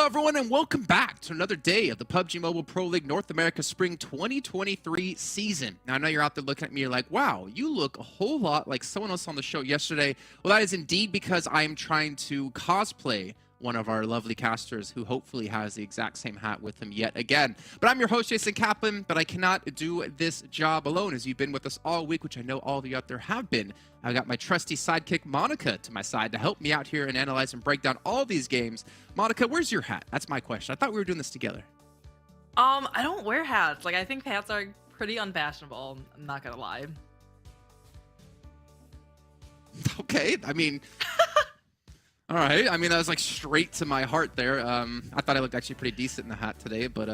Hello everyone and welcome back to another day of the PUBG Mobile Pro League North America Spring 2023 season. Now I know you're out there looking at me, you're like, wow, you look a whole lot like someone else on the show yesterday. Well, that is indeed because I am trying to cosplay one of our lovely casters who hopefully has the exact same hat with him yet again. But I'm your host, Jason Kaplan, but I cannot do this job alone as you've been with us all week, which I know all of you out there have been. I've got my trusty sidekick, Monica, to my side to help me out here and analyze and break down all these games. Monica, where's your hat? That's my question. I thought we were doing this together. I don't wear hats. Like, I think hats are pretty unfashionable. I'm not gonna lie. Okay, I mean... all right, I mean, that was like straight to my heart there. I thought I looked actually pretty decent in the hat today, but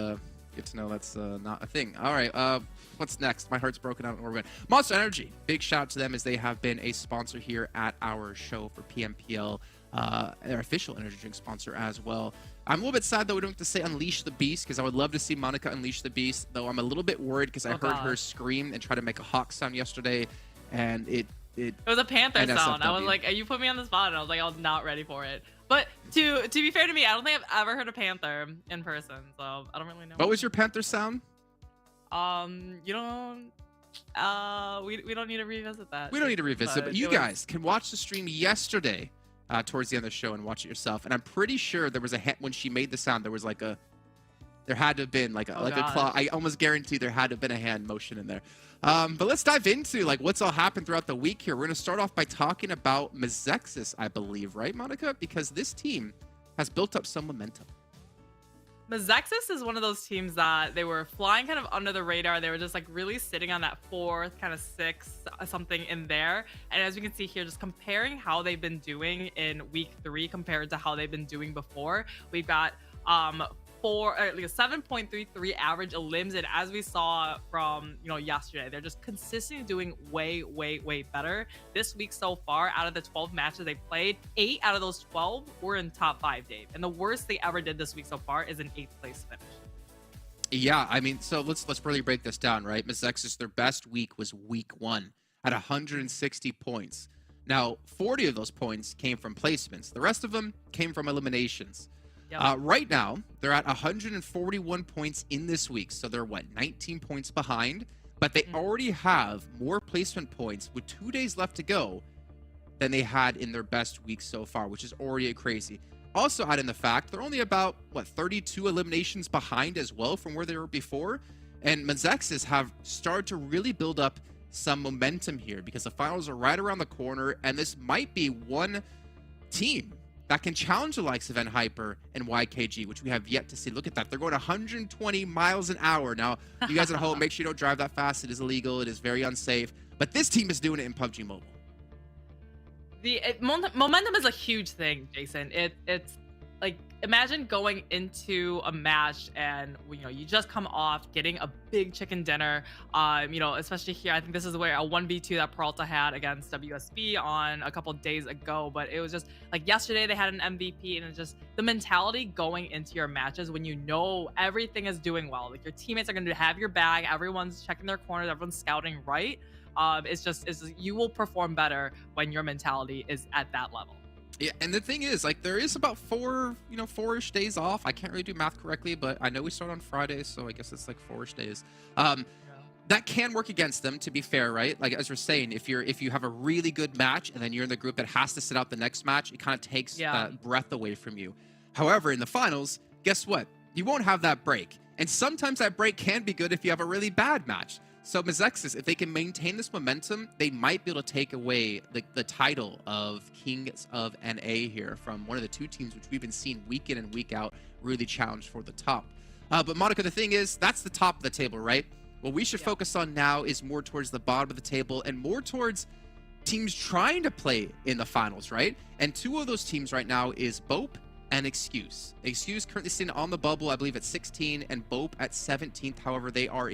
good to know that's not a thing. All right, what's next? My heart's broken out. We're going. Monster Energy, big shout out to them as they have been a sponsor here at our show for PMPL, their official energy drink sponsor as well. I'm a little bit sad that we don't get to say Unleash the Beast because I would love to see Monica unleash the Beast, though I'm a little bit worried because I heard her scream and try to make a hawk sound yesterday, and it was a panther sound. I was like, you put me on the spot, and I was like, I was not ready for it. But to be fair to me, I don't think I've ever heard a panther in person, so I don't really know. What was your panther sound? You don't. We don't need to revisit that. We don't need to revisit, but you guys can watch the stream yesterday, towards the end of the show, and watch it yourself. And I'm pretty sure there was a when she made the sound, there was like a. There had to have been like a claw. I almost guarantee there had to have been a hand motion in there. But let's dive into like what's all happened throughout the week here. We're going to start off by talking about MEZEXIS, I believe, right, Monica? Because this team has built up some momentum. MEZEXIS is one of those teams that they were flying kind of under the radar. They were just like really sitting on that fourth, kind of sixth, something in there. And as you can see here, just comparing how they've been doing in week 3 compared to how they've been doing before, we've got like a 7.33 average elims, and as we saw from yesterday, they're just consistently doing way better this week so far. Out of the 12 matches they played, 8 out of those 12 were in top 5, Dave, and the worst they ever did this week so far is an 8th place finish. Yeah, I mean, so let's really break this down, right? MEZEXIS, their best week was week 1 at 160 points. Now 40 of those points came from placements, the rest of them came from eliminations. Yep. Right now, they're at 141 points in this week. So they're, what, 19 points behind? But they already have more placement points with 2 days left to go than they had in their best week so far, which is already crazy. Also, add in the fact, they're only about, what, 32 eliminations behind as well from where they were before. And MEZEXIS have started to really build up some momentum here because the finals are right around the corner. And this might be one team that can challenge the likes of Hyper and YKG, which we have yet to see. Look at that. They're going 120 miles an hour. Now, you guys at home, make sure you don't drive that fast. It is illegal. It is very unsafe. But this team is doing it in PUBG Mobile. Momentum is a huge thing, Jason. It's like, imagine going into a match and you just come off getting a big chicken dinner. Especially here, I think this is where a 1v2 that Peralta had against WSB on a couple days ago. But it was just like yesterday they had an MVP, and it's just the mentality going into your matches when you know everything is doing well. Like, your teammates are going to have your back, everyone's checking their corners, everyone's scouting right. It's just you will perform better when your mentality is at that level. Yeah, and the thing is, like, there is about 4-ish days off. I can't really do math correctly, but I know we start on Friday, so I guess it's like 4-ish days. That can work against them, to be fair, right? Like, as we're saying, if you have a really good match and then you're in the group that has to sit out the next match, it kind of takes that breath away from you. However, in the finals, guess what? You won't have that break. And sometimes that break can be good if you have a really bad match. So MEZEXIS, if they can maintain this momentum, they might be able to take away the title of Kings of NA here from one of the 2 teams which we've been seeing week in and week out really challenge for the top. But Monica, the thing is, that's the top of the table, right? What we should focus on now is more towards the bottom of the table and more towards teams trying to play in the finals, right? And 2 of those teams right now is BOPE and Excuse. Excuse currently sitting on the bubble, I believe, at 16, and BOPE at 17th. However, they are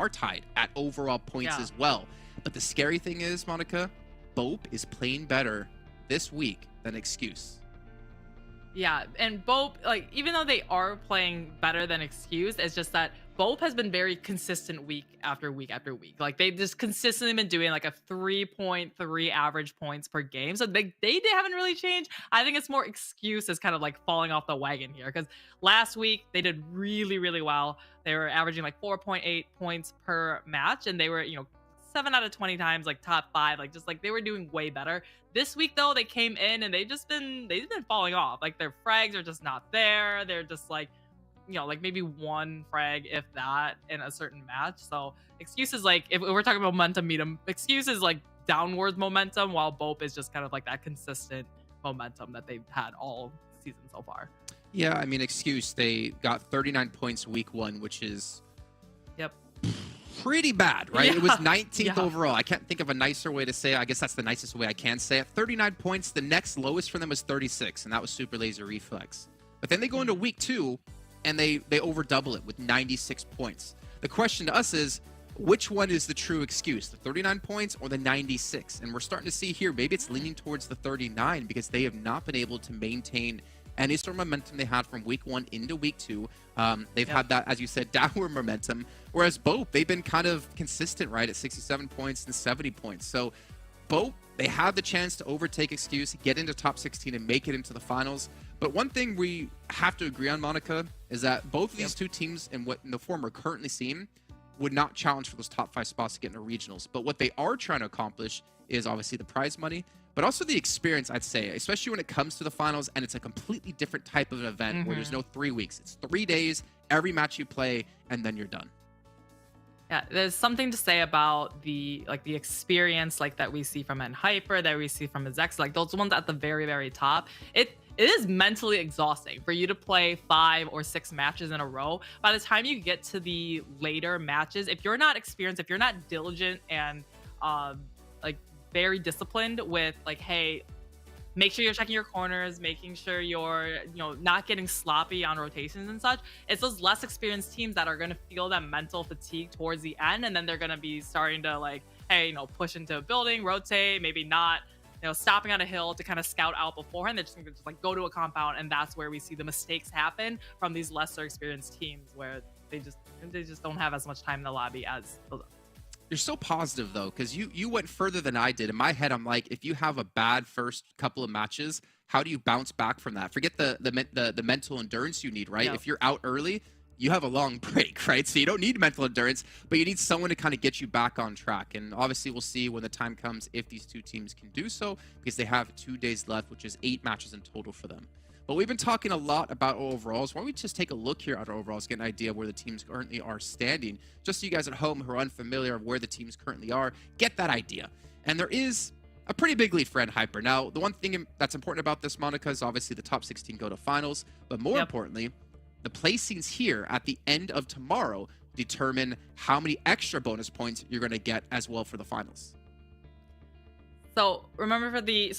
tied at overall points as well. But the scary thing is, Monica, BOPE is playing better this week than Excuse. Yeah, and BOPE, like, even though they are playing better than Excuse, it's just that BOPE has been very consistent week after week after week. Like they've just consistently been doing like a 3.3 average points per game. So they haven't really changed. I think it's more excuses kind of like falling off the wagon here because last week they did really, really well. They were averaging like 4.8 points per match, and they were, 7 out of 20 times like top 5, like just like they were doing way better. This week though, they came in and they've been falling off. Like their frags are just not there. They're just like, like maybe one frag, if that, in a certain match. So excuses like, if we're talking about momentum medium, excuses like downwards momentum, while BOPE is just kind of like that consistent momentum that they've had all season so far. Yeah, I mean, excuse, they got 39 points week 1, which is pretty bad, right? It was 19th overall. I can't think of a nicer way to say it. I guess that's the nicest way I can say it. 39 points. The next lowest for them was 36, and that was Super Laser Reflex. But then they go into week 2, and they over double it with 96 points. The question to us is, which one is the true excuse, the 39 points or the 96? And we're starting to see here, maybe it's leaning towards the 39 because they have not been able to maintain any sort of momentum they had from week 1 into week 2. They've had that, as you said, downward momentum. Whereas BOPE, they've been kind of consistent, right, at 67 points and 70 points. So BOPE, they have the chance to overtake excuse, get into top 16 and make it into the finals. But one thing we have to agree on, Monica, is that both of these two teams in the form we're currently seeing would not challenge for those top 5 spots to get into regionals. But what they are trying to accomplish is obviously the prize money, but also the experience, I'd say, especially when it comes to the finals, and it's a completely different type of event where there's no 3 weeks. It's 3 days, every match you play, and then you're done. Yeah, there's something to say about the experience like that we see from EnHyper, that we see from MEZEXIS, like those ones at the very, very top. It is mentally exhausting for you to play 5 or 6 matches in a row. By the time you get to the later matches, if you're not experienced, if you're not diligent and like very disciplined with like, hey, make sure you're checking your corners, making sure you're, not getting sloppy on rotations and such. It's those less experienced teams that are going to feel that mental fatigue towards the end. And then they're going to be starting to like, hey, push into a building, rotate, maybe not, stopping on a hill to kind of scout out beforehand. They're just going to like go to a compound. And that's where we see the mistakes happen from these lesser experienced teams where they just don't have as much time in the lobby as those. You're so positive though, because you went further than I did. In my head, I'm like, if you have a bad first couple of matches, how do you bounce back from that? Forget the mental endurance you need, right? If you're out early, you have a long break, right? So you don't need mental endurance, but you need someone to kind of get you back on track. And obviously, we'll see when the time comes if these two teams can do so, because they have 2 days left, which is 8 matches in total for them. But we've been talking a lot about overalls. Why don't we just take a look here at our overalls, get an idea of where the teams currently are standing, just so you guys at home who are unfamiliar of where the teams currently are, get that idea. And there is a pretty big lead for EnHyper. Now, the one thing that's important about this, Monica, is obviously the top 16 go to finals, but more importantly, the placings here at the end of tomorrow determine how many extra bonus points you're going to get as well for the finals. So remember for the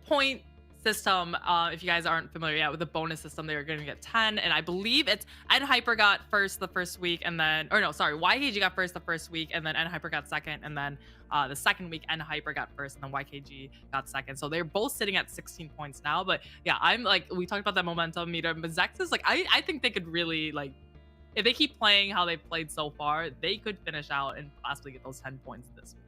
point system, if you guys aren't familiar yet with the bonus system, they're going to get 10, and I believe it's EnHyper got first the first week, and then, or no, sorry, YKG got first the first week, and then EnHyper got second, and then the second week EnHyper got first, and then YKG got second. So they're both sitting at 16 points now. But yeah, I'm like, we talked about that momentum meter. MEZEXIS, like, I think they could really, like, if they keep playing how they've played so far, they could finish out and possibly get those 10 points this week.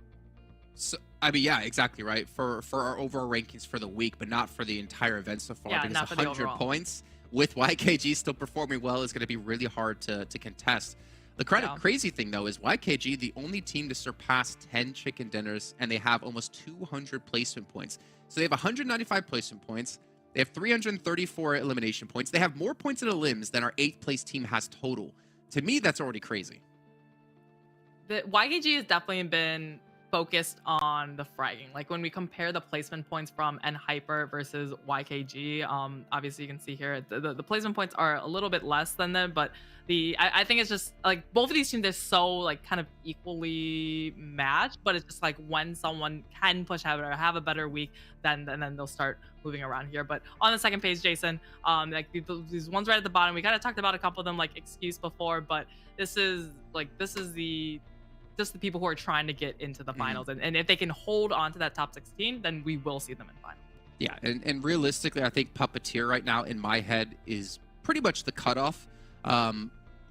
So, I mean, yeah, exactly, right? For our overall rankings for the week, but not for the entire event so far. Yeah, because 100 points with YKG still performing well is going to be really hard to contest. The crazy thing, though, is YKG, the only team to surpass 10 chicken dinners, and they have almost 200 placement points. So they have 195 placement points. They have 334 elimination points. They have more points in elims than our 8th place team has total. To me, that's already crazy. The YKG has definitely been focused on the fragging. Like when we compare the placement points from EnHyper versus YKG, obviously you can see here the placement points are a little bit less than them, but I think it's just like both of these teams are so like kind of equally matched, but it's just like when someone can push ahead or have a better week, then they'll start moving around here. But on the second page, Jason, like these ones right at the bottom, we kind of talked about a couple of them like excuse before, but this is just the people who are trying to get into the finals. And if they can hold on to that top 16, then we will see them in finals. Yeah, and realistically, I think PUPPETEER right now in my head is pretty much the cutoff.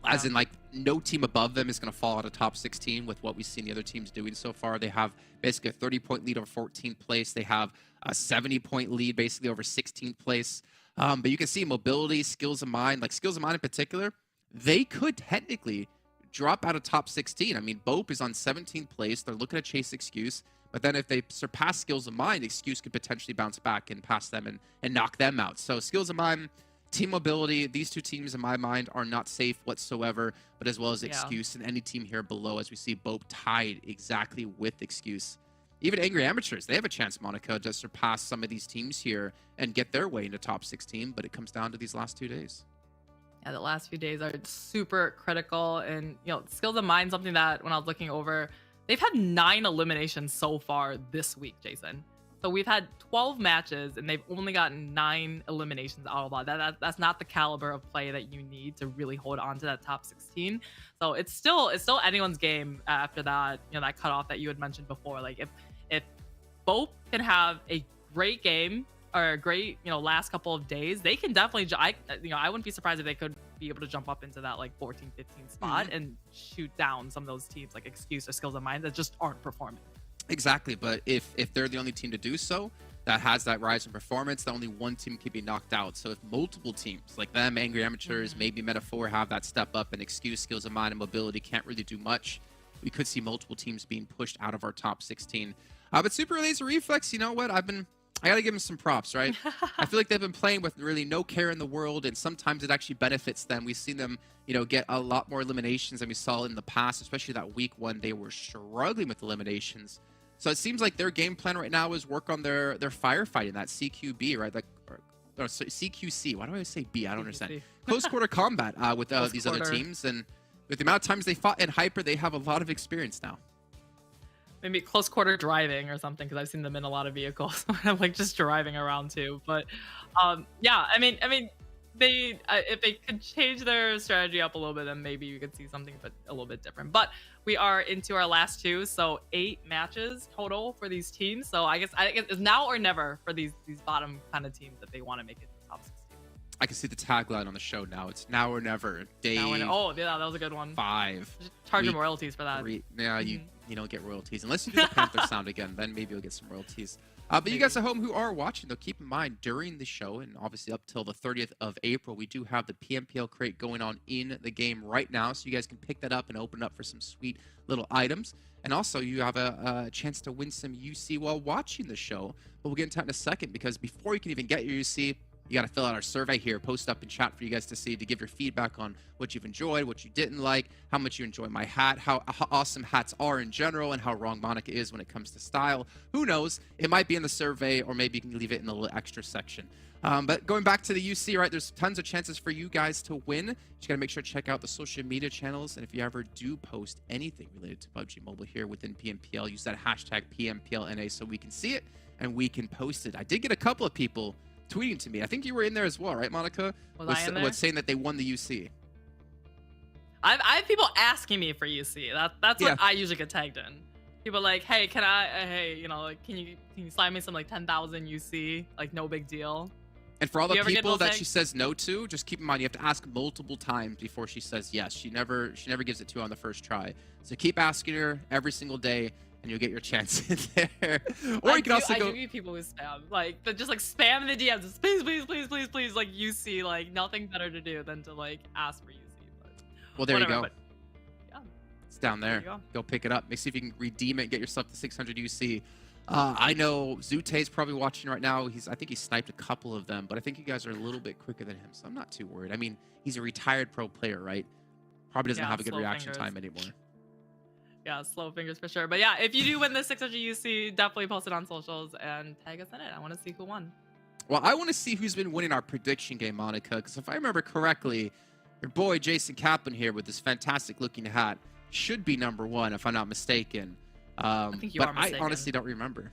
as in like no team above them is going to fall out of top 16 with what we've seen the other teams doing so far. They have basically a 30-point lead over 14th place. They have a 70-point lead basically over 16th place. But you can see mobility, skills of mind, like skills of mind in particular, they could technically drop out of top 16. I mean, BOPE is on 17th place. They're looking to chase Excuse. But then if they surpass skills of mind, Excuse could potentially bounce back and pass them and knock them out. So skills of mind, team mobility, these two teams in my mind are not safe whatsoever, but as well as Excuse and any team here below, as we see BOPE tied exactly with Excuse. Even Angry Amateurs, they have a chance, Monica, to surpass some of these teams here and get their way into top 16, but it comes down to these last 2 days. Yeah, the last few days are super critical. And, you know, skills of mind, something that when I was looking over, they've had 9 eliminations so far this week, Jason. So we've had 12 matches and they've only gotten 9 eliminations out of that. That's not the caliber of play that you need to really hold on to that top 16. So it's still anyone's game after that, you know, that cutoff that you had mentioned before. Like if BOPE can have a great game or a great, you know, last couple of days, they can definitely, I wouldn't be surprised if they could be able to jump up into that like 14, 15 spot and shoot down some of those teams like Excuse or Skills of Mind that just aren't performing. Exactly, but if they're the only team to do so, that has that rise in performance, that only one team can be knocked out. So if multiple teams, like them, Angry Amateurs, maybe Metaphor, have that step up and Excuse, Skills of Mind, and Mobility can't really do much, we could see multiple teams being pushed out of our top 16. But Super Laser Reflex, you know what? I gotta give them some props, right? I feel like they've been playing with really no care in the world, and sometimes it actually benefits them. We've seen them, you know, get a lot more eliminations than we saw in the past, especially that week one. They were struggling with eliminations. So it seems like their game plan right now is work on their firefighting, that CQB, right? Like, or CQC. Why do I always say B? I don't understand. Close quarter combat with these other teams. And with the amount of times they fought in Hyper, they have a lot of experience now. Maybe close quarter driving or something, because I've seen them in a lot of vehicles. I'm like just driving around too. But yeah, I mean, they if they could change their strategy up a little bit, then maybe we could see something but a little bit different. But we are into our last 2, so 8 matches total for these teams. So I guess it's now or never for these bottom kind of teams if they want to make it to the top 16. I can see the tagline on the show now. It's now or never. Day oh yeah, that was a good one. 5. Just charge them royalties for that. Yeah, you don't get royalties unless you do the Panther sound again. Then maybe you'll get some royalties. But you guys at home who are watching, though, keep in mind during the show and obviously up till the 30th of April, we do have the PMPL crate going on in the game right now, so you guys can pick that up and open up for some sweet little items. And also, you have a chance to win some UC while watching the show. But we'll get into that in a second, because before you can even get your UC, you got to fill out our survey here, post up in chat for you guys to see, to give your feedback on what you've enjoyed, what you didn't like, how much you enjoy my hat, how awesome hats are in general, and how wrong Monica is when it comes to style. Who knows? It might be in the survey, or maybe you can leave it in the little extra section. But going back to the UC, right, there's tons of chances for you guys to win. You just got to make sure to check out the social media channels. And if you ever do post anything related to PUBG Mobile here within PMPL, use that hashtag PMPL NA so we can see it and we can post it. I did get a couple of people tweeting to me. I think you were in there as well, right, Monica? Was saying that they won the UC. I have people asking me for UC. That's what I usually get tagged in. People like, hey, hey, you know, like, can you slide me some like 10,000 UC? Like, no big deal. And for all the people that she says no to, just keep in mind you have to ask multiple times before she says yes. She never gives it to you on the first try. So keep asking her every single day, and you'll get your chance in there. Or you can also go. I do get people who spam, like, just like spam in the DMs. Just, please, please, please, please, please, like UC. Like, nothing better to do than to like ask for UC. But well, there whatever, you go. But, yeah, it's down there. Go pick it up. Maybe see if you can redeem it and get yourself to 600 UC. I know Zute's probably watching right now. I think he sniped a couple of them, but I think you guys are a little bit quicker than him, so I'm not too worried. I mean, he's a retired pro player, right? Probably doesn't have a good reaction time anymore. Yeah, slow fingers for sure. But yeah, if you do win the 600 UC, definitely post it on socials and tag us in it. I want to see who won. Well, I want to see who's been winning our prediction game, Monica, because if I remember correctly, your boy Jason Kaplan here with this fantastic looking hat should be #1, if I'm not mistaken. I think you are mistaken. I honestly don't remember.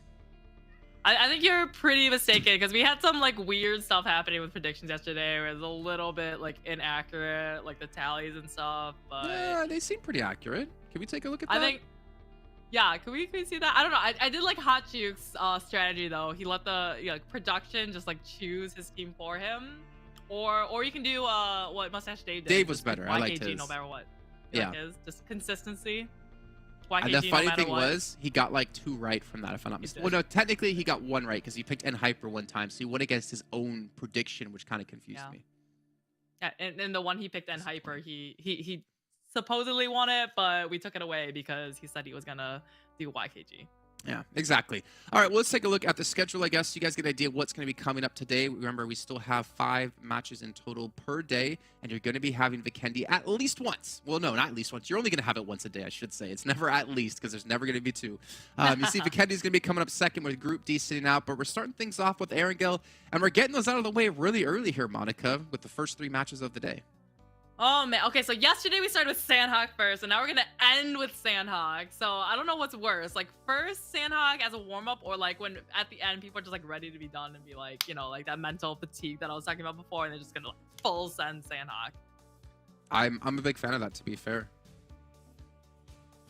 I think you're pretty mistaken, because we had some like weird stuff happening with predictions yesterday where it was a little bit like inaccurate, like the tallies and stuff. But yeah, they seem pretty accurate. Can we take a look at that? I think, yeah, can we see that? I don't know. I did like Hot Juke's strategy though. He let the production just like choose his team for him. Or you can do what Mustache Dave did. Dave was just pick better. I liked YKG his. no matter what. You Yeah. like his? Just consistency. And YKG the no funny matter thing what. was, he got like 2 right from that, if I'm not mistaken. Well, no, technically he got 1 right because he picked N Hyper one time, so he went against his own prediction, which kind of confused me. Yeah, and the one he picked N Hyper, he supposedly won it, but we took it away because he said he was gonna do YKG. Yeah, exactly. All right, well, let's take a look at the schedule, I guess. You guys get an idea of what's going to be coming up today. Remember, we still have 5 matches in total per day, and you're going to be having Vikendi at least once. Well, no, not at least once. You're only going to have it once a day, I should say. It's never at least, because there's never going to be 2. You see Vikendi's going to be coming up second with Group D sitting out, but we're starting things off with Erangel, and we're getting those out of the way really early here, Monica, with the first 3 matches of the day. Oh man, okay, so yesterday we started with Sanhok first, and now we're gonna end with Sanhok. So I don't know what's worse, like first Sanhok as a warm-up, or like when at the end people are just like ready to be done and be like, you know, like that mental fatigue that I was talking about before, and they're just gonna like, full send Sanhok. I'm a big fan of that, to be fair.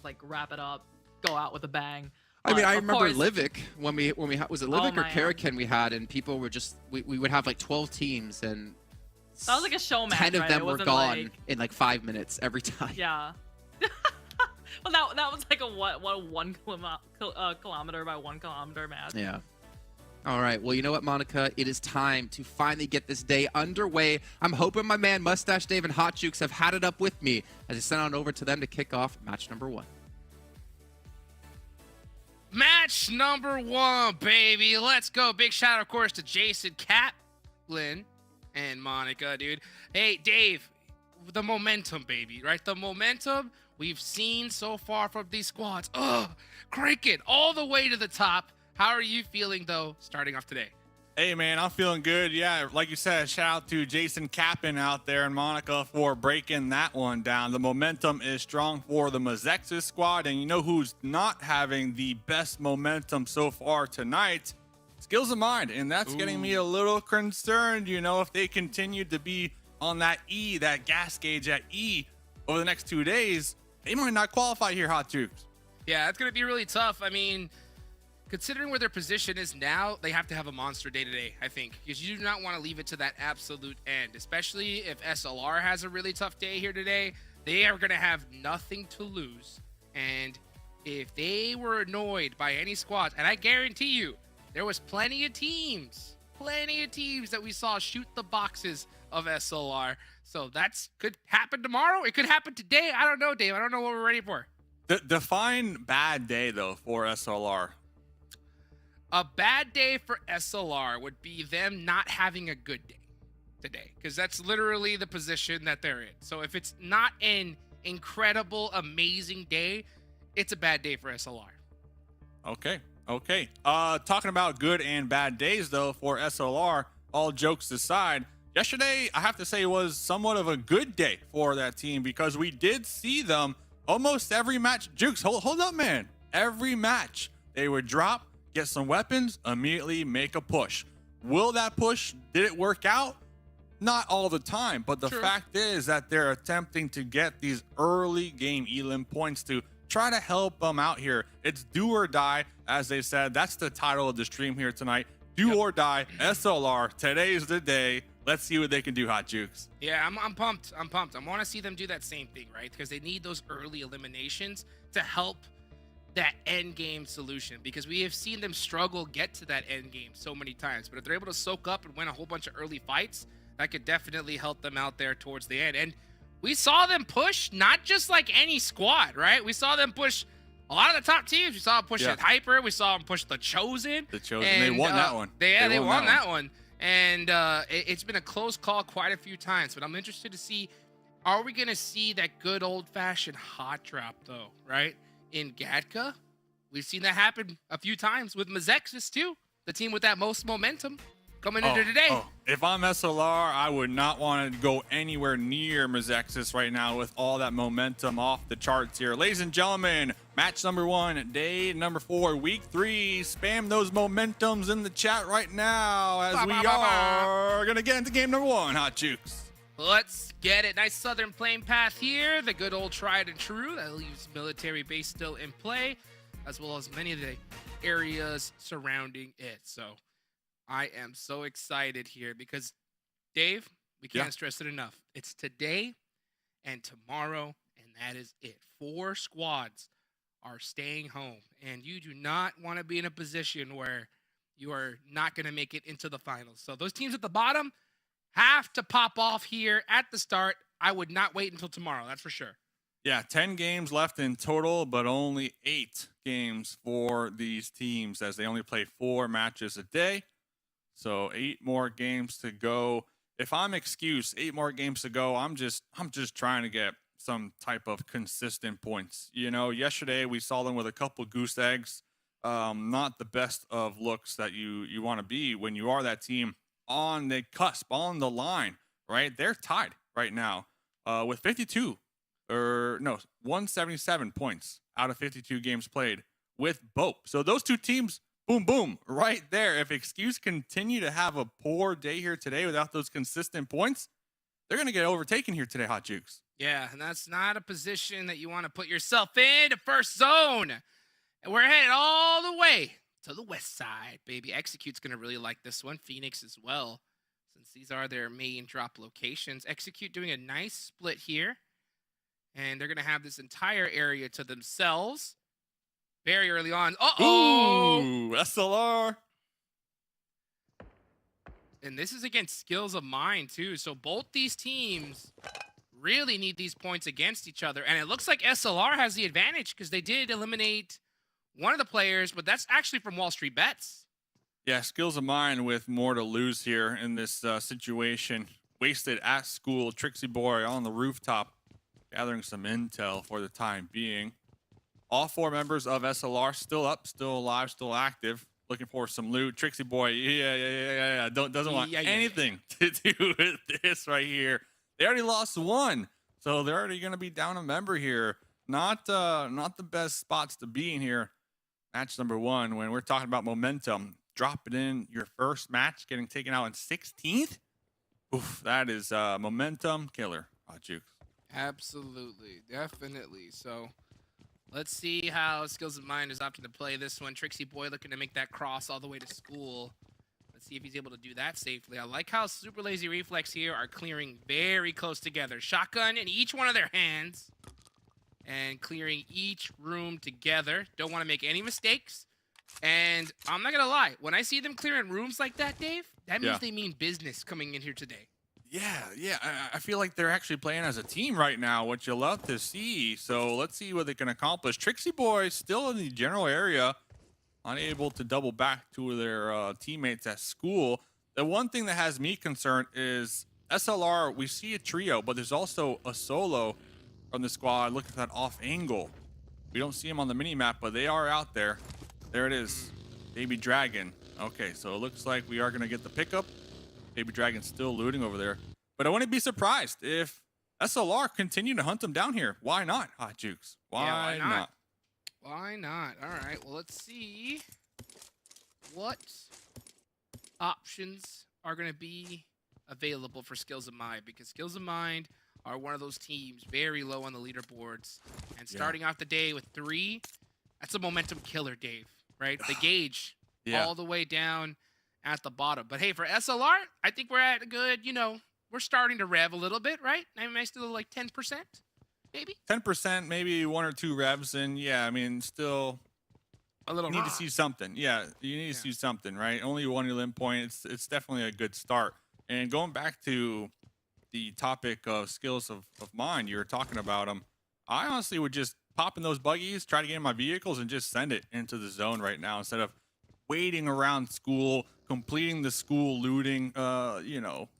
Like wrap it up, go out with a bang. I mean, I of remember course- Livik when we was it Livik or man. Karakin we had, and people were just we would have like 12 teams, and That was like a show match, 10 of right? them It were wasn't gone like- in like 5 minutes every time. Yeah. Well, that was like a what 1 kilometer by 1 kilometer match. Yeah. All right. Well, you know what, Monica? It is time to finally get this day underway. I'm hoping my man Mustache Dave and Hot Jukes have had it up with me as I send on over to them to kick off match number 1. Match number 1, baby. Let's go. Big shout out, of course, to Jason, Catlin, and Monica, dude. Hey, Dave, the momentum, baby, right? The momentum we've seen so far from these squads. Crank it all the way to the top. How are you feeling, though, starting off today? Hey, man, I'm feeling good. Yeah, like you said, shout out to Jason Kappen out there and Monica for breaking that one down. The momentum is strong for the MEZEXIS squad, and you know who's not having the best momentum so far tonight? Skills of Mind, and that's getting me a little concerned, you know, if they continue to be on that E, that gas gauge at E over the next 2 days, they might not qualify here, Hot Jukes. Yeah, it's going to be really tough. I mean, considering where their position is now, they have to have a monster day today, I think, because you do not want to leave it to that absolute end, especially if SLR has a really tough day here today. They are going to have nothing to lose, and if they were annoyed by any squads, and I guarantee you, there was plenty of teams that we saw shoot the boxes of SLR. So that's could happen tomorrow. It could happen today. I don't know, Dave. I don't know what we're ready for. Define bad day, though, for SLR. A bad day for SLR would be them not having a good day today, because that's literally the position that they're in. So if it's not an incredible, amazing day, it's a bad day for SLR. Okay. Talking about good and bad days, though, for SLR, all jokes aside, yesterday, I have to say, was somewhat of a good day for that team because we did see them almost every match. Jukes, hold up, man. Every match, they would drop, get some weapons, immediately make a push. Will that push, did it work out? Not all the time, but the fact is that they're attempting to get these early game elim points to try to help them out here. It's do or die, as they said. That's the title of the stream here tonight. Do or die, SLR. Today's the day. Let's see what they can do, Hot Jukes. Yeah, I'm pumped. I want to see them do that same thing, right? Because they need those early eliminations to help that end game solution, because we have seen them struggle get to that end game so many times. But if they're able to soak up and win a whole bunch of early fights, that could definitely help them out there towards the end. And we saw them push not just like any squad, right? We saw them push a lot of the top teams. We saw them push Hyper. We saw them push the Chosen. And they won that one. They won that one. And it's been a close call quite a few times. But I'm interested to see, are we going to see that good old-fashioned hot drop, though, right? In Gatka, we've seen that happen a few times with MEZEXIS, too. The team with that most momentum coming into today. If I'm SLR, I would not want to go anywhere near MEZEXIS right now with all that momentum off the charts here. Ladies and gentlemen, match number 1, day number 4, week 3. Spam those momentums in the chat right now as we are going to get into game number 1, Hot Jukes. Let's get it. Nice southern plane path here. The good old tried and true. That leaves military base still in play, as well as many of the areas surrounding it. So I am so excited here because, Dave, We can't stress it enough. It's today and tomorrow, and that is it. 4 squads are staying home, and you do not want to be in a position where you are not going to make it into the finals. So those teams at the bottom have to pop off here at the start. I would not wait until tomorrow, that's for sure. Yeah, 10 games left in total, but only 8 games for these teams as they only play 4 matches a day. So 8 more games to go. If I'm excused, 8 more games to go, I'm just trying to get some type of consistent points. You know, yesterday we saw them with a couple goose eggs. Not the best of looks that you want to be when you are that team on the cusp, on the line, right? They're tied right now with 177 points out of 52 games played with BOPE. So those 2 teams, boom, boom, right there. If Excuse continue to have a poor day here today without those consistent points, they're going to get overtaken here today, Hot Jukes. Yeah, and that's not a position that you want to put yourself in. The first zone. And we're headed all the way to the west side, baby. Execute's going to really like this one. Phoenix as well, since these are their main drop locations. Execute doing a nice split here. And they're going to have this entire area to themselves very early on. Uh-oh! Ooh, SLR. And this is against Skills of Mine, too. So both these teams really need these points against each other. And it looks like SLR has the advantage because they did eliminate one of the players, but that's actually from WALLSTREETBETS. Yeah, Skills of Mine with more to lose here in this situation. Wasted at school. Trixie Boy on the rooftop, gathering some intel for the time being. All 4 members of SLR still up, still alive, still active. Looking for some loot. Trixie Boy, doesn't want anything to do with this right here. They already lost 1, so they're already going to be down a member here. Not the best spots to be in here. Match number 1, when we're talking about momentum, dropping in your first match, getting taken out in 16th. Oof, that is momentum killer, Jukes. Absolutely, definitely. So let's see how Skills of Mine is opting to play this one. Trixie Boy looking to make that cross all the way to school. Let's see if he's able to do that safely. I like how Super Lazy Reflex here are clearing very close together. Shotgun in each one of their hands and clearing each room together. Don't want to make any mistakes. And I'm not going to lie. When I see them clearing rooms like that, Dave, that means they mean business coming in here today. Yeah. I feel like they're actually playing as a team right now, which you love to see. So let's see what they can accomplish. Trixie Boy still in the general area, unable to double back to their teammates at school. The one thing that has me concerned is SLR, we see a trio, but there's also a solo from the squad. Look at that off angle. We don't see him on the mini map, but they are out there. There it is, Baby Dragon. Okay, so it looks like we are going to get the pickup. Baby Dragon's still looting over there. But I wouldn't be surprised if SLR continue to hunt them down here. Why not, Hot Jukes? Why not? Why not? All right, well, let's see what options are going to be available for Skills of Mind, because Skills of Mind are one of those teams very low on the leaderboards. And starting off the day with 3, that's a momentum killer, Dave, right? The gauge all the way down at the bottom. But hey, for SLR, I think we're at a good, we're starting to rev a little bit, right? I mean, still like 10%, maybe? 10%, maybe 1 or 2 revs. And yeah, I mean, still a little need to see something. Yeah, you need to see something, right? Only 1 limb point. It's definitely a good start. And going back to the topic of Skills of Mine, you were talking about them. I honestly would just pop in those buggies, try to get in my vehicles, and just send it into the zone right now instead of waiting around school, completing the school looting,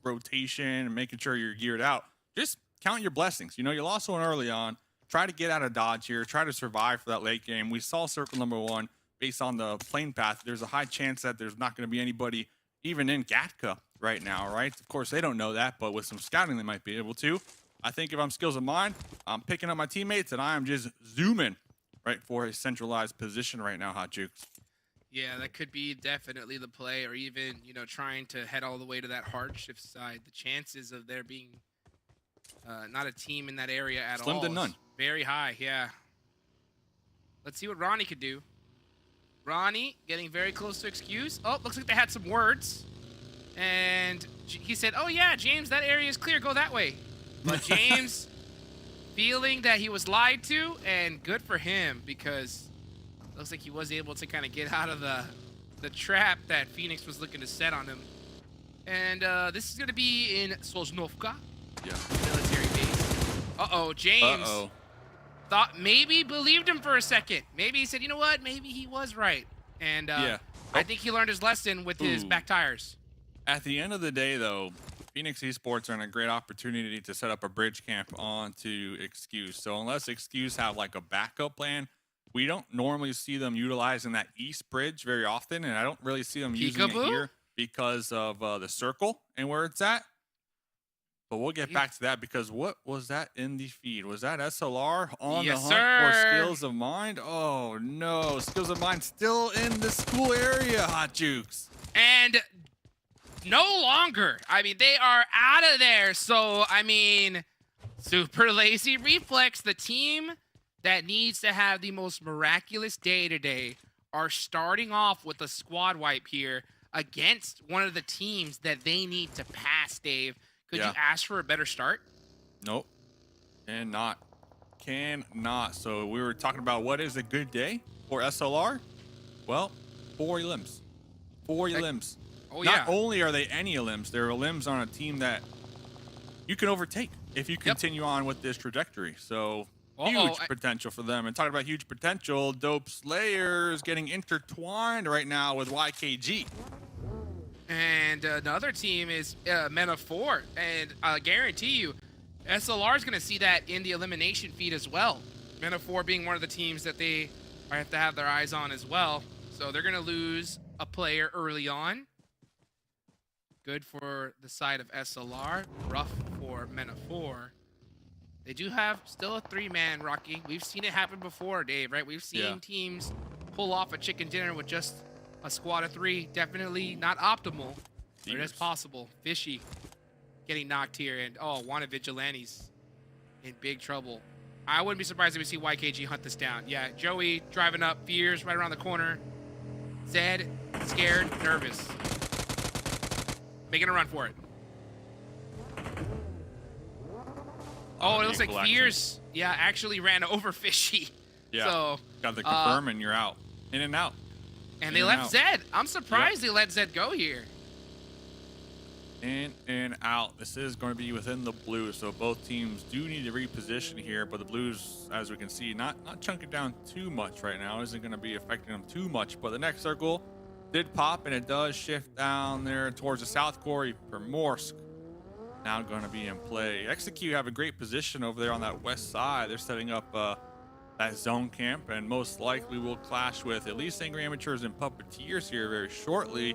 rotation, and making sure you're geared out. Just count your blessings. You lost 1 early on. Try to get out of dodge here. Try to survive for that late game. We saw circle number 1 based on the plane path. There's a high chance that there's not going to be anybody even in Gatka right now, right? Of course, they don't know that, but with some scouting, they might be able to. I think if I'm Skills of Mine, I'm picking up my teammates, and I am just zooming right for a centralized position right now, Hot Jukes. Yeah, that could be definitely the play, or even, trying to head all the way to that hardship side. The chances of there being not a team in that area at all Slim to none. Very high, yeah. Let's see what Ronnie could do. Ronnie getting very close to excuse. Oh, looks like they had some words. And he said, "Oh yeah, James, that area is clear. Go that way." But James, feeling that he was lied to, and good for him because it looks like he was able to kind of get out of the trap that Phoenix was looking to set on him. And this is gonna be in Sosnovka, military base. Uh-oh, James thought maybe believed him for a second. Maybe he said, you know what? Maybe he was right. And I think he learned his lesson with his back tires. At the end of the day, though, Phoenix Esports are in a great opportunity to set up a bridge camp onto Excuse. So unless Excuse have like a backup plan, we don't normally see them utilizing that east bridge very often, and I don't really see them using it here because of the circle and where it's at. But we'll get back to that because what was that in the feed? Was that SLR on the hunt for Skills of Mind? Oh no, Skills of Mind still in the school area, Hot Jukes. And no longer. I mean, they are out of there. So, I mean, super lazy Reflex, the team that needs to have the most miraculous day today, are starting off with a squad wipe here against one of the teams that they need to pass, Dave. Could you ask for a better start? Nope. Cannot. So we were talking about what is a good day for SLR? Well, 4 elims. 4 elims. Oh, Not only are they any elims, they're elims on a team that you can overtake if you continue on with this trajectory. So huge potential for them. And talking about huge potential, Dope Slayer is getting intertwined right now with YKG. And another team is MENA 4. And I guarantee you, SLR is going to see that in the elimination feed as well. MENA 4 being one of the teams that they have to have their eyes on as well. So they're going to lose a player early on. Good for the side of SLR. Rough for MENA 4. They do have still a 3-man, Rocky. We've seen it happen before, Dave, right? We've seen teams pull off a chicken dinner with just a squad of 3. Definitely not optimal, but it is possible. Fishy getting knocked here, and wanted Vigilantes in big trouble. I wouldn't be surprised if we see YKG hunt this down. Yeah, Joey driving up, Fears right around the corner. Zed, scared, nervous. Making a run for it. Oh, it looks like Fears, actually ran over Fishy. Yeah, so, got the confirm and you're out. In and out. And they left Zed. I'm surprised they let Zed go here. In and out. This is going to be within the blue, so both teams do need to reposition here, but the blues, as we can see, not chunking down too much right now. Isn't going to be affecting them too much, but the next circle did pop, and it does shift down there towards the south quarry. Primorsk now going to be in play. Execute have a great position over there on that west side. They're setting up that zone camp, and most likely will clash with at least Angry Amateurs and Puppeteers here very shortly.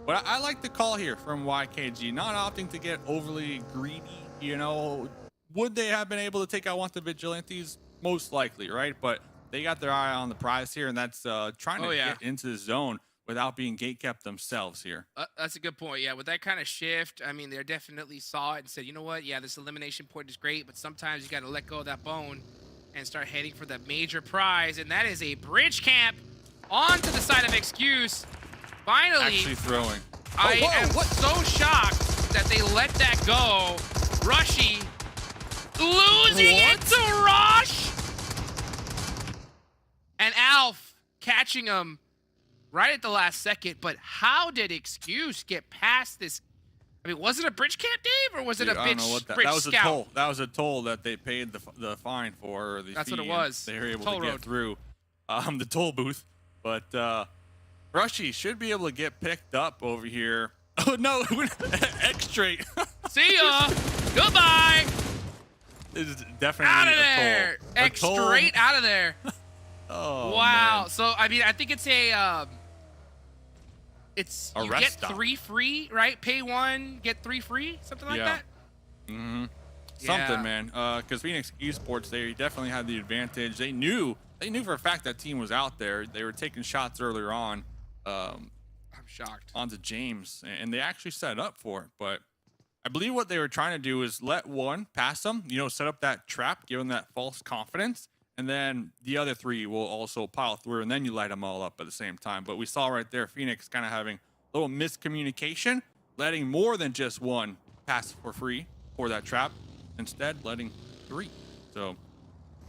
But I like the call here from YKG, not opting to get overly greedy. You know, would they have been able to take out one of the Vigilantes? Most likely, right? But they got their eye on the prize here, and that's trying to get into the zone without being gatekept themselves here. That's a good point. Yeah, with that kind of shift, I mean, they definitely saw it and said, you know what? Yeah, this elimination point is great, but sometimes you got to let go of that bone and start heading for the major prize, and that is a bridge camp onto the side of Excuse. Finally, actually throwing. I am so shocked that they let that go. Rushy losing it to Rush. And Alf catching him right at the last second. But how did Excuse get past this? I mean, was it a bridge camp, Dave, or was it a bridge scout? That was a toll. That was a toll that they paid the fine for. Or the That's fee, what it was. They were able to get through the toll booth. But Rushy should be able to get picked up over here. Oh no, X straight. See ya. Goodbye. This is definitely out of there. X straight out of there. Oh wow. Man. So I mean, I think it's a you get stop. 3 free, right? Pay 1, get 3 free, something like that. Mm-hmm. Something, man. Because Phoenix Esports, they definitely had the advantage. They knew for a fact that team was out there. They were taking shots earlier on. I'm shocked. Onto James, and they actually set up for it. But I believe what they were trying to do is let one pass them, you know, set up that trap, give them that false confidence, and then the other 3 will also pile through, and then you light them all up at the same time. But we saw right there, Phoenix kind of having a little miscommunication letting more than just one pass for free for that trap. Instead, letting 3. So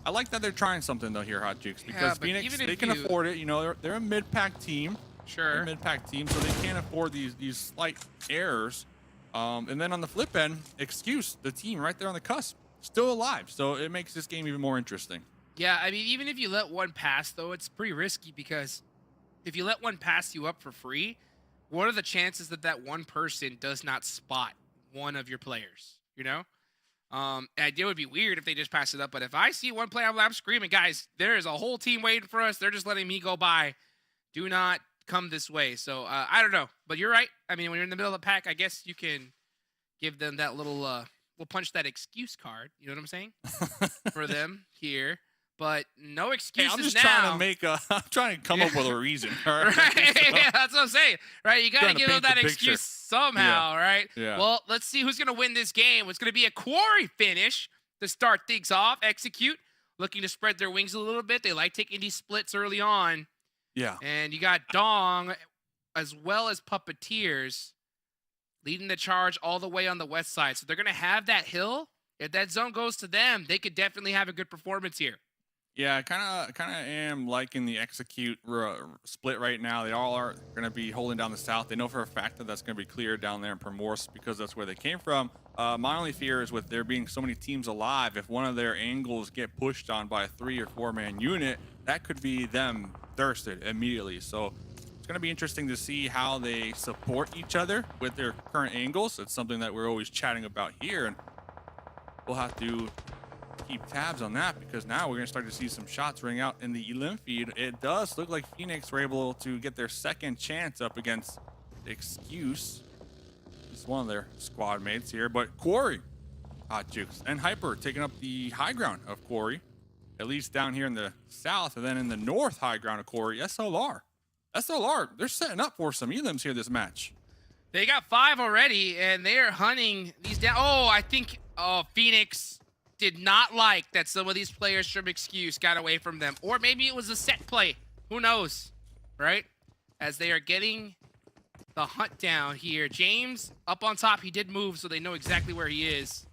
I like that they're trying something though here, Hot Jukes, because but Phoenix, even they if can you- afford it. You know, they're a mid-pack team. They're Sure. a mid-pack team, so they can't afford these slight errors. And then on the flip end, Excuse, the team right there on the cusp, still alive. So it makes this game even more interesting. Yeah, I mean, even if you let one pass, though, it's pretty risky because if you let one pass you up for free, what are the chances that that one person does not spot one of your players, you know? The idea would be weird if they just pass it up, but if I see one player, I'm screaming, guys, there is a whole team waiting for us. They're just letting me go by. Do not come this way. So I don't know, but you're right. I mean, when you're in the middle of the pack, I guess you can give them that little, we'll punch that excuse card. You know what I'm saying? For them here. But no Hey, excuses I'm just now. trying to make I'm trying to come up with a reason. All right. Right? So, Yeah, that's what I'm saying. Right? You got to Trying to give them paint the that picture. excuse somehow, right? Yeah. Well, let's see who's going to win this game. It's going to be a quarry finish to start things off. Execute, looking to spread their wings a little bit. They like taking these splits early on. yeah. And you got Dong as well as Puppeteers leading the charge all the way on the west side. So they're going to have that hill. If that zone goes to them, they could definitely have a good performance here. Yeah, I kind of am liking the Execute split right now. They all are going to be holding down the south. They know for a fact that that's going to be cleared down there in Primorsk because that's where they came from. My only fear is with there being so many teams alive, if one of their angles get pushed on by a 3 or 4 man unit, that could be them thirsted immediately. So it's going to be interesting to see how they support each other with their current angles. It's something that we're always chatting about here, and we'll have to keep tabs on that because now we're going to start to see some shots ring out in the elim feed. It does look like Phoenix were able to get their second chance up against Excuse. It's one of their squad mates here, but Quarry, Hot Jukes, and Hyper taking up the high ground of Quarry, at least down here in the south, and then in the north high ground of Quarry, SLR. SLR, they're setting up for some elims here this match. They got 5 already, and they are hunting these down. Oh, I think Phoenix did not like that some of these players from Excuse got away from them. Or maybe it was a set play. Who knows, right? As they are getting the hunt down here. James up on top. He did move, so they know exactly where he is.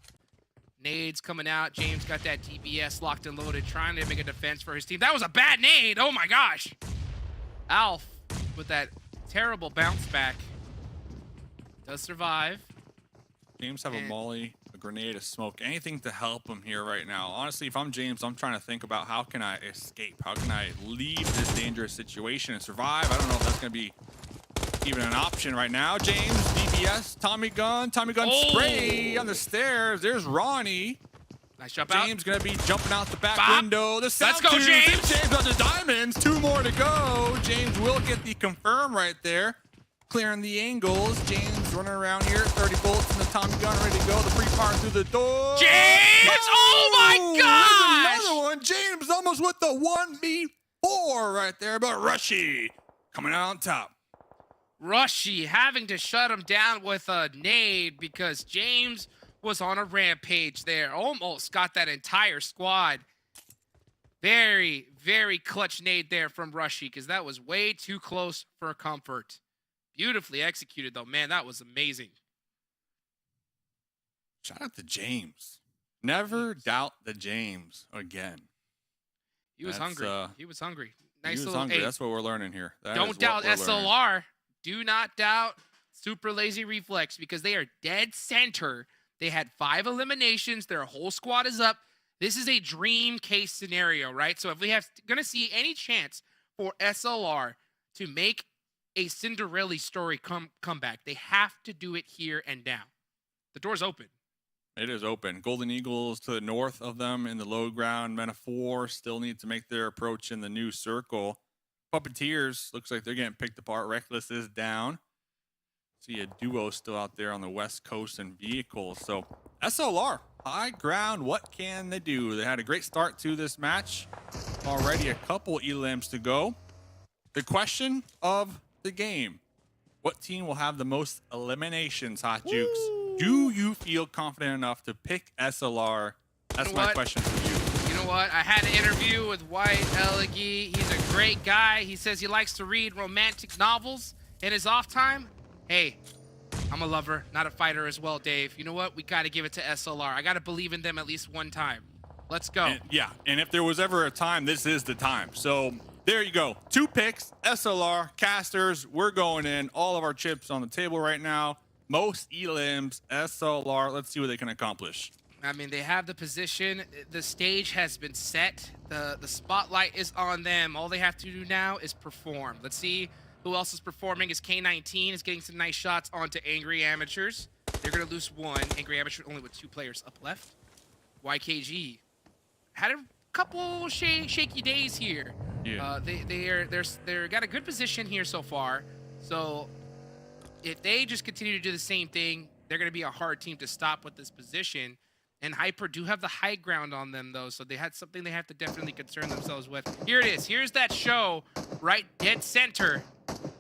Nades coming out. James got that DBS locked and loaded, trying to make a defense for his team. That was a bad nade. Oh, my gosh. Alf with that terrible bounce back. Does survive. James have a molly, a grenade, a smoke, anything to help him here right now. Honestly, if I'm James, I'm trying to think about how can I escape? How can I leave this dangerous situation and survive? I don't know if that's going to be even an option right now. James, DBS, Tommy gun spray on the stairs. There's Ronnie. Nice jump out. James going to be jumping out the back Bop. window. The sound Let's go, tube. James. James on the diamonds. 2 more to go. James will get the confirm right there. Clearing the angles. James running around here. 30 bullets in the Tommy gun, ready to go. The pre-fire through the door. James! Oh my gosh! There's another one. James almost with the 1v4 right there, but Rushy coming out on top. Rushy having to shut him down with a nade because James was on a rampage there. Almost got that entire squad. Very, very clutch nade there from Rushy because that was way too close for comfort. Beautifully executed, though. Man, that was amazing. Shout out to James. Never doubt the James again. He was hungry. He was hungry. Nice He was little hungry. eight. That's what we're learning here. That is Don't what doubt we're learning. SLR. Do not doubt Super Lazy Reflex because they are dead center. They had 5 eliminations. Their whole squad is up. This is a dream case scenario, right? So if we have going to see any chance for SLR to make a Cinderella story comeback, they have to do it here and now. The door's open. It is open. Golden Eagles to the north of them in the low ground. Men of 4 still need to make their approach in the new circle. Puppeteers, looks like they're getting picked apart. Reckless is down. See a duo still out there on the west coast in vehicles. So SLR, high ground, what can they do? They had a great start to this match. Already a couple elims to go. The question of the game, what team will have the most eliminations, Hot Jukes? Do you feel confident enough to pick SLR? That's You know my what? question for you. You know what? I had an interview with White Elegy. He's a great guy. He says he likes to read romantic novels in his off time. Hey, I'm a lover, not a fighter as well, Dave. You know what? We got to give it to SLR. I got to believe in them at least one time. Let's go. And if there was ever a time, this is the time. So there you go. 2 picks, SLR, casters. We're going in. All of our chips on the table right now. Most elims, SLR. Let's see what they can accomplish. I mean, they have the position. The stage has been set. The spotlight is on them. All they have to do now is perform. Let's see who else is performing. Is K19 is getting some nice shots onto Angry Amateurs. They're going to lose 1. Angry Amateurs only with 2 players up left. YKG had a couple shaky days here. Yeah. They're got a good position here so far. So if they just continue to do the same thing, they're going to be a hard team to stop with this position. And Hyper do have the high ground on them, though, so they had something they have to definitely concern themselves with. Here it is. Here's that show right dead center.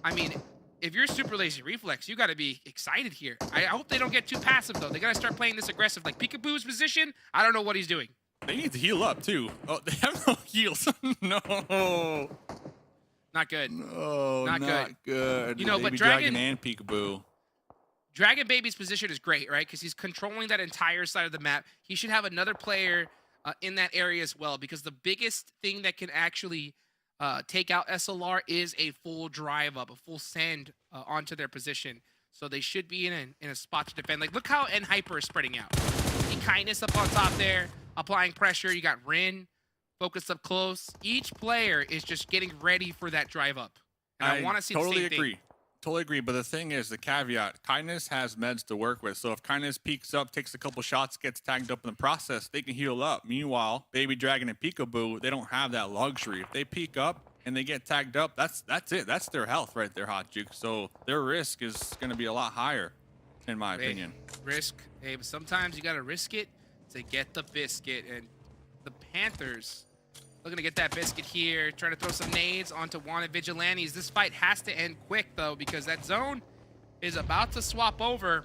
I mean, if you're super lazy reflex, you got to be excited here. I hope they don't get too passive, though. They got to start playing this aggressive. Like Peekaboo's position, I don't know what he's doing. They need to heal up, too. Oh, they have no heals. No. Not good. No, Not good. You know, Baby but Dragon and Peekaboo. Dragon Baby's position is great, right? Because he's controlling that entire side of the map. He should have another player in that area as well, because the biggest thing that can actually take out SLR is a full drive up, a full send onto their position. So they should be in a spot to defend. Like, look how Hyper is spreading out. Kindness up on top there, applying pressure. You got Rin, focused up close. Each player is just getting ready for that drive up. And I want to see the same thing. Totally agree, but the thing is, the caveat, Kindness has meds to work with, so if Kindness peeks up, takes a couple shots, gets tagged up in the process, they can heal up. Meanwhile, Baby Dragon and Peekaboo, they don't have that luxury. If they peek up and they get tagged up, that's it. That's their health right there, Hot Juke. So their risk is going to be a lot higher, in my opinion. Risk. Hey, but sometimes you got to risk it to get the biscuit, and the Panthers looking to get that biscuit here, trying to throw some nades onto Wanted Vigilantes. This fight has to end quick, though, because that zone is about to swap over.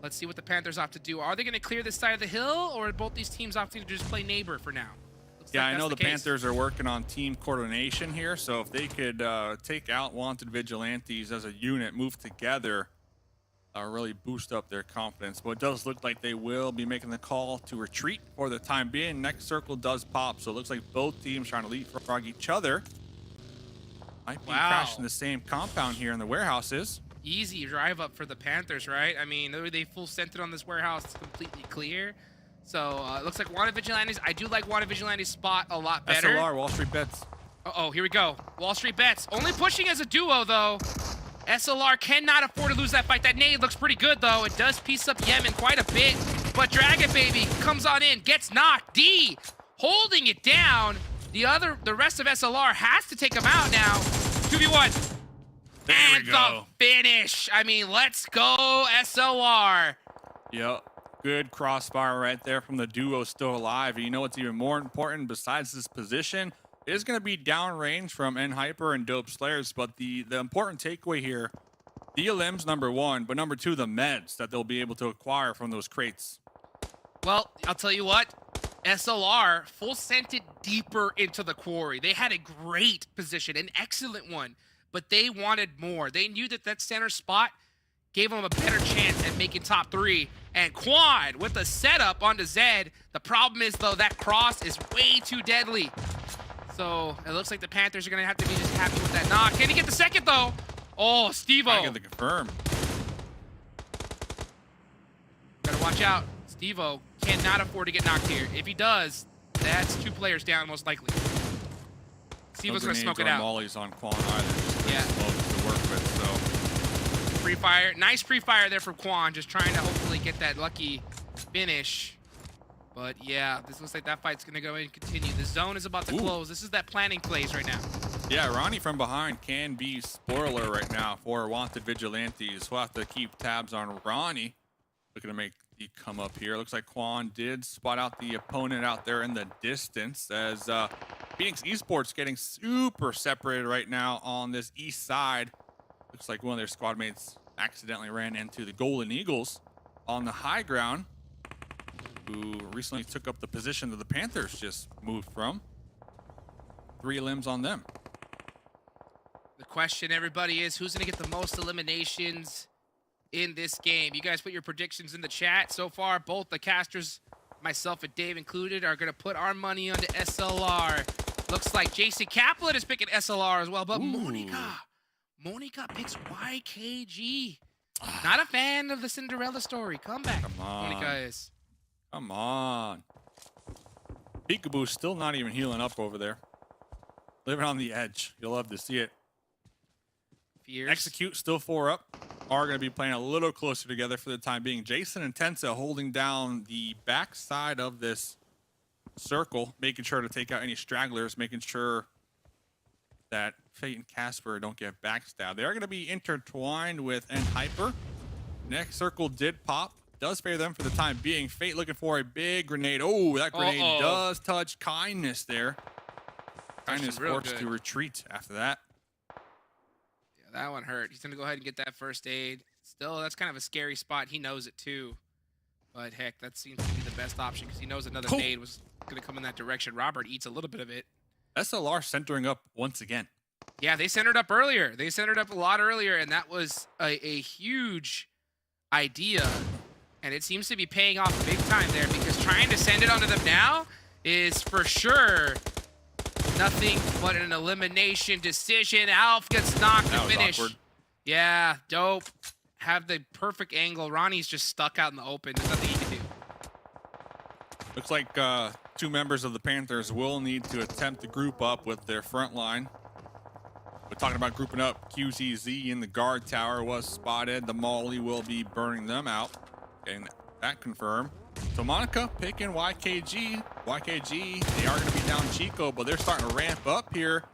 Let's see what the Panthers have to do. Are they going to clear this side of the hill, or are both these teams opting to just play neighbor for now? Yeah, I know the Panthers are working on team coordination here, so if they could take out Wanted Vigilantes as a unit, move together, really boost up their confidence. But it does look like they will be making the call to retreat for the time being. Next circle does pop, so it looks like both teams trying to leapfrog each other. Might be crashing the same compound here in the warehouses. Easy drive up for the Panthers, right? I mean, they full centered on this warehouse. It's completely clear. So it looks like Wanted Vigilantes. I do like Wanted Vigilantes' spot a lot better. SLR, Wall Street Bets. Uh-oh, here we go. Wall Street Bets. Only pushing as a duo, though. SLR cannot afford to lose that fight. That nade looks pretty good, though. It does piece up Yemen quite a bit. But Dragon Baby comes on in, gets knocked. D holding it down. The rest of SLR has to take him out now. 2v1. And the finish. I mean, let's go, SLR. Yep. Good crossfire right there from the duo still alive. And you know what's even more important besides this position? It is going to be downrange from Hyper and Dope Slayers, but the important takeaway here, the elims, number 1, but number 2, the meds that they'll be able to acquire from those crates. Well, I'll tell you what, SLR full sent it deeper into the quarry. They had a great position, an excellent one, but they wanted more. They knew that center spot gave them a better chance at making top 3. And Quad with the setup onto Zed. The problem is, though, that cross is way too deadly. So it looks like the Panthers are going to have to be just happy with that knock. Can he get the second, though? Oh, Steve-O. I get the confirm. Gotta watch out. Steve-O cannot afford to get knocked here. If he does, that's 2 players down, most likely. Steve-O's going to smoke it out. Molly's on Quan either. Yeah. Smoke to work with, so. Pre-fire. Nice pre-fire there from Quan, just trying to hopefully get that lucky finish. But yeah, this looks like that fight's going to go and continue. The zone is about to close. This is that planning plays right now. Yeah, Ronnie from behind can be spoiler right now for Wanted Vigilantes. We'll have to keep tabs on Ronnie. Looking to make the come up here. Looks like Quan did spot out the opponent out there in the distance as Phoenix Esports getting super separated right now on this east side. Looks like one of their squad mates accidentally ran into the Golden Eagles on the high ground, who recently took up the position that the Panthers just moved from. 3 limbs on them. The question, everybody, is who's going to get the most eliminations in this game. You guys put your predictions in the chat. So far, both the casters, myself and Dave included, are going to put our money on the SLR. Looks like Jason Kaplan is picking SLR as well, but Monica picks YKG. Not a fan of the Cinderella story. Comeback. Come on. Monica is. Come on. Peekaboo's still not even healing up over there. Living on the edge. You'll love to see it. Fierce. Execute still 4 up. Are going to be playing a little closer together for the time being. Jason and Tensa holding down the backside of this circle, making sure to take out any stragglers, making sure that Fate and Casper don't get backstabbed. They are going to be intertwined with Hyper. Next circle did pop. Does favor them for the time being. Fate looking for a big grenade. Oh, that grenade does touch Kindness there. Kindness forced to retreat after that. Yeah, that one hurt. He's going to go ahead and get that first aid. Still, that's kind of a scary spot. He knows it too. But heck, that seems to be the best option because he knows another nade was going to come in that direction. Robert eats a little bit of it. SLR centering up once again. Yeah, they centered up earlier. They centered up a lot earlier, and that was a huge idea. And it seems to be paying off big time there because trying to send it onto them now is for sure nothing but an elimination decision. Alf gets knocked to finish. Awkward. Yeah, dope. Have the perfect angle. Ronnie's just stuck out in the open. There's nothing he can do. Looks like 2 members of the Panthers will need to attempt to group up with their front line. We're talking about grouping up. QZZ in the guard tower was spotted. The Molly will be burning them out. Getting that confirmed. So Monica picking YKG. YKG, they are going to be down Chico, but they're starting to ramp up here.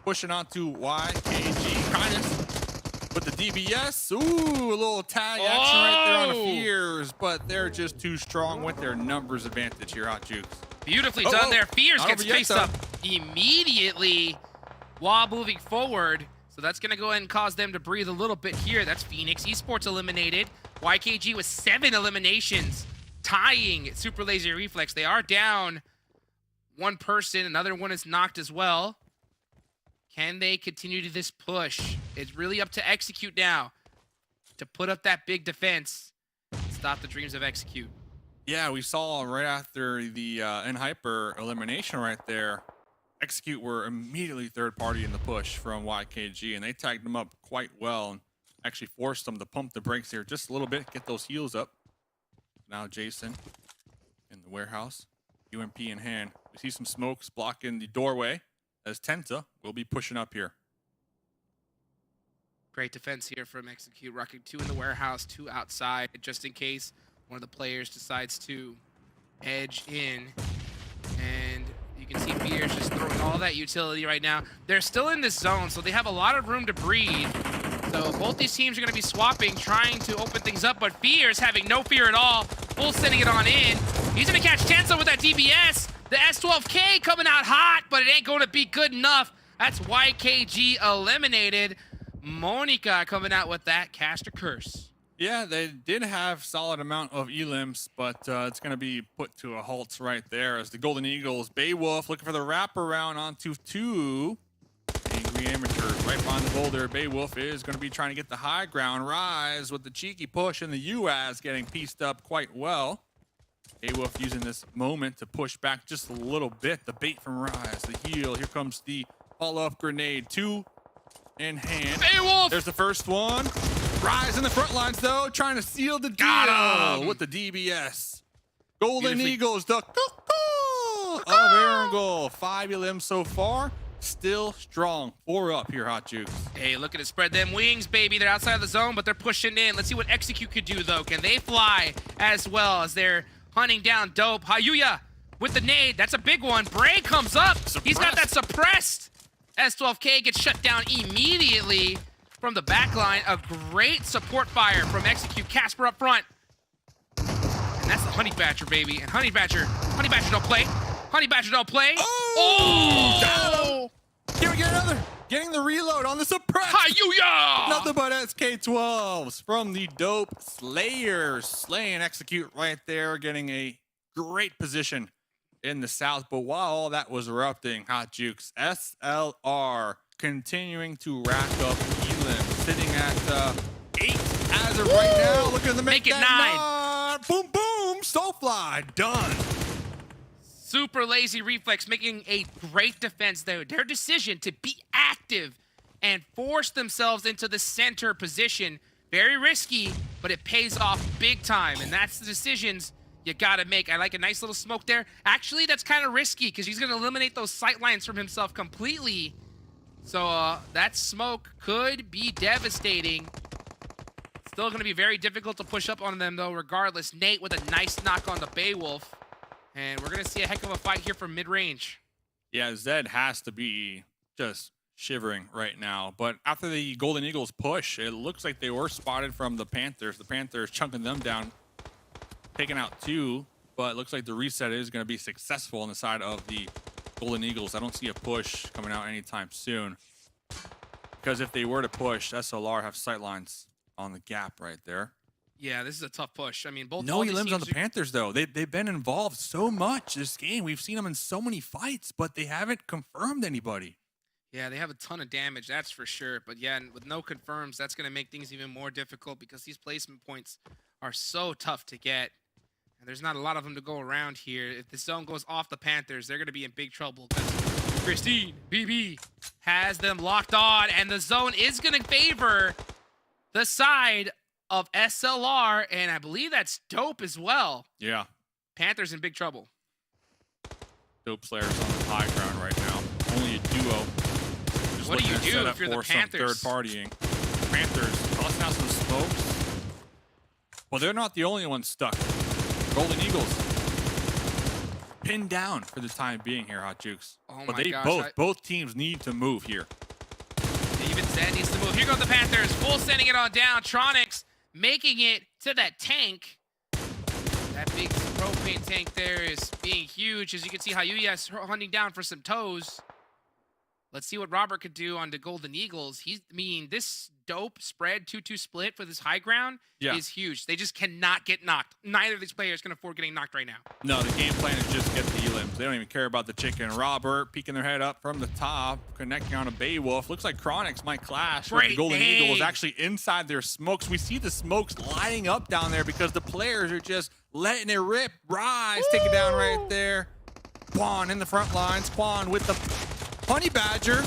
Pushing on to YKG. Kindness with the DBS. Ooh, a little tag action right there on the Fears, but they're just too strong with their numbers advantage here, Hot Jukes. Beautifully done there. Fears Not gets over yet, faced up immediately while moving forward. So that's going to go ahead and cause them to breathe a little bit here. That's Phoenix Esports eliminated. YKG with 7 eliminations, tying Super Laser Reflex. They are down 1 person. Another one is knocked as well. Can they continue to this push? It's really up to Execute now to put up that big defense. Stop the dreams of Execute. Yeah, we saw right after the Hyper elimination right there, Execute were immediately third party in the push from YKG, and they tagged them up quite well and actually forced them to pump the brakes here just a little bit, get those heals up. Now Jason in the warehouse, UMP in hand. We see some smokes blocking the doorway as Tenta will be pushing up here. Great defense here from Execute, rocking 2 in the warehouse, 2 outside, just in case one of the players decides to edge in. And you can see Fears just throwing all that utility right now. They're still in this zone, so they have a lot of room to breathe. So both these teams are going to be swapping, trying to open things up, but Fears having no fear at all. Full sending it on in. He's going to catch Tensa with that DBS. The S12K coming out hot, but it ain't going to be good enough. That's YKG eliminated. Monica coming out with that caster curse. Yeah, they did have solid amount of elims, but it's going to be put to a halt right there as the Golden Eagles, Beowulf looking for the wraparound onto 2 angry amateurs right behind the boulder. Beowulf is going to be trying to get the high ground. Rise with the cheeky push, and the UAS getting pieced up quite well. Beowulf using this moment to push back just a little bit. The bait from Rise, the heal. Here comes the follow-up grenade. 2 in hand. Beowulf! There's the first one. Rise in the front lines, though, trying to seal the deal with the DBS. Golden Eagles, the of Erangel. 5 elims so far. Still strong. 4 up here, Hot Jukes. Hey, looking to spread them wings, baby. They're outside of the zone, but they're pushing in. Let's see what Execute could do, though. Can they fly as well as they're hunting down Dope? Hayuya with the nade. That's a big one. Bray comes up. He's got that suppressed. S12K gets shut down immediately from the back line. A great support fire from Execute. Casper up front. And that's the Honey Badger, baby. And Honey Badger don't play. Honey Badger don't play. Oh! Here we get another. Getting the reload on the suppress. Hayuya! Nothing but SK12s from the Dope Slayers. Slaying Execute right there, getting a great position in the south. But while all that was erupting, Hot Jukes, SLR continuing to rack up elim, sitting at 8 as of right now, looking to make Make it that 9. Boom, boom, Soulfly, done. Super lazy reflex, making a great defense there. Their decision to be active and force themselves into the center position, very risky, but it pays off big time. And that's the decisions you gotta make. I like a nice little smoke there. Actually, that's kind of risky because he's gonna eliminate those sight lines from himself completely. So that smoke could be devastating. Still gonna be very difficult to push up on them though, regardless. Nate with a nice knock on the Beowulf. And we're going to see a heck of a fight here from mid-range. Yeah, Zed has to be just shivering right now. But after the Golden Eagles push, it looks like they were spotted from the Panthers. The Panthers chunking them down, taking out 2. But it looks like the reset is going to be successful on the side of the Golden Eagles. I don't see a push coming out anytime soon. Because if they were to push, SLR have sightlines on the gap right there. Yeah, this is a tough push. I mean, both No elims on the Panthers, though. They've been involved so much this game. We've seen them in so many fights, but they haven't confirmed anybody. Yeah, they have a ton of damage, that's for sure. But yeah, with no confirms, that's going to make things even more difficult because these placement points are so tough to get. And there's not a lot of them to go around here. If the zone goes off the Panthers, they're going to be in big trouble because Christine, BB, has them locked on. And the zone is going to favor the side of SLR, and I believe that's Dope as well. Yeah. Panthers in big trouble. Dope Slayer's on the high ground right now. Only a duo. Just What do you looking to do set if up you're the for some Panthers? third partying. Panthers tossing out some smokes. Well, they're not the only ones stuck. Golden Eagles pinned down for the time being here, Hot Jukes. Oh but my they gosh, both teams need to move here. Even Zed needs to move. Here go the Panthers, full sending it on down. Tronics making it to that tank. That big propane tank there is being huge. As you can see, Hayuya's hunting down for some toes. Let's see what Robert could do on the Golden Eagles. This Dope spread 2-2 split for this high ground is huge. They just cannot get knocked. Neither of these players can afford getting knocked right now. No, the game plan is just get the elims. They don't even care about the chicken. Robert peeking their head up from the top, connecting on a Beowulf. Looks like Chronics might clash with the Golden Eagles actually inside their smokes. We see the smokes lighting up down there because the players are just letting it rip. Rise, take it down right there. Quan in the front lines. Quan with the Honey Badger.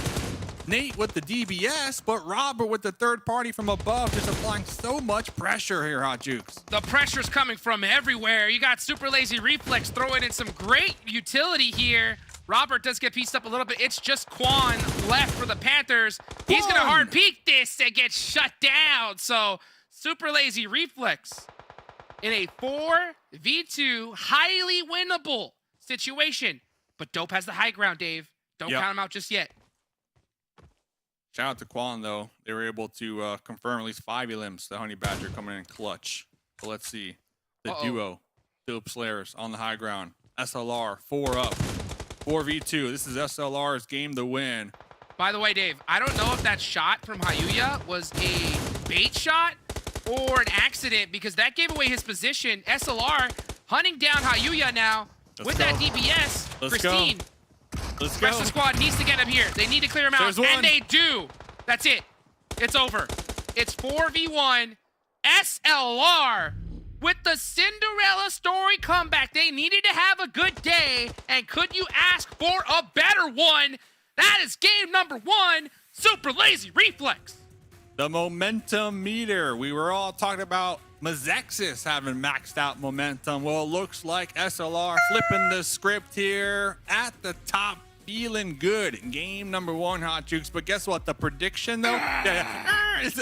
Nate with the DBS, but Robert with the third party from above, just applying so much pressure here, Hot Jukes. The pressure's coming from everywhere. You got Super Lazy Reflex throwing in some great utility here. Robert does get pieced up a little bit. It's just Quan left for the Panthers. He's going to hard peek this and get shut down. So Super Lazy Reflex in a 4v2 highly winnable situation. But Dope has the high ground, Dave. Don't count him out just yet. Shout out to Quan, though. They were able to confirm at least 5 elims. The Honey Badger coming in clutch. But let's see. The duo, Dope Slayers on the high ground. SLR, 4 up. 4v2. This is SLR's game to win. By the way, Dave, I don't know if that shot from Hayuya was a bait shot or an accident because that gave away his position. SLR hunting down Hayuya now with that DBS. Christine. Let's The rest go. of the squad needs to get him here. They need to clear him out, and they do. That's it. It's over. It's 4v1. SLR with the Cinderella story comeback. They needed to have a good day, and could you ask for a better one? That is game number 1, Super Lazy Reflex. The momentum meter. We were all talking about MEZEXIS having maxed out momentum. Well, it looks like SLR flipping the script here at the top. Feeling good in game number 1, Hot Jukes. But guess what? The prediction, though? That's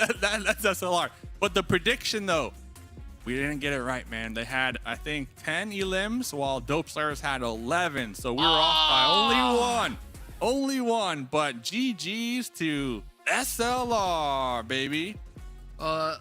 SLR. But the prediction, though, we didn't get it right, man. They had, I think, 10 elims, while Dope Slayers had 11. So we were off by only 1. Only 1. But GG's to SLR, baby.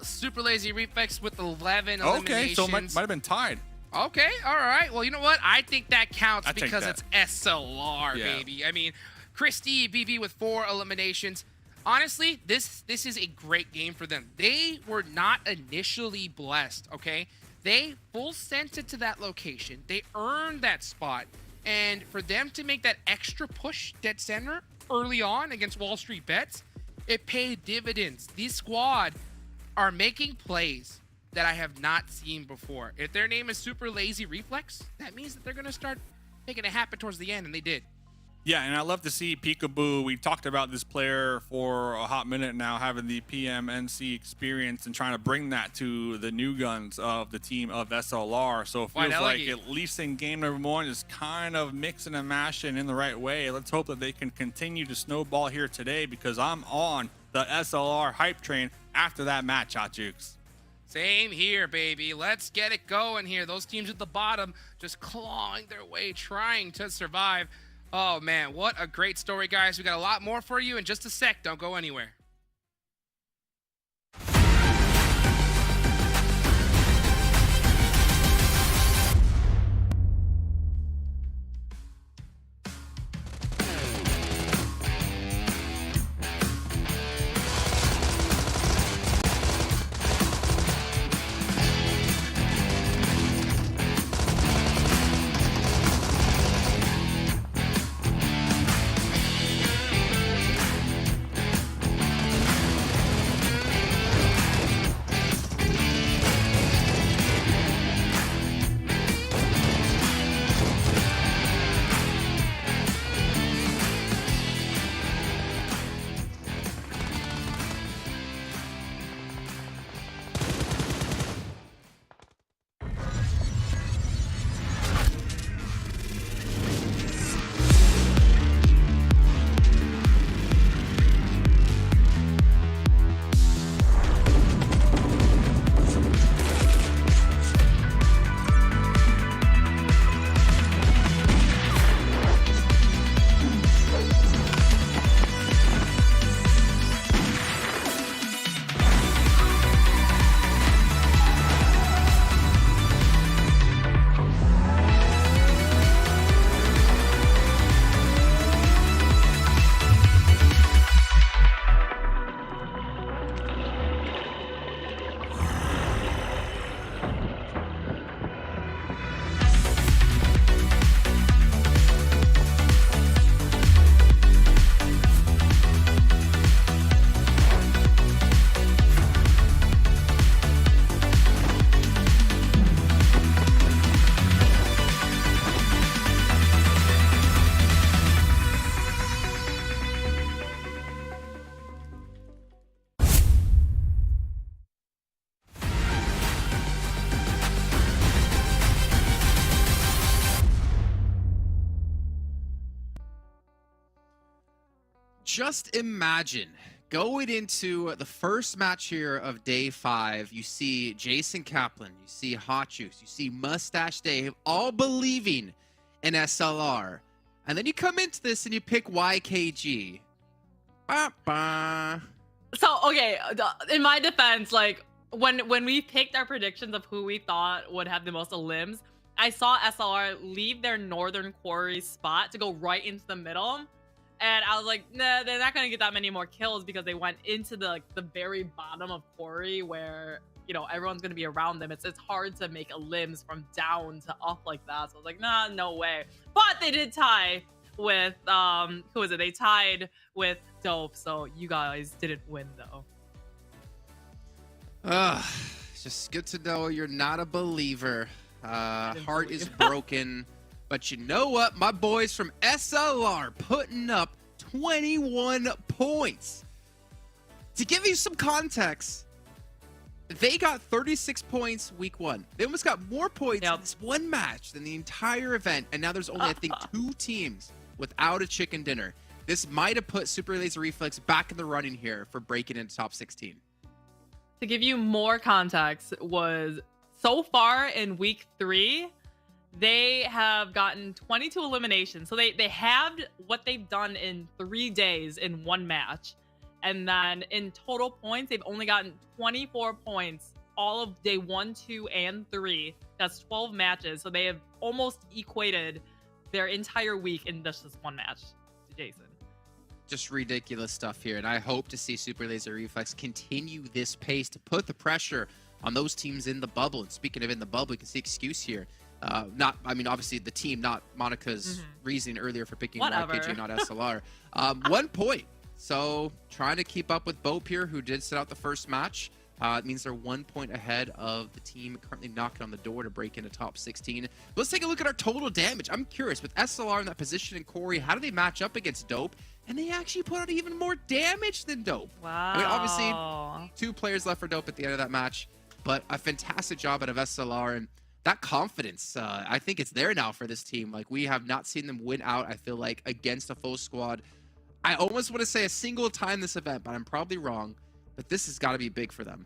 Super Lazy Reflex with 11 Okay, eliminations. so it might have been tied. Okay, all right. Well, you know what? I think that counts I take because that. it's SLR, Yeah. baby. I mean, Christy, BB with 4 eliminations. Honestly, this is a great game for them. They were not initially blessed, okay? They full sent it to that location. They earned that spot. And for them to make that extra push dead center early on against WALLSTREETBETS, it paid dividends. This squad are making plays that I have not seen before. If their name is Super Lazy Reflex, that means that they're going to start making it happen towards the end, and they did. Yeah, and I love to see Peekaboo. We talked about this player for a hot minute now, having the PMNC experience and trying to bring that to the new guns of the team of SLR. So it feels like at least in game number 1 is kind of mixing and mashing in the right way. Let's hope that they can continue to snowball here today, because I'm on the SLR hype train after that match, Hot Jukes. Same here, baby. Let's get it going here. Those teams at the bottom just clawing their way, trying to survive. Oh, man, what a great story, guys. We got a lot more for you in just a sec. Don't go anywhere. Just imagine going into the first match here of day 5. You see Jason Kaplan, you see Hot Juice, you see Mustache Dave, all believing in SLR. And then you come into this and you pick YKG. Ba-ba. So, okay, in my defense, like, when we picked our predictions of who we thought would have the most limbs, I saw SLR leave their northern quarry spot to go right into the middle. And I was like, nah, they're not going to get that many more kills because they went into the very bottom of quarry where, you know, everyone's going to be around them. It's hard to make a limbs from down to up like that. So I was like, nah, no way. But they did tie with, who is it? They tied with Dope. So you guys didn't win, though. It's just good to know you're not a believer. Heart is broken. But you know what? My boys from SLR putting up 21 points. To give you some context, they got 36 points week 1. They almost got more points in this one match than the entire event. And now there's only, I think, 2 teams without a chicken dinner. This might have put Super Laser Reflex back in the running here for breaking into top 16. To give you more context, was so far in week 3, they have gotten 22 eliminations. So they halved what they've done in 3 days in one match. And then in total points, they've only gotten 24 points all of day 1, 2, and 3. That's 12 matches. So they have almost equated their entire week in just this one match to Jason. Just ridiculous stuff here. And I hope to see Super Laser Reflex continue this pace to put the pressure on those teams in the bubble. And speaking of in the bubble, we can see excuse here. Obviously the team, not Monica's reasoning earlier for picking YKG, not SLR. 1 point. So trying to keep up with BOPE here, who did sit out the first match. It means they're 1 point ahead of the team currently knocking on the door to break into top 16. Let's take a look at our total damage. I'm curious, with SLR in that position and Corey, how do they match up against Dope? And they actually put out even more damage than Dope. Wow. I mean, obviously, 2 players left for Dope at the end of that match, but a fantastic job out of SLR. And that confidence, I think it's there now for this team. Like, we have not seen them win out, I feel like, against a full squad. I almost want to say a single time this event, but I'm probably wrong. But this has got to be big for them.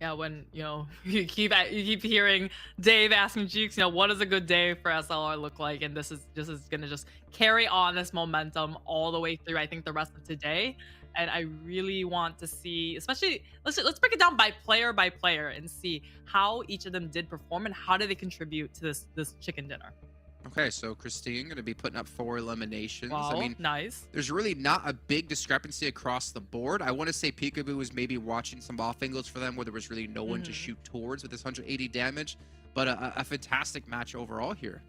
Yeah, when you keep hearing Dave asking Jukes, what does a good day for SLR look like, and this is gonna just carry on this momentum all the way through, I think, the rest of today. And I really want to see, especially let's break it down by player and see how each of them did perform and how did they contribute to this chicken dinner. Okay, so Christine going to be putting up 4 eliminations. Wow, I mean, nice. There's really not a big discrepancy across the board. I want to say Peekaboo was maybe watching some off angles for them where there was really no one to shoot towards with this 180 damage, but a fantastic match overall here.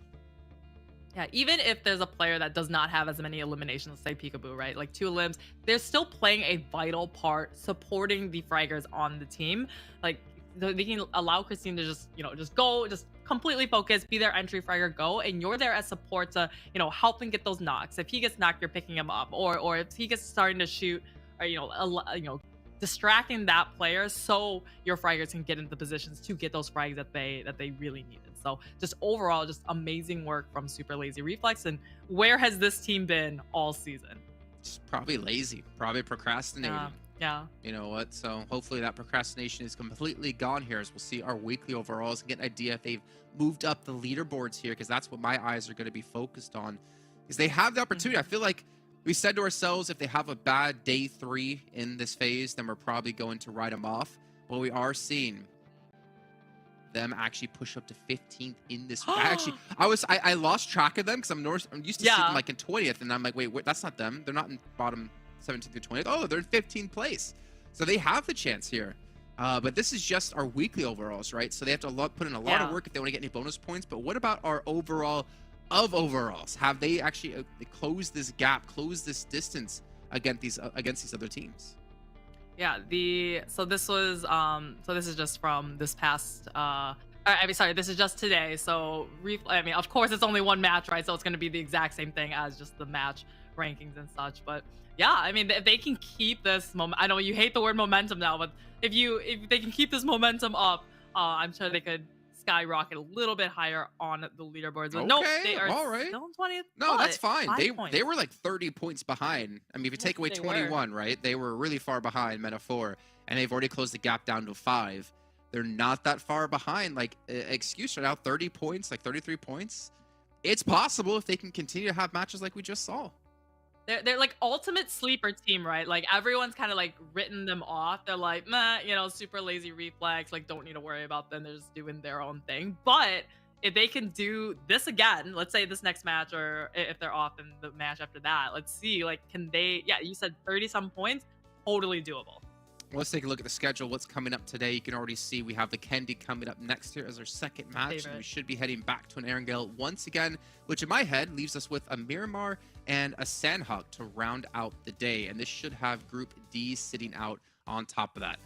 Yeah, even if there's a player that does not have as many eliminations, let's say Peekaboo, right? Like 2 elims, they're still playing a vital part supporting the fraggers on the team. Like, they can allow Christine to just go, just completely focus, be their entry fragger, go, and you're there as support to, help him get those knocks. If he gets knocked, you're picking him up, or if he gets starting to shoot, or distracting that player so your fraggers can get into the positions to get those frags that they really needed. So just overall, just amazing work from Super Lazy Reflex. And where has this team been all season? It's probably lazy, probably procrastinating. Yeah. You know what? So hopefully that procrastination is completely gone here as we'll see our weekly overalls and get an idea if they've moved up the leaderboards here, because that's what my eyes are going to be focused on, because they have the opportunity. I feel like we said to ourselves, if they have a bad day 3 in this phase, then we're probably going to write them off. But we are seeing them actually push up to 15th in this. I lost track of them because I'm used to seeing them like in 20th, and I'm like, wait, that's not them. They're not in bottom 17th to 20th. Oh, they're in 15th place. So they have the chance here. But this is just our weekly overalls, right? So they have to put in a lot of work if they want to get any bonus points. But what about our overall of overalls? Have they actually closed this gap, closed this distance against these other teams? Yeah, so this is just from this past this is just today. So of course it's only one match, right? So it's going to be the exact same thing as just the match rankings and such. But yeah, I mean, if they can keep this moment, I know you hate the word momentum now, but if they can keep this momentum up, I'm sure they could skyrocket a little bit higher on the leaderboards. But no, they are all right. still in 20th. No, that's fine. They were points. like 30 points behind. I mean, if you take away 21, right? They were really far behind Meta 4, and they've already closed the gap down to 5. They're not that far behind. Like, excuse right now, 30 points, like 33 points. It's possible if they can continue to have matches like we just saw. They're like ultimate sleeper team, right? Like everyone's kind of like written them off. They're like, meh, Super Lazy Reflex, like don't need to worry about them. They're just doing their own thing. But if they can do this again, let's say this next match, or if they're off in the match after that, let's see, like, can they, you said 30 some points, totally doable. Let's take a look at the schedule. What's coming up today? You can already see we have the Vikendi coming up next here as our second match. And we should be heading back to an Erangel once again, which in my head leaves us with a Miramar and a Sanhok to round out the day. And this should have Group D sitting out on top of that.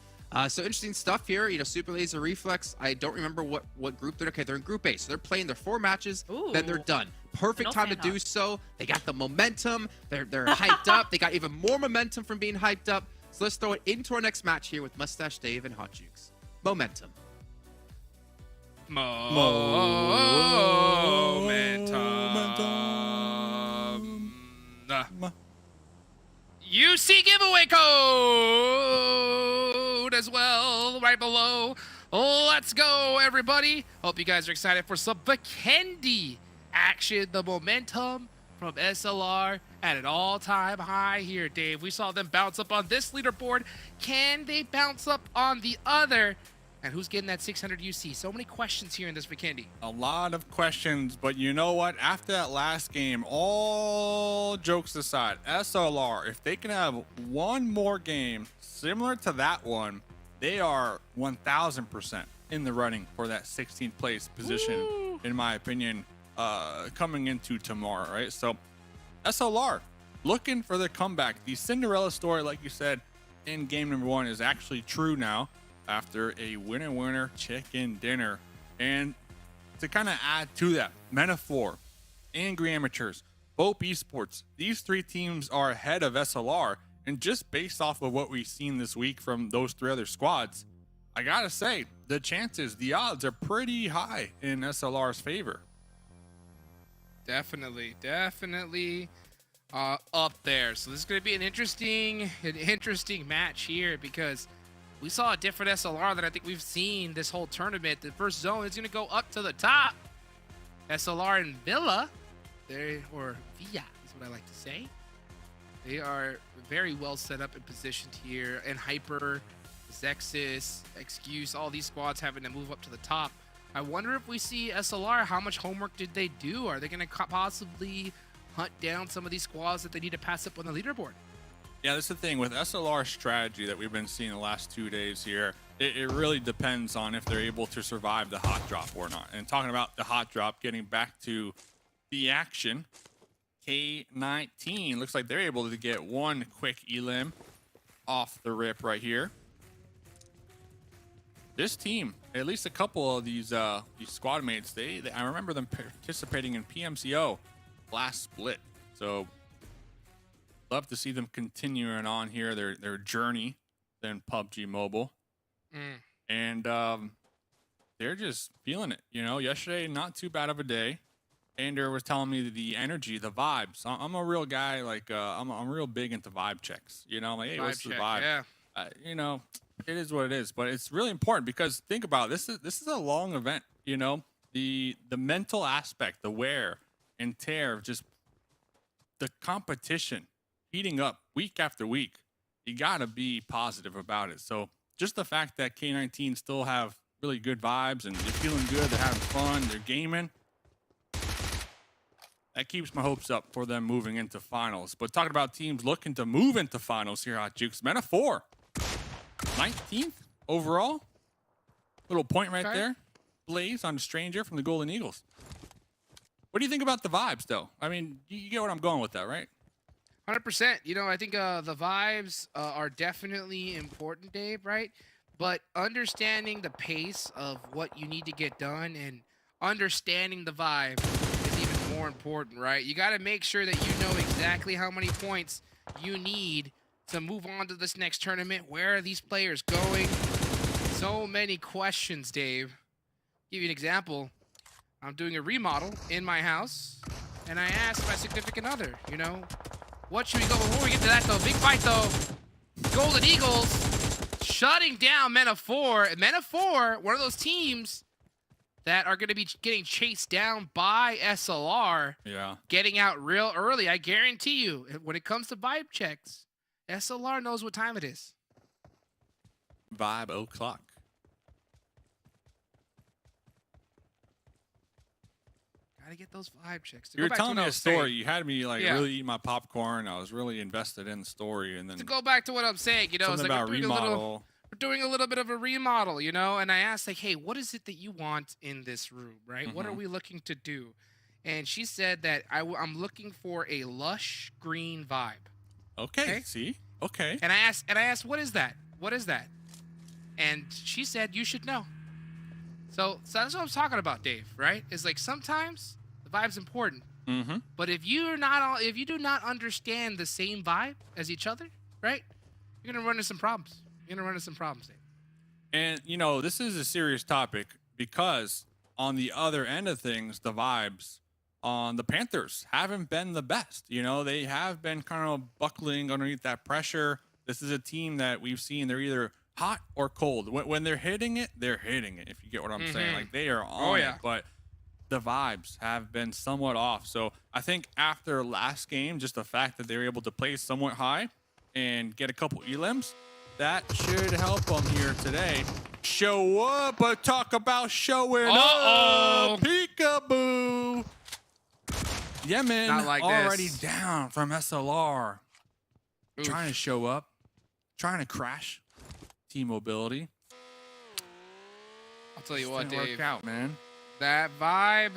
So interesting stuff here. Super Laser Reflex. I don't remember what group they're in. Okay, they're in Group A. So they're playing their 4 matches, then they're done. Perfect time to do so. They got the momentum. They're hyped up. They got even more momentum from being hyped up. So let's throw it into our next match here with Mustache Dave and Hot Jukes. Momentum. UC giveaway code as well, right below. Let's go, everybody. Hope you guys are excited for some Vikendi action. The momentum from SLR at an all-time high here, Dave. We saw them bounce up on this leaderboard. Can they bounce up on the other? And who's getting that 600 UC? So many questions here in this Vikendi. A lot of questions, but you know what? After that last game, all jokes aside, SLR, if they can have one more game similar to that one, they are 1000% in the running for that 16th place position, in my opinion, coming into tomorrow, right? So SLR looking for the comeback. The Cinderella story, like you said, in game number 1 is actually true now. after a winner chicken dinner. And to kind of add to that, Metaphor, Angry Amateurs, BOPE Esports, these 3 teams are ahead of SLR. And just based off of what we've seen this week from those 3 other squads, I gotta say, the odds are pretty high in SLR's favor. Definitely up there. So this is going to be an interesting match here, because we saw a different SLR than I think we've seen this whole tournament. The first zone is going to go up to the top. SLR and Villa, or Villa is what I like to say. They are very well set up and positioned here. And Hyper, MEZEXIS, Excuse, all these squads having to move up to the top. I wonder if we see SLR, how much homework did they do? Are they going to possibly hunt down some of these squads that they need to pass up on the leaderboard? Yeah, that's the thing with SLR's strategy that we've been seeing the last 2 days here. It really depends on if they're able to survive the hot drop or not. And talking about the hot drop, getting back to the action, K19 looks like they're able to get 1 quick elim off the rip right here. This team, at least a couple of these squad mates, I remember them participating in PMCO last split. So love to see them continuing on here their journey in PUBG Mobile. And they're just feeling it. You know, yesterday, not too bad of a day. Ander was telling me the energy, the vibes. I'm a real guy, like I'm real big into vibe checks. You know, I'm like, hey, what's the vibe? Yeah. You know, it is what it is, but it's really important because think about it, this is a long event. You know, the mental aspect, the wear and tear of just the competition heating up week after week. You gotta be positive about it. So just the fact that K19 still have really good vibes and they're feeling good, they're having fun, they're gaming, that keeps my hopes up for them moving into finals. But talking about teams looking to move into finals here at Jukes, Metaphor, 19th overall. Little point right there. Blaze on the Stranger from the Golden Eagles. What do you think about the vibes, though? I mean, you get what I'm going with that, right? 100%. You know, I think the vibes are definitely important, Dave, right? But understanding the pace of what you need to get done and understanding the vibe is even more important, right? You got to make sure that you know exactly how many points you need to move on to this next tournament. Where are these players going? So many questions, Dave. Give you an example. I'm doing a remodel in my house, and I asked my significant other, you know, what should we go? Before we get to that, though, big fight, though. Golden Eagles shutting down Metaphor. Metaphor, one of those teams that are going to be getting chased down by SLR. Yeah. Getting out real early. I guarantee you, when it comes to vibe checks, SLR knows what time it is. Vibe o'clock. Gotta get those vibe checks. You were telling me a story. You had me like really eat my popcorn. I was really invested in the story, and then to go back to what I'm saying, you know, it's like about remodel. We're doing a little bit of a remodel, you know, and I asked like, hey, what is it that you want in this room, right? What are we looking to do? And she said that I'm looking for a lush green vibe. Okay. See? Okay. And I asked, what is that? What is that? And she said, you should know. So that's what I'm talking about, Dave, right? Is like sometimes the vibe's important. But if you do not understand the same vibe as each other, right? You're gonna run into some problems. You're gonna run into some problems, Dave. And you know, this is a serious topic because on the other end of things, the vibes on the Panthers haven't been the best. You know, they have been kind of buckling underneath that pressure. This is a team that we've seen they're either hot or cold. When they're hitting it, they're hitting it, if you get what I'm saying. Like they are on it, but the vibes have been somewhat off. So I think after last game, just the fact that they were able to play somewhat high and get a couple elims, that should help them here today. Show up, but talk about showing up. Peekaboo. Yemen like already this. down from SLR. Trying to show up, trying to crash T-Mobility. I'll tell you what, Dave. Work out, man. That vibe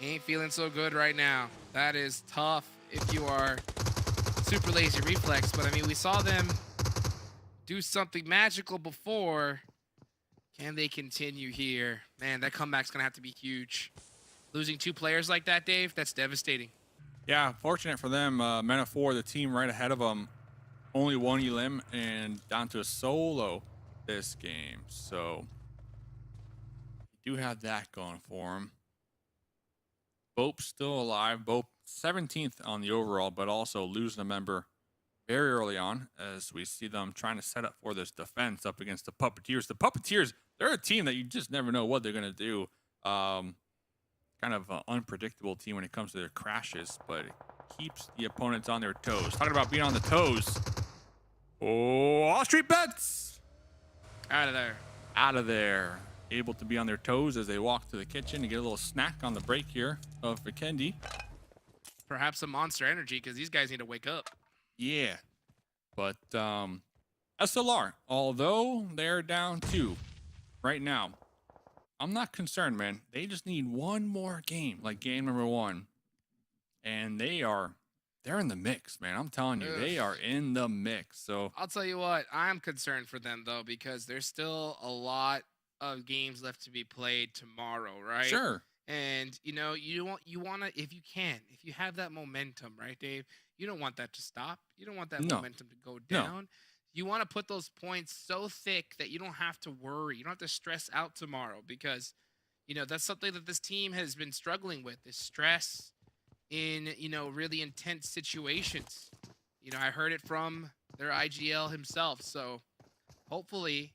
ain't feeling so good right now. That is tough if you are super lazy reflex. But I mean, we saw them do something magical before Can they continue here? Man, that comeback's going to have to be huge. Losing 2 players like that, Dave, that's devastating. Yeah, fortunate for them. Metaphor, the team right ahead of them, only 1 elim and down to a solo this game. So you do have that going for them. BOPE's still alive. BOPE 17th on the overall, but also losing a member very early on as we see them trying to set up for this defense up against the Puppeteers. The Puppeteers, they're a team that you just never know what they're going to do. Kind of an unpredictable team when it comes to their crashes, but it keeps the opponents on their toes. Talking about being on the toes. Oh, WALLSTREETBETS! Out of there. Out of there. Able to be on their toes as they walk to the kitchen and get a little snack on the break here of Vikendi. Perhaps some Monster Energy, because these guys need to wake up. Yeah. But SLR, although they're down 2 right now, I'm not concerned, man. They just need one more game, like game number 1. And they're in the mix, man. I'm telling you, they are in the mix. So I'll tell you what, I'm concerned for them, though, because there's still a lot of games left to be played tomorrow, right? sure. And you want to, if you have that momentum, right, Dave? You don't want that to stop. You don't want that No. momentum to go No. down. You want to put those points so thick that you don't have to worry. You don't have to stress out tomorrow, because that's something that this team has been struggling with, is stress in really intense situations. I heard it from their IGL himself. So hopefully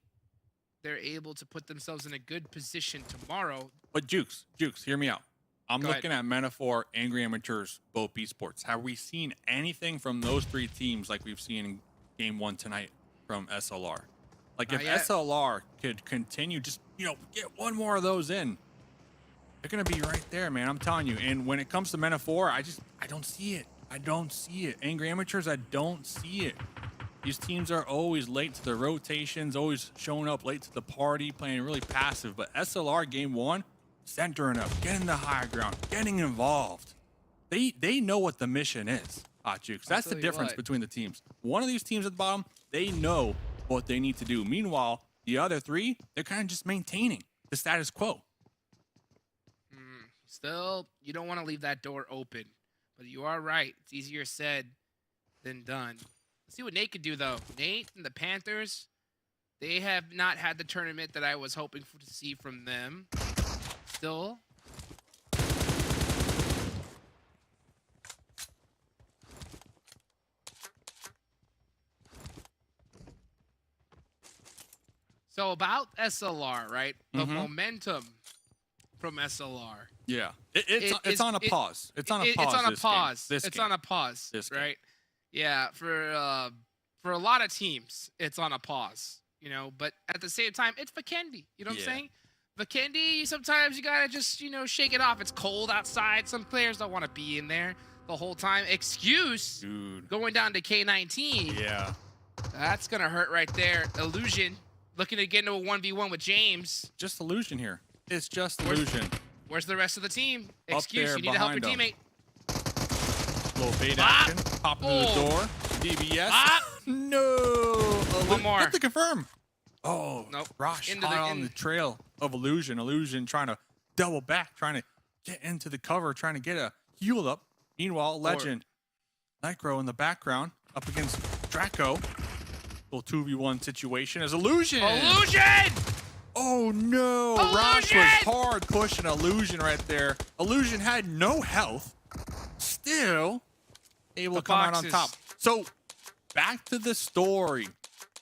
they're able to put themselves in a good position tomorrow. But Jukes, hear me out. I'm Go looking at Metaphor, Angry Amateurs, BOPE Esports. Have we seen anything from those 3 teams like we've seen in game 1 tonight from SLR? Like, if SLR could continue, just, get one more of those in, they're going to be right there, man. I'm telling you. And when it comes to Metaphor, I don't see it. I don't see it. Angry Amateurs, I don't see it. These teams are always late to the rotations, always showing up late to the party, playing really passive. But SLR game 1, centering up, getting the high ground, getting involved. They know what the mission is, Jukes. That's the difference between the teams. One of these teams at the bottom, they know what they need to do. Meanwhile, the other 3, they're kind of just maintaining the status quo. Still, you don't want to leave that door open. But you are right. It's easier said than done. Let's see what Nate could do, though. Nate and the Panthers, they have not had the tournament that I was hoping to see from them. Still. So about SLR, right? The momentum from SLR. Yeah, it's on a pause. It's on a pause. It's on a pause. It's on a pause. Right? Yeah, for a lot of teams, it's on a pause. But at the same time, it's Vikendi. You know what I'm saying? Vikendi, sometimes you gotta just shake it off. It's cold outside. Some players don't want to be in there the whole time. Excuse, dude. Going down to K19. Yeah, that's gonna hurt right there. Illusion looking to get into a 1v1 with James. Just Illusion here. It's just Illusion. Where's the rest of the team? Excuse, you need to help your teammate. Little bait action. Pop into the door. DBS. No. One more. Get the confirm. Oh, nope. Rosh on the trail of Illusion. Illusion trying to double back, trying to get into the cover, trying to get a heal up. Meanwhile, Legend, Necro in the background up against Draco. Little 2v1 situation as Illusion. Illusion! Oh no, Rosh was hard pushing Illusion right there. Illusion had no health, still able to come out on top. So back to the story.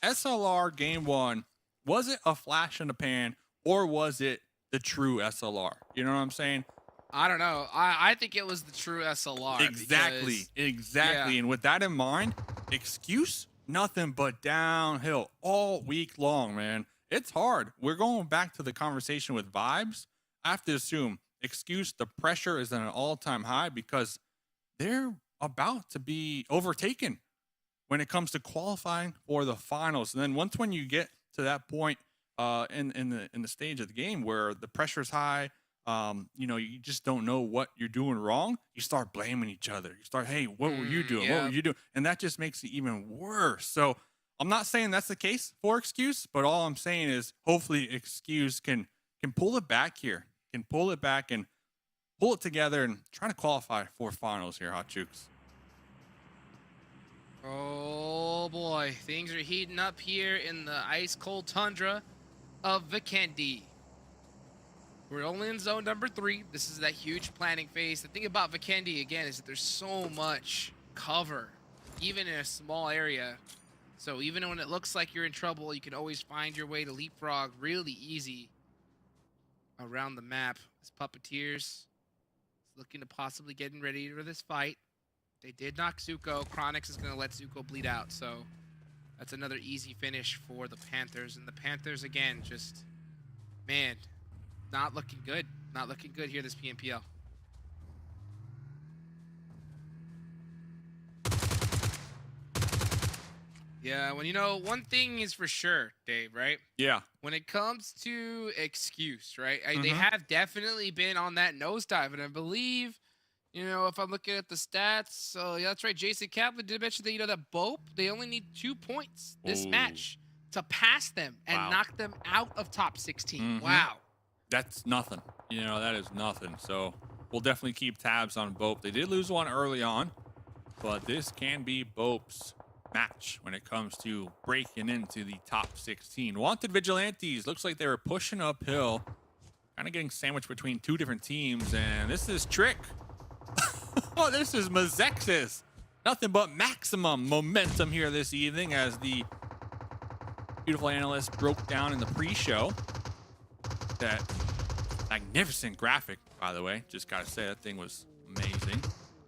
SLR game 1, was it a flash in the pan or was it the true SLR? You know what I'm saying? I don't know. I think it was the true SLR. Exactly. Yeah. And with that in mind, excuse, nothing but downhill all week long, man. It's hard. We're going back to the conversation with vibes. I have to assume, excuse, the pressure is at an all-time high because they're about to be overtaken when it comes to qualifying for the finals. And then when you get to that point in the stage of the game where the pressure is high, you just don't know what you're doing wrong, you start blaming each other. You start, hey, what were you doing? What were you doing? And that just makes it even worse. So I'm not saying that's the case for Excuse, but all I'm saying is hopefully Excuse can pull it back here, can pull it back and pull it together and try to qualify for finals here, Hot Jukes. Oh boy, things are heating up here in the ice cold tundra of Vikendi. We're only in zone number 3. This is that huge planning phase. The thing about Vikendi again is that there's so much cover, even in a small area. So even when it looks like you're in trouble, you can always find your way to leapfrog really easy around the map. This Puppeteers is looking to possibly getting ready for this fight. They did knock Zuko. Chronix is going to let Zuko bleed out. So that's another easy finish for the Panthers. And the Panthers, again, just, man, not looking good. Not looking good here this PMPL. Yeah, when you know, one thing is for sure, Dave, right? Yeah. When it comes to Excuse, right? They have definitely been on that nosedive, and I believe, you know, if I'm looking at the stats, so yeah, that's right. Jason Kaplan did mention that, you know, that BOPE, they only need 2 points this match to pass them and knock them out of top 16. Wow. That's nothing. You know, that is nothing. So we'll definitely keep tabs on BOPE. They did lose one early on, but this can be BOPE's match when it comes to breaking into the top 16. Wanted Vigilantes. Looks like they were pushing uphill, kind of getting sandwiched between 2 different teams. And this is Trick. Oh, this is MEZEXIS. Nothing but maximum momentum here this evening as the beautiful analyst broke down in the pre-show. That magnificent graphic, by the way. Just gotta say, that thing was amazing.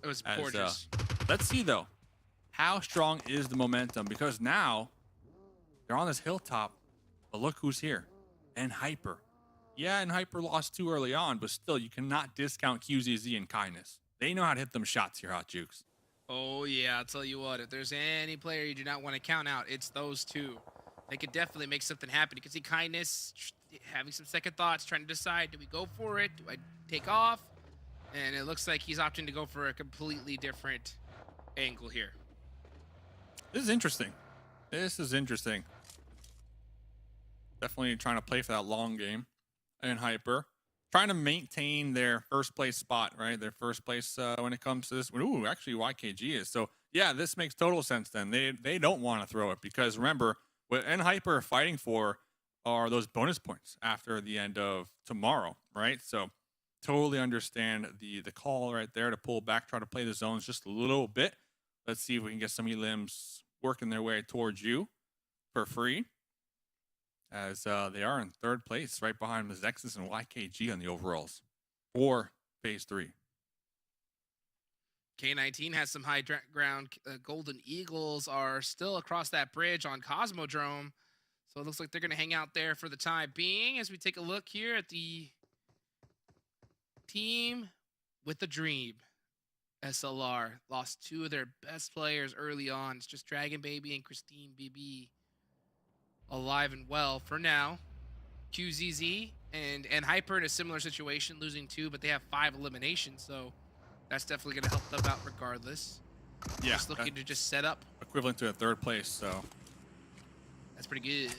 It was gorgeous. Let's see, though. How strong is the momentum? Because now they're on this hilltop, but look who's here. And Hyper. Yeah, and Hyper lost 2 early on, but still, you cannot discount QZZ and Kindness. They know how to hit them shots here, Hot Jukes. Oh, yeah, I'll tell you what. If there's any player you do not want to count out, it's those 2. They could definitely make something happen. You can see Kindness having some second thoughts, trying to decide, do we go for it? Do I take off? And it looks like he's opting to go for a completely different angle here. This is interesting. This is interesting. Definitely trying to play for that long game. And Hyper. Trying to maintain their first place spot, right? Their first place when it comes to this. Ooh, actually YKG is. So, yeah, this makes total sense then. They don't want to throw it because, remember, what Hyper are fighting for are those bonus points after the end of tomorrow, right? So, totally understand the call right there to pull back, try to play the zones just a little bit. Let's see if we can get some elims working their way towards you for free. As they are in 3rd place, right behind MEZEXIS and YKG on the overalls for phase 3. K19 has some high ground. Golden Eagles are still across that bridge on Cosmodrome. So it looks like they're going to hang out there for the time being as we take a look here at the team with the dream. SLR lost 2 of their best players early on. It's just Dragon Baby and Christine BB alive and well for now. QZZ and Hyper in a similar situation, losing 2, but they have 5 eliminations, so that's definitely going to help them out regardless. Yeah, just looking to just set up. Equivalent to a 3rd place, so that's pretty good.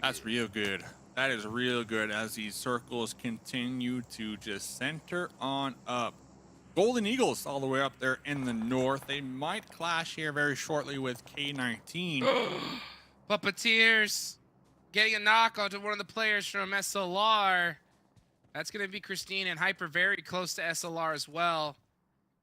That's real good. That is real good as these circles continue to just center on up. Golden Eagles all the way up there in the north. They might clash here very shortly with K19. Puppeteers getting a knock onto one of the players from SLR. That's going to be Christine and Hyper very close to SLR as well.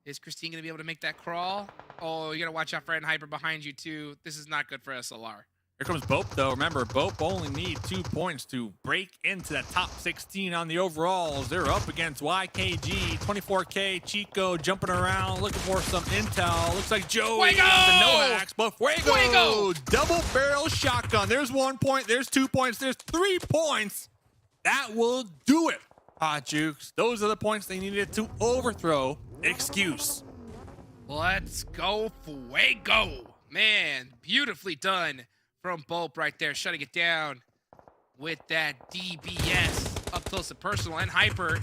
Is Christine going to be able to make that crawl? Oh, you got to watch out for Hyper behind you too. This is not good for SLR. Here comes BOPE, though. Remember, BOPE only need 2 points to break into that top 16 on the overalls. They're up against YKG, 24K, Chico jumping around, looking for some intel. Looks like Joey on the no-hacks, but Fuego! Double barrel shotgun. There's 1 point, there's 2 points, there's 3 points. That will do it, Hot Jukes. Those are the points they needed to overthrow Excuse. Let's go, Fuego. Man, beautifully done from BOPE right there, shutting it down with that DBS up close and personal. And Hyper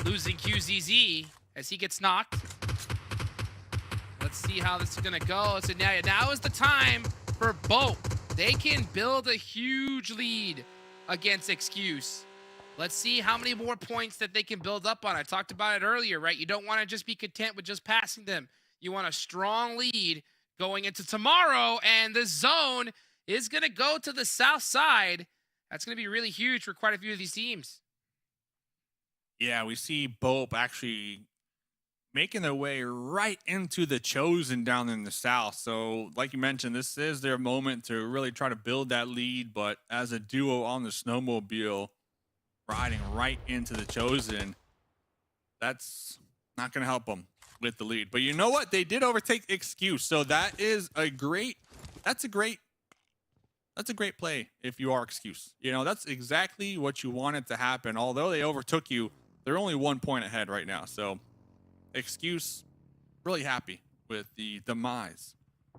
losing QZZ as he gets knocked. Let's see how this is going to go. So now is the time for BOPE they can build a huge lead against Excuse. Let's see how many more points that they can build up on. I talked about it earlier, right? You don't want to just be content with just passing them. You want a strong lead going into tomorrow, and the zone is going to go to the south side. That's going to be really huge for quite a few of these teams. Yeah, we see BOPE actually making their way right into the Chosen down in the south. So, like you mentioned, this is their moment to really try to build that lead, but as a duo on the snowmobile, riding right into the Chosen, that's not going to help them with the lead. But you know what? They did overtake Excuse, so that is a great play if you are Excuse. You know, that's exactly what you wanted to happen. Although they overtook you, they're only 1 point ahead right now. So Excuse really happy with the demise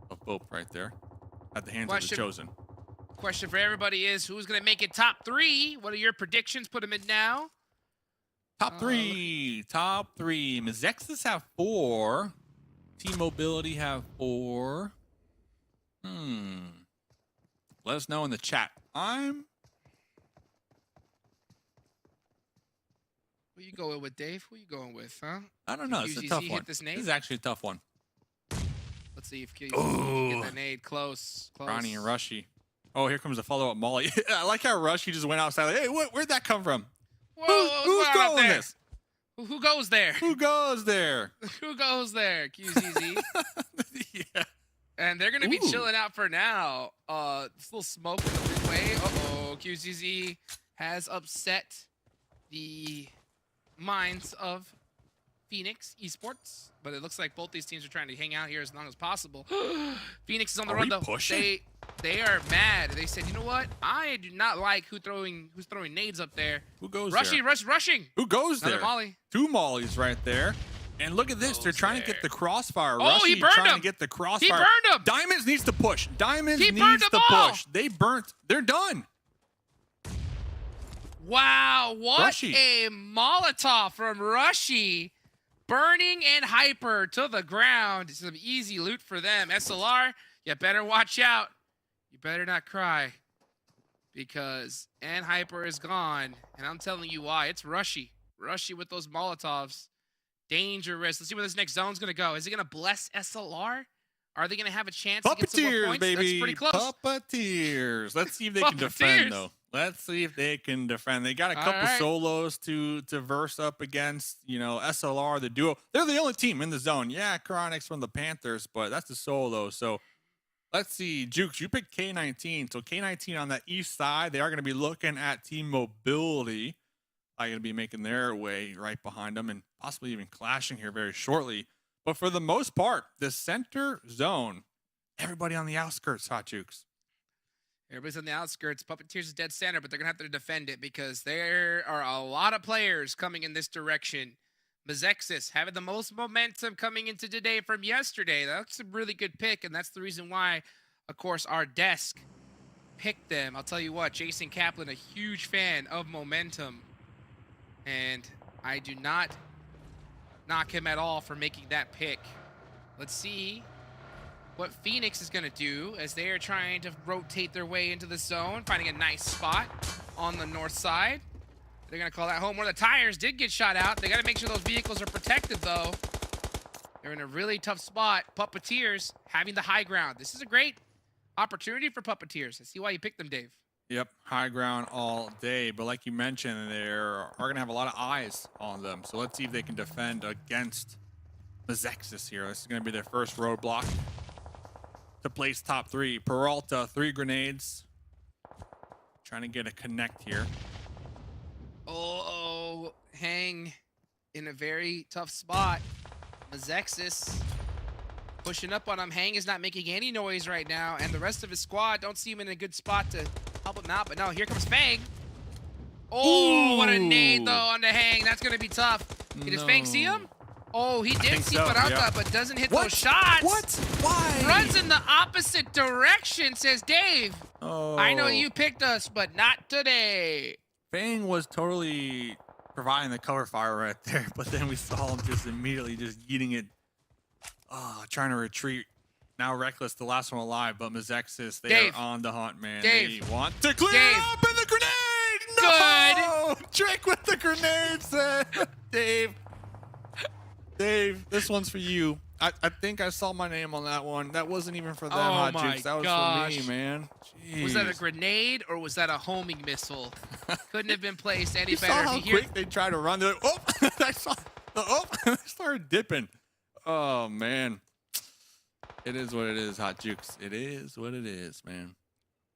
of BOPE right there at the hands of the Chosen. Question for everybody is, who's going to make it top 3? What are your predictions? Put them in now. Top three. MEZEXIS have 4. Team Mobility have 4. Let us know in the chat. Who you going with, Dave? Who you going with, huh? I don't know. It's a tough one. This is actually a tough one. Let's see if QZ can get that nade close. Ronnie and Rushy. Oh, here comes a follow-up Molly. I like how Rushy just went outside. Like, hey, where'd that come from? Whoa, Who's going this? Who goes there? Who goes there? Who goes there? QZZ. Yeah. And they're going to be chilling out for now. This little smoke in the midway. Uh-oh. QZZ has upset the minds of Phoenix Esports. But it looks like both these teams are trying to hang out here as long as possible. Phoenix is on the run, though. They are mad. They said, you know what? I do not like who's throwing nades up there. Who goes Rushing, there? rushing. Who goes Another there? Molly. 2 Mollies right there. And look at this. They're trying to get the crossfire. Oh, Rushy he burned trying him. to get the crossfire. He burned him. Diamonds needs to push. Diamonds He needs burned to them all. push. They burnt. They're done. Wow, what Rushy. a Molotov from Rushy. Burning and Hyper to the ground. Some easy loot for them. SLR, you better watch out. You better not cry. Because Hyper is gone. And I'm telling you why. It's Rushy. Rushy with those Molotovs. Dangerous. Let's see where this next zone's going to go. Is it going to bless SLR? Are they going to have a chance to get some more Puppeteers, points? baby. That's pretty close. Puppeteers. Let's see if they can defend, though. Let's see if they can defend. They got a couple solos to verse up against, you know, SLR, the duo. They're the only team in the zone. Yeah, Chronix from the Panthers, but that's the solo. So let's see. Jukes, you picked K19. So K19 on that east side, they are going to be looking at Team Mobility. Are going to be making their way right behind them and possibly even clashing here very shortly. But for the most part, the center zone, everybody on the outskirts, Hot Jukes. Everybody's on the outskirts. Puppeteers is dead center, but they're going to have to defend it because there are a lot of players coming in this direction. MEZEXIS having the most momentum coming into today from yesterday. That's a really good pick, and that's the reason why, of course, our desk picked them. I'll tell you what, Jason Kaplan, a huge fan of momentum, and I do not knock him at all for making that pick. Let's see what Phoenix is going to do as they are trying to rotate their way into the zone, finding a nice spot on the north side. They're going to call that home where the tires did get shot out. They got to make sure those vehicles are protected, though. They're in a really tough spot. Puppeteers having the high ground. This is a great opportunity for Puppeteers. I see why you picked them, Dave. Yep, high ground all day. But like you mentioned, they are going to have a lot of eyes on them. So let's see if they can defend against MEZEXIS here. This is going to be their first roadblock to place top 3. Peralta, 3 grenades. Trying to get a connect here. Oh, Hang in a very tough spot. MEZEXIS pushing up on him. Hang is not making any noise right now, and the rest of his squad don't see him in a good spot to help him out. But no, here comes Fang. Oh, what a nade, though, on the Hang. That's going to be tough. Does Fang see him? Oh, he did see Peralta, but doesn't hit those shots. What? Why? Runs in the opposite direction, says Dave. Oh. I know you picked us, but not today. Fang was totally providing the cover fire right there, but then we saw him just immediately just eating it, trying to retreat Now Reckless, the last one alive, but MEZEXIS, they Dave. are on the hunt, man. Dave. They want to clear Dave. it up in the grenade! No! Drake with the grenades! Dave. Dave, this one's for you. I think I saw my name on that one. That wasn't even for them, Oh Hot my Jukes. That was gosh. for me, man. Was that a Jeez. grenade or was that a homing missile? Couldn't have been placed any You better. saw If how you hear- quick they tried to run. Oh, I saw the they started dipping. Oh man, it is what it is, Hot Jukes. It is what it is, man.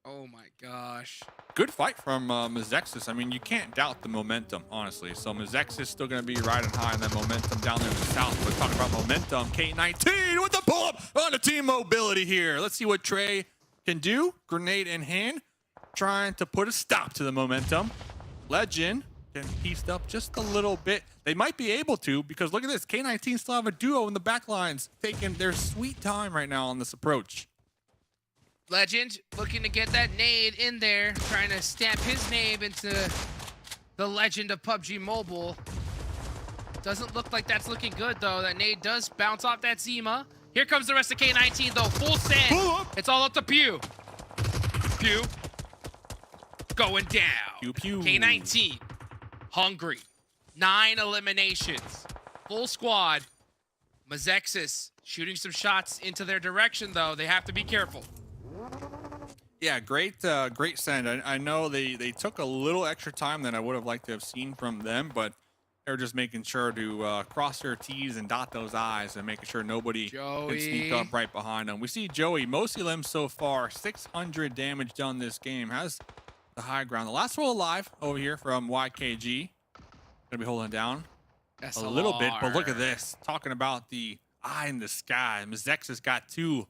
Oh my gosh. Good fight from MEZEXIS. I mean, you can't doubt the momentum, honestly. So MEZEXIS still going to be riding high on that momentum down there in the south. But talking about momentum, K19 with the pull-up on the team mobility here. Let's see what Trey can do. Grenade in hand, trying to put a stop to the momentum. Legend can pieced up just a little bit. They might be able to, because look at this. K19 still have a duo in the back lines, taking their sweet time right now on this approach. Legend looking to get that nade in there, trying to stamp his name into the legend of PUBG Mobile. Doesn't look like that's looking good, though. That nade does bounce off that Zima. Here comes the rest of K19, though. Full send. Pull up. It's all up to Pew. Pew. Going down. Pew, pew. K19. Hungry. 9 eliminations. Full squad. MEZEXIS shooting some shots into their direction, though. They have to be careful. Yeah, great send. I know they took a little extra time than I would have liked to have seen from them, but they're just making sure to cross their T's and dot those I's and making sure nobody can sneak Joey. up right behind them. We see Joey, most elims so far, 600 damage done this game, has the high ground. The last one alive over here from YKG. Gonna be holding down a little bit, but look at this. Talking about the eye in the sky. MEZEXIS got 2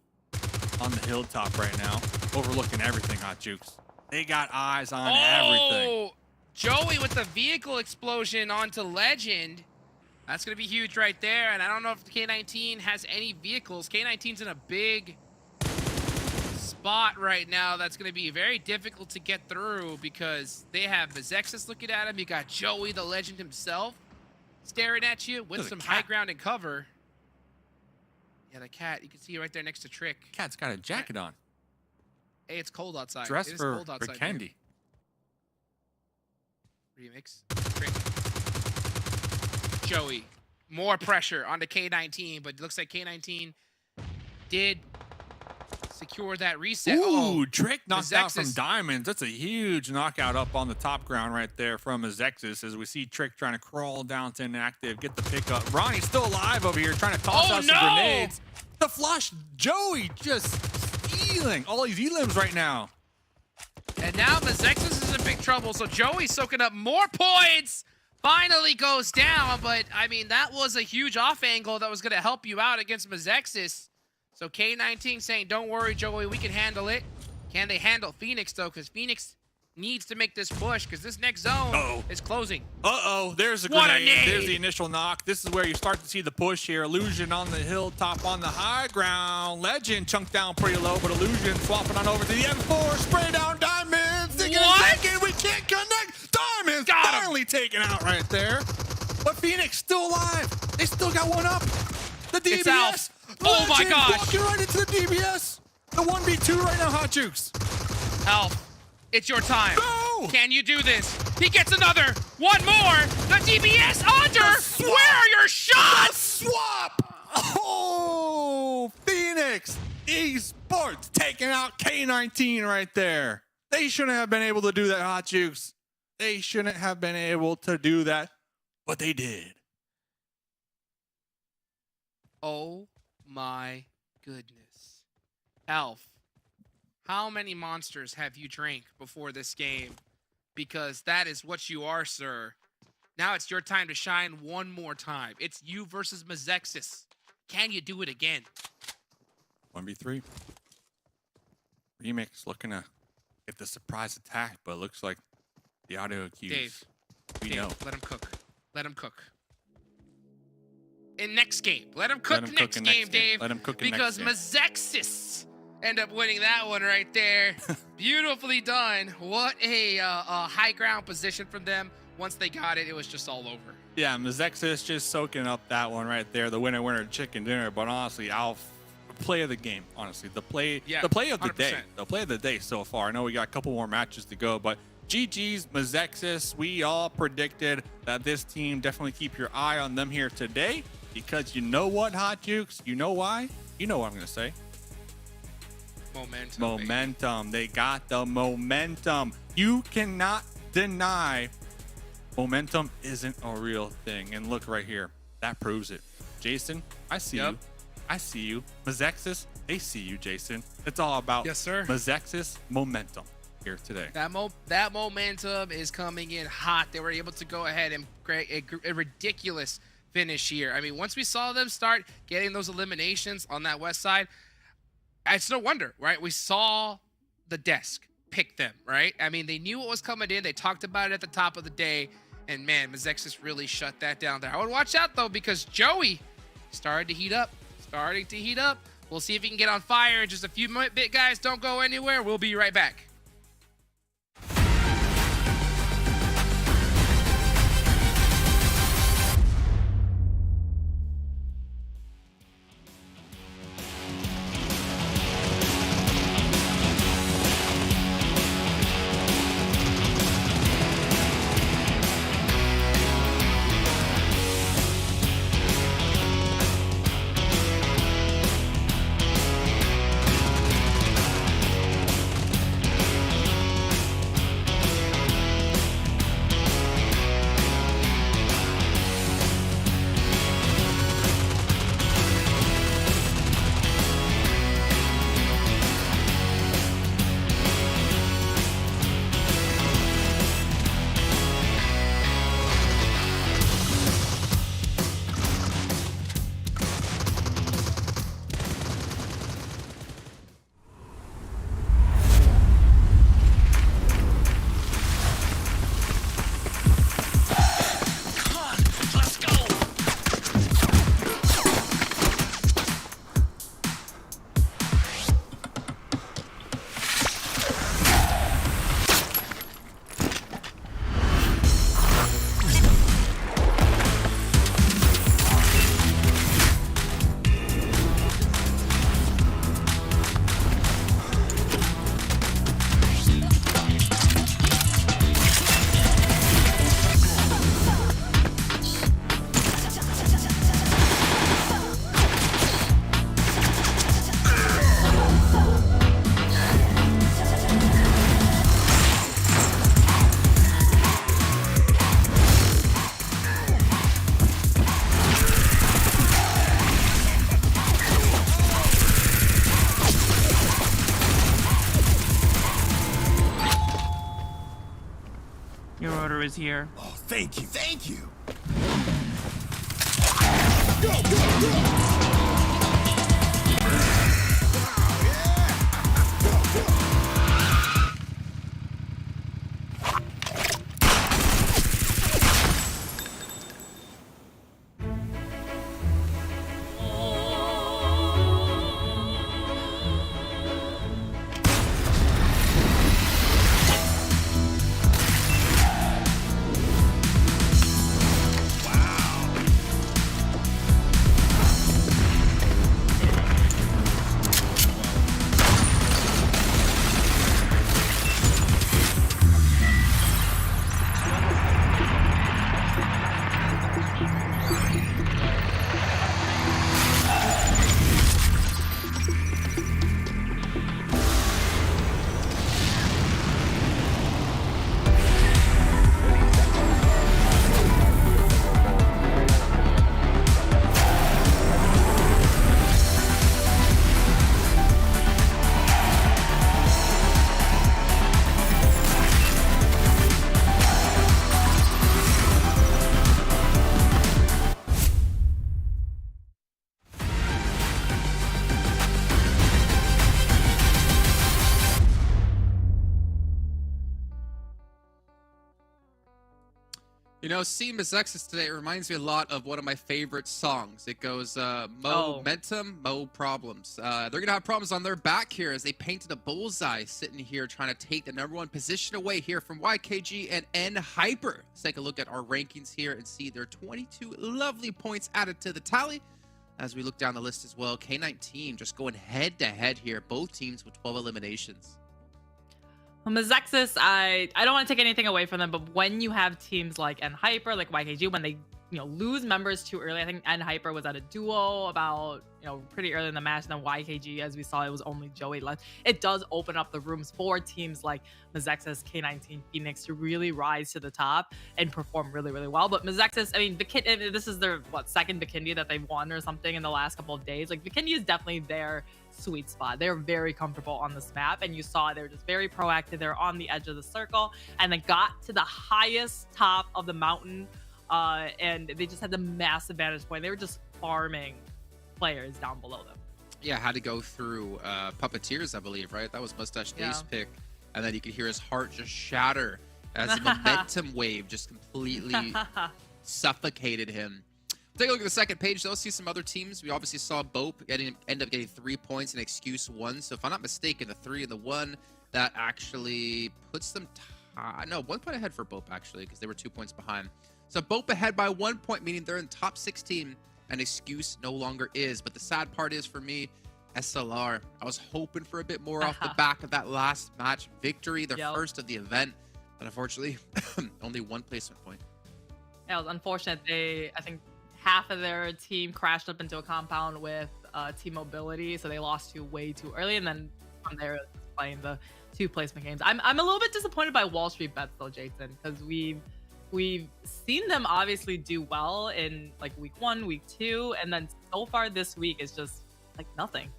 on the hilltop right now, overlooking everything, Hot Jukes. They got eyes on everything. Joey with the vehicle explosion onto Legend. That's going to be huge right there. And I don't know if the K19 has any vehicles. K19's in a big spot right now that's going to be very difficult to get through because they have MEZEXIS looking at him. You got Joey, the Legend himself, staring at you with There's a some cat. high ground and cover. Yeah, the cat. You can see it right there next to Trick. Cat's got a jacket on. Hey, it's cold outside. Dress It is for cold outside. Vikendi. Remix. Trick. Joey. More pressure on the K19, but it looks like K19 did secure that reset. Ooh, Trick knocked out from MEZEXIS. Diamonds. That's a huge knockout up on the top ground right there from MEZEXIS as we see Trick trying to crawl down to inactive, get the pickup. Ronnie's still alive over here trying to toss out some grenades. The flush, Joey just stealing all these elims right now. And now MEZEXIS is in big trouble, so Joey's soaking up more points. Finally goes down, but I mean, that was a huge off angle that was going to help you out against MEZEXIS. So K19 saying, don't worry, Joey, we can handle it. Can they handle Phoenix, though? Because Phoenix needs to make this push because this next zone is closing. Uh-oh, there's a What a grenade. nade! There's the initial knock. This is where you start to see the push here. Illusion on the hilltop on the high ground. Legend chunked down pretty low, but Illusion swapping on over to the M4. Spray down Diamonds. What? We can't connect. Diamonds Got him. finally taken out right there. But Phoenix still alive. They still got one up. The DBS. It's out. Oh my Legend gosh. walking right into the DBS. The 1v2 right now, Hot Jukes. Elf, it's your time. Go! Can you do this? He gets another. One more. The DBS under. swap. Where are your shots? Swap! Oh, Phoenix Esports taking out K19 right there. They shouldn't have been able to do that, Hot Jukes. They shouldn't have been able to do that, but they did. Oh my goodness. Elf, how many monsters have you drank before this game? Because that is what you are, sir. Now it's your time to shine one more time. It's you versus MEZEXIS. Can you do it again? 1v3. Remix looking to get the surprise attack, but it looks like the audio cues. Dave, we Dave, know. let him cook. Let him cook. In next game. Let him cook Let him next cook in game, next game. Dave. Let him cook in Because next game. MEZEXIS end up winning that one right there. Beautifully done. What a high ground position from them. Once they got it, it was just all over. Yeah, MEZEXIS just soaking up that one right there. The winner chicken dinner. But honestly, Alf play of the game, honestly. The play Yeah, the play of the 100%. day. The play of the day so far. I know we got a couple more matches to go, but GG's MEZEXIS. We all predicted that this team, definitely keep your eye on them here today, because you know what, Hot Jukes? You know why? You know what I'm going to say. Momentum. baby. Momentum. They got the momentum. You cannot deny momentum isn't a real thing. And look right here. That proves it. Jason, I see Yep. you. I see you. MEZEXIS, they see you, Jason. It's all about Yes, sir. MEZEXIS momentum here today. That momentum is coming in hot. They were able to go ahead and create a ridiculous finish here. I mean, once we saw them start getting those eliminations on that west side, it's no wonder, right? We saw the desk pick them, right? I mean, they knew what was coming in. They talked about it at the top of the day, and man, MEZEXIS really shut that down there. I would watch out though, because Joey starting to heat up. We'll see if he can get on fire in just a few bit, guys. Don't go anywhere. We'll be right back. Your order is here. Oh, thank you, thank you. You know, seeing MEZEXIS today reminds me a lot of one of my favorite songs. It goes, momentum, mo problems. They're going to have problems on their back here as they painted a bullseye sitting here trying to take the #1 position away here from YKG and N Hyper. Let's take a look at our rankings here and see their 22 lovely points added to the tally as we look down the list as well. K19 just going head to head here. Both teams with 12 eliminations. Well, MEZEXIS, I don't want to take anything away from them, but when you have teams like NHyper, like YKG, when they lose members too early, I think NHyper was at a duo about pretty early in the match, and then YKG, as we saw, it was only Joey left. It does open up the rooms for teams like MEZEXIS, K19, Phoenix to really rise to the top and perform really, really well. But MEZEXIS, I mean, this is their second Vikendi that they've won or something in the last couple of days. Like, Vikendi is definitely their sweet spot. They're very comfortable on this map, and you saw they were just very proactive. They're on the edge of the circle and then got to the highest top of the mountain, and they just had the massive vantage point. They were just farming players down below them. Yeah, had to go through Puppeteers, I believe, right? That was Mustache Dave's pick, and then you could hear his heart just shatter as the momentum wave just completely suffocated him. Take a look at the second page, though. See some other teams. We obviously saw BOPE end up getting 3 points and Excuse 1. So if I'm not mistaken, the 3 and the 1, that actually puts them... no, 1 point ahead for BOPE, actually, because they were 2 points behind. So BOPE ahead by 1 point, meaning they're in top 16, and Excuse no longer is. But the sad part is, for me, SLR. I was hoping for a bit more off the back of that last match victory, their first of the event. But unfortunately, only 1 placement point. Yeah, it was unfortunate. I think half of their team crashed up into a compound with T-Mobility, so they lost way too early, and then from there playing the 2 placement games. I'm a little bit disappointed by WALLSTREETBETS though, Jason, because we've seen them obviously do well in like week 1, week 2, and then so far this week is just like nothing.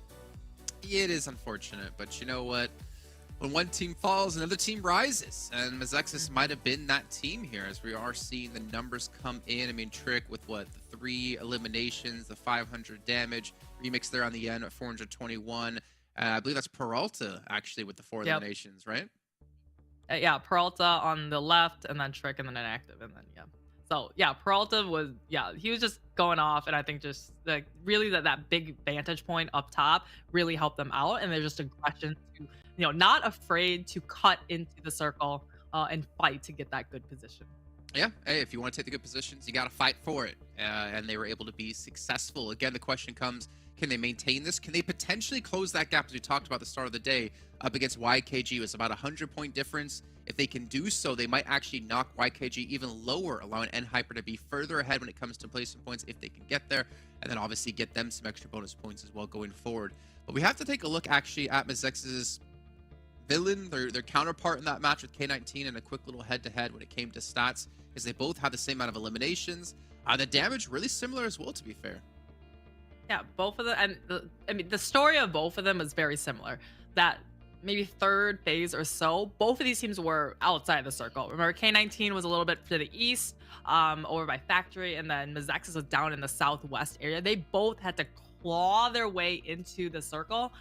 It is unfortunate, but you know what? When one team falls, another team rises, and MEZEXIS might have been that team here, as we are seeing the numbers come in. I mean, Trick with what, the 3 eliminations, the 500 damage, Remix there on the end at 421. I believe that's Peralta actually with the 4 eliminations, right? Yeah, Peralta on the left, and then Trick, and then inactive, and then So yeah, Peralta was he was just going off, and I think just like really that big vantage point up top really helped them out, and there's just aggression to not afraid to cut into the circle and fight to get that good position. Yeah, hey, if you want to take the good positions, you got to fight for it, and they were able to be successful. Again, the question comes: can they maintain this? Can they potentially close that gap, as we talked about at the start of the day, up against YKG? It was about a 100-point difference. If they can do so, they might actually knock YKG even lower, allowing NHyper to be further ahead when it comes to placement points if they can get there, and then obviously get them some extra bonus points as well going forward. But we have to take a look actually at MEZEXIS' villain, their counterpart in that match with K19, and a quick little head-to-head when it came to stats, is they both have the same amount of eliminations. The damage really similar as well, to be fair. Yeah, both of them, and I mean, the story of both of them is very similar. That maybe 3rd phase or so, both of these teams were outside the circle. Remember, K19 was a little bit to the east, over by Factory, and then MEZEXIS was down in the southwest area. They both had to claw their way into the circle.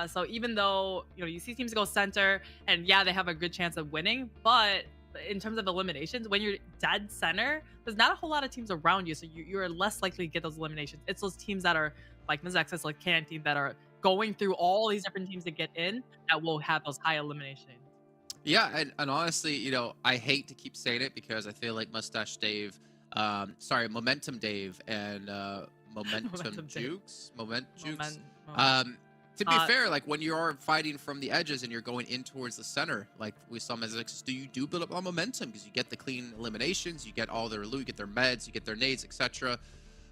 So even though you see teams go center, and yeah, they have a good chance of winning, but in terms of eliminations, when you're dead center, there's not a whole lot of teams around you, so you're less likely to get those eliminations. It's those teams that are like MEZEXIS, like K19, that are going through all these different teams to get in that will have those high eliminations. Yeah, and honestly, I hate to keep saying it because I feel like Mustache Dave, Momentum Dave and Momentum Jukes. To be fair, like when you are fighting from the edges and you're going in towards the center, like we saw MEZEXIS, you do build up on momentum because you get the clean eliminations, you get all their loot, you get their meds, you get their nades, etc.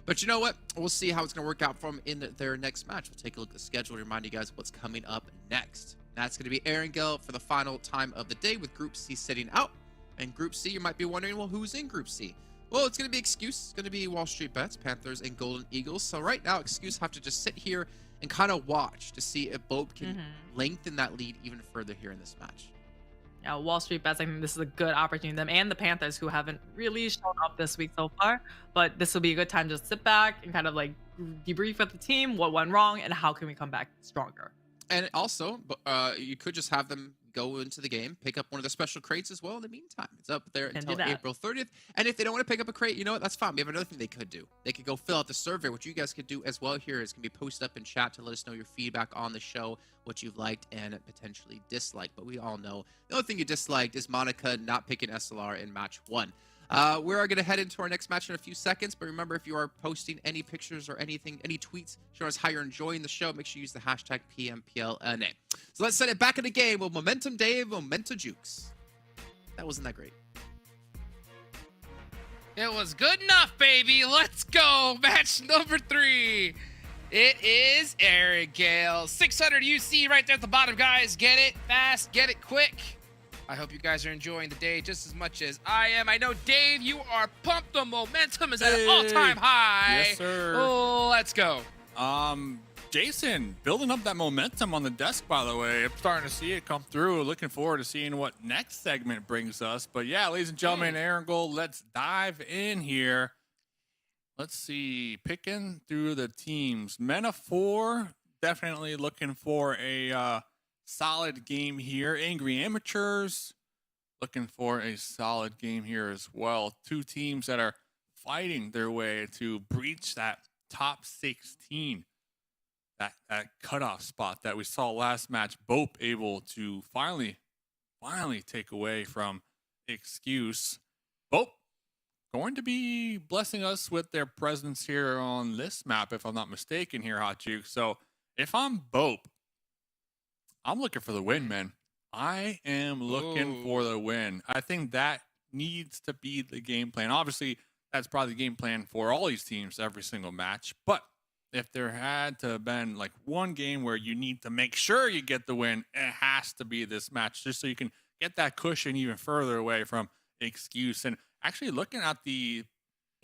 But you know what? We'll see how it's going to work out for them in their next match. We'll take a look at the schedule to remind you guys what's coming up next. That's going to be Erangel for the final time of the day with Group C sitting out. And Group C, you might be wondering, well, who's in Group C? Well, it's going to be Excuse. It's going to be WALLSTREETBETS, Panthers, and Golden Eagles. So right now, Excuse have to just sit here and kind of watch to see if BOPE can lengthen that lead even further here in this match. Yeah, WALLSTREETBETS, I think this is a good opportunity for them and the Panthers, who haven't really shown up this week so far. But this will be a good time to sit back and kind of like debrief with the team, what went wrong, and how can we come back stronger. And also, you could just have them go into the game, pick up one of the special crates as well in the meantime. It's up there until April 30th. And if they don't want to pick up a crate, you know what? That's fine. We have another thing they could do. They could go fill out the survey, which you guys could do as well here. It's going to be posted up in chat to let us know your feedback on the show, what you've liked and potentially disliked. But we all know the only thing you disliked is Monica not picking SLR in match 1. We're going to head into our next match in a few seconds, but remember, if you are posting any pictures or anything, any tweets showing us how you're enjoying the show, make sure you use the hashtag PMPL NA. So let's set it back in the game with Momentum Dave, Momentum Jukes. That wasn't that great. It was good enough, baby. Let's go. Match number 3. It is Erangel. 600 UC right there at the bottom, guys. Get it fast, get it quick. I hope you guys are enjoying the day just as much as I am. I know, Dave, you are pumped. The momentum is at an all-time high. Yes, sir. Oh, let's go. Jason, building up that momentum on the desk, by the way. I'm starting to see it come through. Looking forward to seeing what next segment brings us. But yeah, ladies and gentlemen, Erangel, let's dive in here. Let's see, picking through the teams. Men of 4, definitely looking for a solid game here. Angry Amateurs, looking for a solid game here as well. 2 teams that are fighting their way to breach that top 16. That cutoff spot that we saw last match. BOPE able to finally take away from Excuse. BOPE going to be blessing us with their presence here on this map, if I'm not mistaken here, Hot Juke. So if I'm BOPE, I'm looking for the win, man. I am looking for the win. I think that needs to be the game plan. Obviously, that's probably the game plan for all these teams every single match. But if there had to have been like one game where you need to make sure you get the win, it has to be this match, just so you can get that cushion even further away from Excuse. And actually looking at the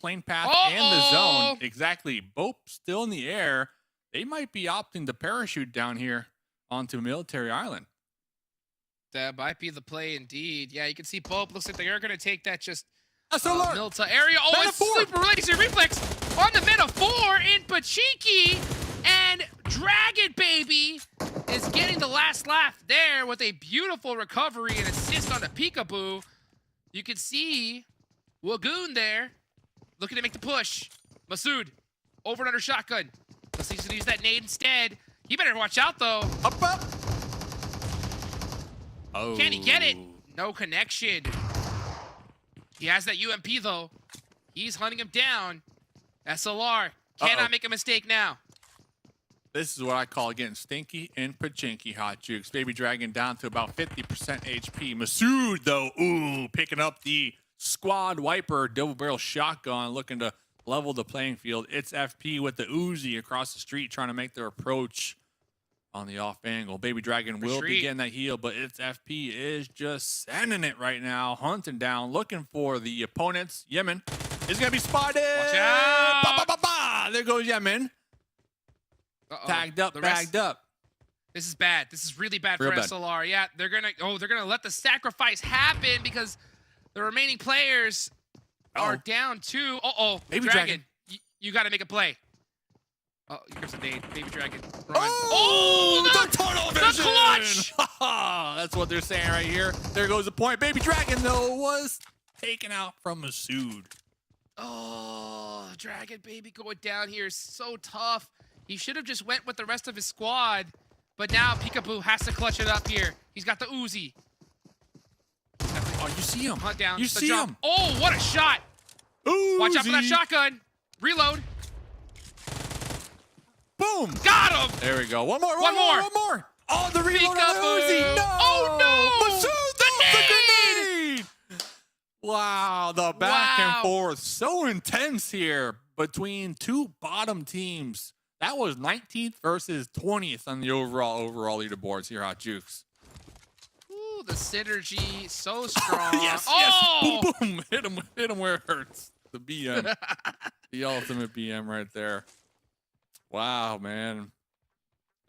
plane path and the zone, exactly, BOPE still in the air. They might be opting to parachute down here onto Military Island. That might be the play indeed. Yeah, you can see BOPE looks like they are going to take that just Milita area. Oh, it's super laser reflex on the meta 4 in Pachiki, and Dragon Baby is getting the last laugh there with a beautiful recovery and assist on the peekaboo. You can see Wagoon there looking to make the push. Masood over and under shotgun. Let's see, he's gonna use that nade instead. He better watch out though. Up. Oh. Can he get it? No connection. He has that UMP though. He's hunting him down. SLR cannot make a mistake now. This is what I call getting stinky and pachinky, Hot Jukes. Baby Dragon down to about 50% HP. Masood, though, picking up the squad wiper, double barrel shotgun, looking to level the playing field. It's FP with the Uzi across the street trying to make their approach on the off angle. Baby Dragon will be getting that heal, but its FP is just sending it right now, hunting down, looking for the opponents. Yemen is going to be spotted. Watch out. Ba, ba, ba, ba. There goes Yemen. Tagged up, bagged up. This is bad. This is really bad for SLR. Yeah, they're gonna let the sacrifice happen because the remaining players are down too. Baby Dragon. You got to make a play. Oh, here's the nade. Baby Dragon. Run. The tunnel vision. The clutch. That's what they're saying right here. There goes the point. Baby Dragon, though, was taken out from Masood. Oh, Dragon Baby going down here is so tough. He should have just went with the rest of his squad, but now Peekaboo has to clutch it up here. He's got the Uzi. Oh, you see him. Hunt down. You see him. Oh, what a shot. Uzi. Watch out for that shotgun. Reload. Boom. Got him. There we go. One more. Oh, the reload on the Peekaboo. Uzi. No. Oh, no. Masood, the grenade. Wow, the back and forth. So intense here between two bottom teams. That was 19th versus 20th on the overall leaderboards here, Hot Jukes. Ooh, the synergy so strong. Yes. Boom, boom. Hit him where it hurts. The BM. The ultimate BM right there. Wow, man.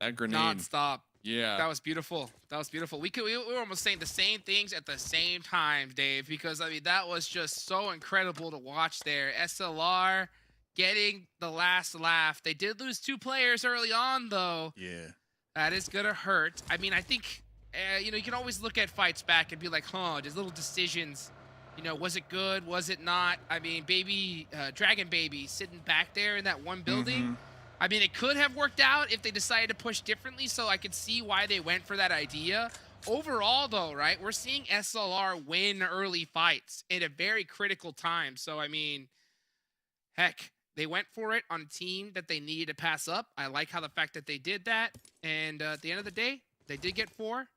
That grenade. Non-stop. Yeah. That was beautiful. That was beautiful. We were almost saying the same things at the same time, Dave, because, I mean, that was just so incredible to watch there. SLR getting the last laugh. They did lose 2 players early on, though. Yeah. That is going to hurt. I mean, I think, you know, you can always look at fights back and be like, there's little decisions. You know, was it good? Was it not? I mean, Dragon Baby sitting back there in that one building. I mean, it could have worked out if they decided to push differently, so I could see why they went for that idea. overall, though, right, we're seeing SLR win early fights at a very critical time. So, I mean, heck, they went for it on a team that they needed to pass up. I like how the fact that they did that. And at the end of the day, they did get 4.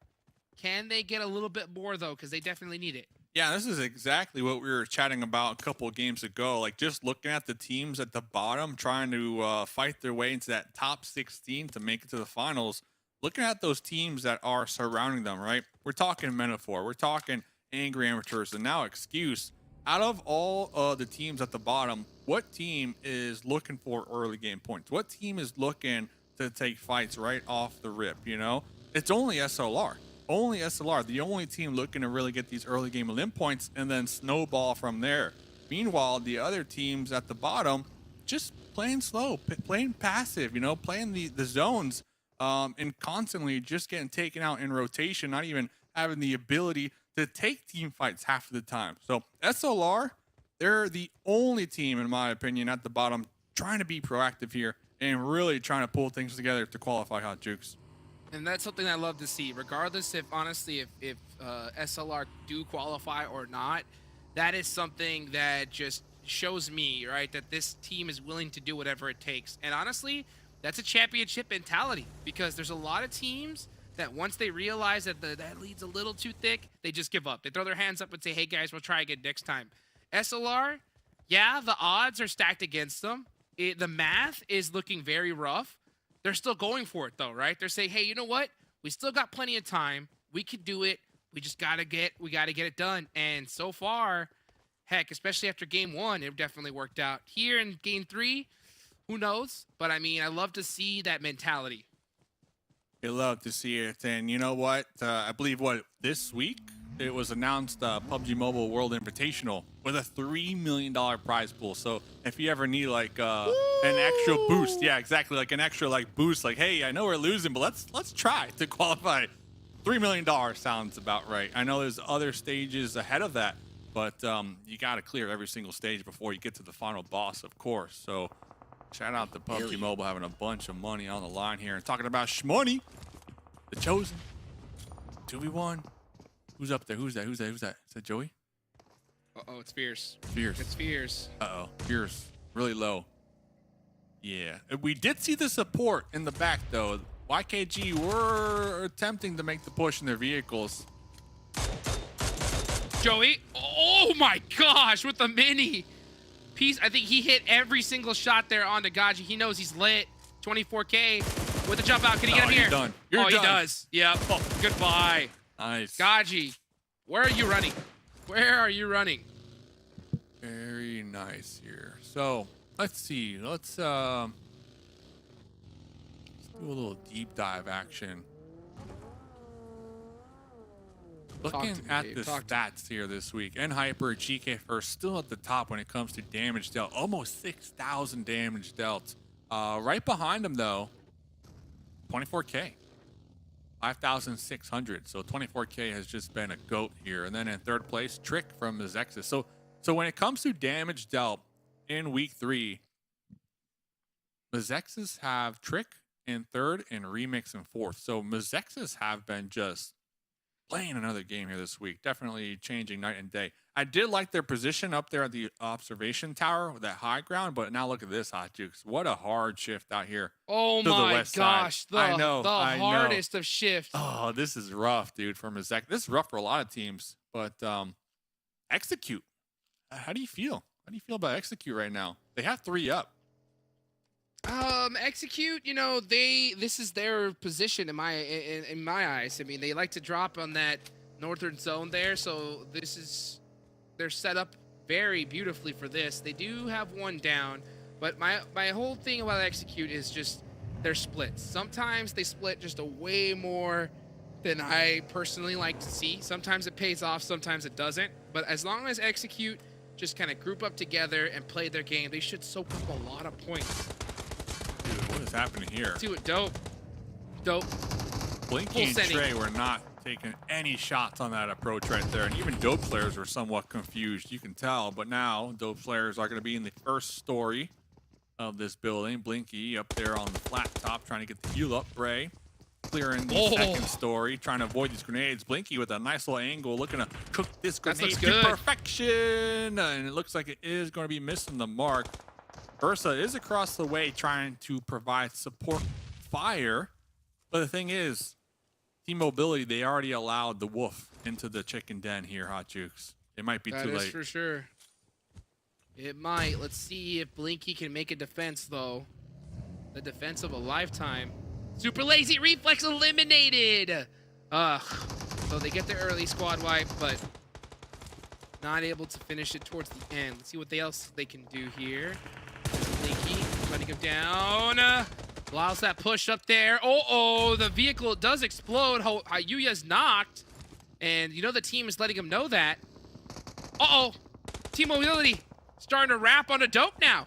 Can they get a little bit more, though? Because they definitely need it. Yeah, this is exactly what we were chatting about a couple of games ago. Like, just looking at the teams at the bottom trying to fight their way into that top 16 to make it to the finals. Looking at those teams that are surrounding them, right? We're talking Metaphor, we're talking Angry Amateurs, and now Excuse. Out of all the teams at the bottom, what team is looking for early game points? What team is looking to take fights right off the rip, you know? It's only SLR. Only SLR, the only team looking to really get these early game elim points and then snowball from there. Meanwhile, the other teams at the bottom just playing slow, playing passive, you know, playing the zones and constantly just getting taken out in rotation, not even having the ability to take team fights half of the time. So SLR, they're the only team, in my opinion, at the bottom trying to be proactive here and really trying to pull things together to qualify Hot Jukes. And that's something I love to see, regardless if, honestly, if SLR do qualify or not. That is something that just shows me, right, that this team is willing to do whatever it takes. And honestly, that's a championship mentality, because there's a lot of teams that once they realize that that lead's a little too thick, they just give up. They throw their hands up and say, hey, guys, we'll try again next time. SLR, yeah, the odds are stacked against them. The math is looking very rough. They're still going for it, though, right? They're saying, hey, you know what? We still got plenty of time. We could do it. We just gotta get it done. And so far, heck, especially after game 1, it definitely worked out. Here in game 3, who knows? But I mean, I love to see that mentality. You love to see it. And you know what? I believe this week it was announced PUBG Mobile World Invitational with a $3 million prize pool. So if you ever need like an extra boost, yeah, exactly, like an extra like boost, like, hey, I know we're losing, but let's try to qualify. $3 million sounds about right. I know there's other stages ahead of that, but you got to clear every single stage before you get to the final boss, of course. So shout out to PUBG Mobile having a bunch of money on the line here. And talking about shmoney, the Chosen, 2v1. Who's up there? Who's that? Is that Joey? Uh-oh, it's Fierce. Fierce. It's Fierce. Uh-oh. Fierce. Really low. Yeah. We did see the support in the back, though. YKG were attempting to make the push in their vehicles. Joey. Oh, my gosh, with the mini. Piece. I think he hit every single shot there on Gaji. He knows he's lit. 24K with the jump out. Can he get him here? Done. You're done. He does. Yep. Oh, goodbye. Nice. Gaji, where are you running? Where are you running? Very nice here. So let's see. Let's do a little deep dive action. Looking at the stats here this week, and Hyper GK first still at the top when it comes to damage dealt. Almost 6,000 damage dealt. Right behind him though, 24K. 5,600. So 24K has just been a goat here. And then in third place, Trick from MEZEXIS. So when it comes to damage dealt in week 3, MEZEXIS have Trick in third and Remix in fourth. So MEZEXIS have been just playing another game here this week. Definitely changing night and day. I did like their position up there at the observation tower with that high ground, but now look at this, Hot Jukes. What a hard shift out here. Oh my gosh, the hardest of shifts. Oh, this is rough, dude, for MEZEXIS. This is rough for a lot of teams, but Execute. How do you feel? How do you feel about Execute right now? They have 3 up. Execute, you know, this is their position in my eyes. I mean, they like to drop on that northern zone there, so they're set up very beautifully for this. They do have 1 down, but my whole thing about Execute is just their splits. Sometimes they split just a way more than I personally like to see. Sometimes it pays off, sometimes it doesn't. But as long as Execute just kind of group up together and play their game, they should soak up a lot of points. Dude, what is happening here? Do it, dope. Blinky and Trey were not taking any shots on that approach right there, and even Dope players were somewhat confused, you can tell. But now Dope players are going to be in the first story of this building. Blinky up there on the flat top trying to get the heal up. Bray clearing the second story, trying to avoid these grenades. Blinky with a nice little angle, looking to cook this grenade to perfection. And it looks like it is going to be missing the mark. Versa is across the way trying to provide support fire. But the thing is, Team Mobility, they already allowed the wolf into the chicken den here, Hot Jukes. It might be too late. That is for sure. It might. Let's see if Blinky can make a defense, though. The defense of a lifetime. Super lazy reflex eliminated. Ugh. So they get the early squad wipe, but not able to finish it towards the end. Let's see what else they can do here. Blinky letting him down. Allows that push up there. The vehicle does explode. Hayuya's knocked. And you know the team is letting him know that. Team Mobility starting to wrap on a dope now.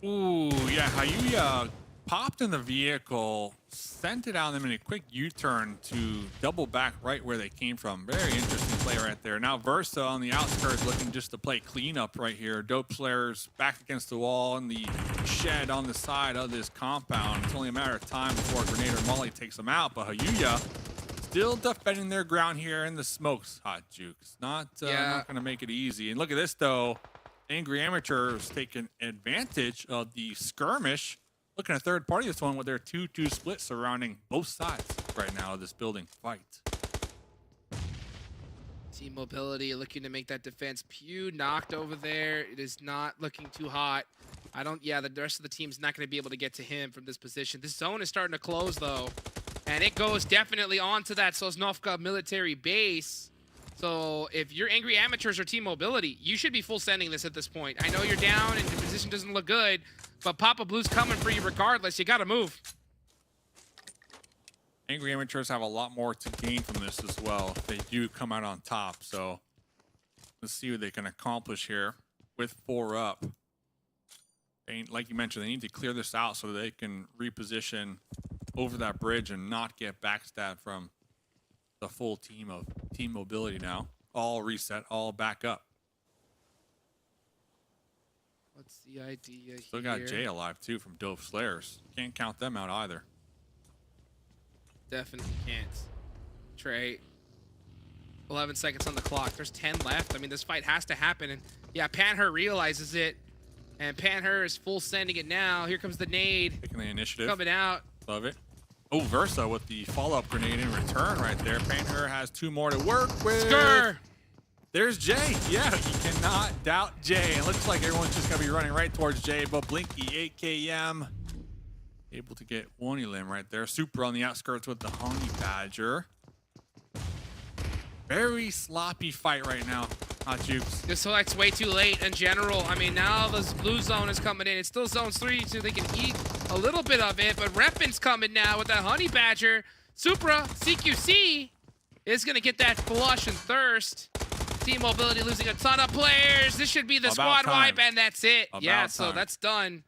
Ooh, yeah, Hayuya popped in the vehicle, sent it out them in a quick U-turn to double back right where they came from. Very interesting play right there. Now Versa on the outskirts looking just to play cleanup right here. Dope Slayers back against the wall in the shed on the side of this compound. It's only a matter of time before Grenade or Molly takes them out, but Hayuya still defending their ground here in the smokes, Hot Jukes. Not going to make it easy. And look at this, though. Angry Amateurs taking advantage of the skirmish. Looking at third party this one with their 2-2 split surrounding both sides right now of this building fight. Team Mobility looking to make that defense. Pew knocked over there. It is not looking too hot. The rest of the team's not going to be able to get to him from this position. This zone is starting to close, though. And it goes definitely onto that Sosnovka military base. So if you're Angry Amateurs or Team Mobility, you should be full sending this at this point. I know you're down and the position doesn't look good, but Papa Blue's coming for you regardless. You got to move. Angry Amateurs have a lot more to gain from this as well if they do come out on top. So let's see what they can accomplish here with 4 up. Like you mentioned, they need to clear this out so that they can reposition over that bridge and not get backstabbed from the full team of Team Mobility now. All reset, all back up. What's the idea Still here? got Jay alive too from Dope Slayers. Can't count them out either. Definitely can't. Trey, 11 seconds on the clock. There's 10 left. I mean, this fight has to happen. And yeah, Panther realizes it. And Panther is full sending it now. Here comes the nade. Taking the initiative. Coming out. Love it. Oh, Versa with the follow-up grenade in return right there. Panther has 2 more to work with. Skur! There's Jay. Yeah, you cannot doubt Jay. It looks like everyone's just going to be running right towards Jay, but Blinky, AKM, able to get one elim right there. Super on the outskirts with the Honey Badger. Very sloppy fight right now. Hot Jukes. This fight's way too late in general. I mean, now this blue zone is coming in. It's still zones 3, so they can eat a little bit of it, but Reppin's coming now with that Honey Badger. Supra, CQC is going to get that flush and thirst. Team Mobility losing a ton of players. This should be the squad wipe, and that's it. So that's done.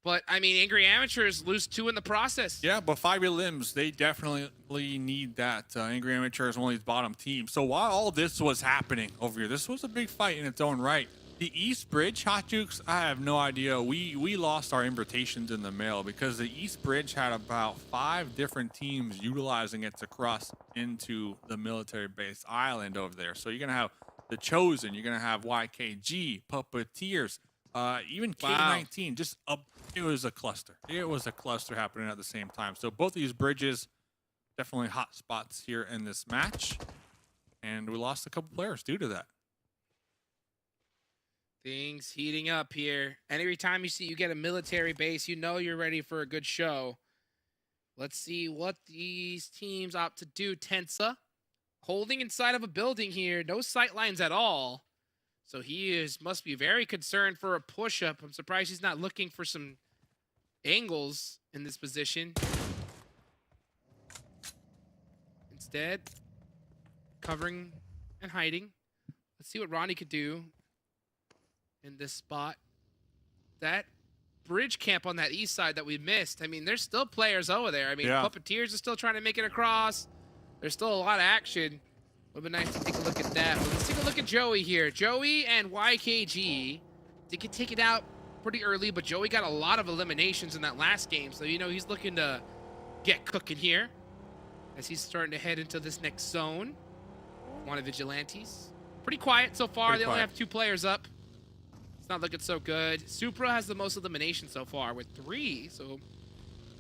But, I mean, Angry Amateurs lose 2 in the process. Yeah, but 5 limbs, they definitely need that. Angry Amateurs, one of these bottom teams. So while all this was happening over here, this was a big fight in its own right. The East Bridge, Hot Jukes, I have no idea. We lost our invitations in the mail because the East Bridge had about 5 different teams utilizing it to cross into the military base island over there. So you're going to have The Chosen, you're going to have YKG, Puppeteers, even K19. Just it was a cluster. It was a cluster happening at the same time. So both of these bridges, definitely hot spots here in this match. And we lost a couple players due to that. Things heating up here. And every time you get a military base, you know you're ready for a good show. Let's see what these teams opt to do. Tensa holding inside of a building here. No sight lines at all. So he must be very concerned for a push-up. I'm surprised he's not looking for some angles in this position. Instead, covering and hiding. Let's see what Ronnie could do in this spot. That bridge camp on that east side that we missed. I mean, there's still players over there. I mean, Puppeteers are still trying to make it across. There's still a lot of action. Would be nice to take a look at that. But let's take a look at Joey here. Joey and YKG. They can take it out pretty early, but Joey got a lot of eliminations in that last game. So, you know, he's looking to get cooking here as he's starting to head into this next zone. One of Vigilantes. Pretty quiet so far. They only have 2 players up. It's not looking so good. Supra has the most eliminations so far with 3, so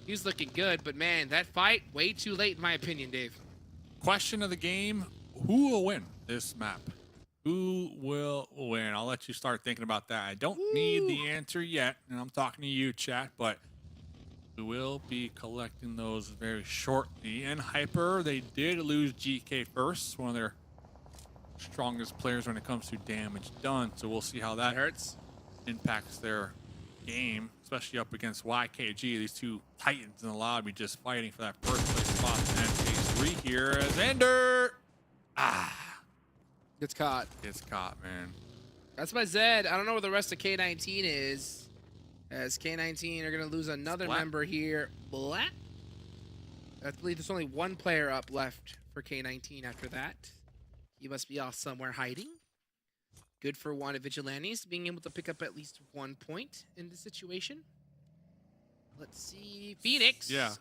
he's looking good. But man, that fight, way too late in my opinion, Dave. Question of the game, who will win this map? Who will win? I'll let you start thinking about that. I don't need the answer yet, and I'm talking to you, chat, but we will be collecting those very shortly. And Hyper, they did lose GK first, one of their strongest players when it comes to damage done. So we'll see how that Hurts. impacts their game, especially up against YKG. These 2 titans in the lobby just fighting for that first place spot. And phase 3 here as Ender. Gets caught. Gets caught, man. That's my Zed. I don't know where the rest of K19 is. As K19 are going to lose another member here. Blat. I believe there's only 1 player up left for K19 after that. He must be off somewhere hiding. Good for one of Vigilantes, being able to pick up at least 1 point in this situation. Let's see. Phoenix. Yeah.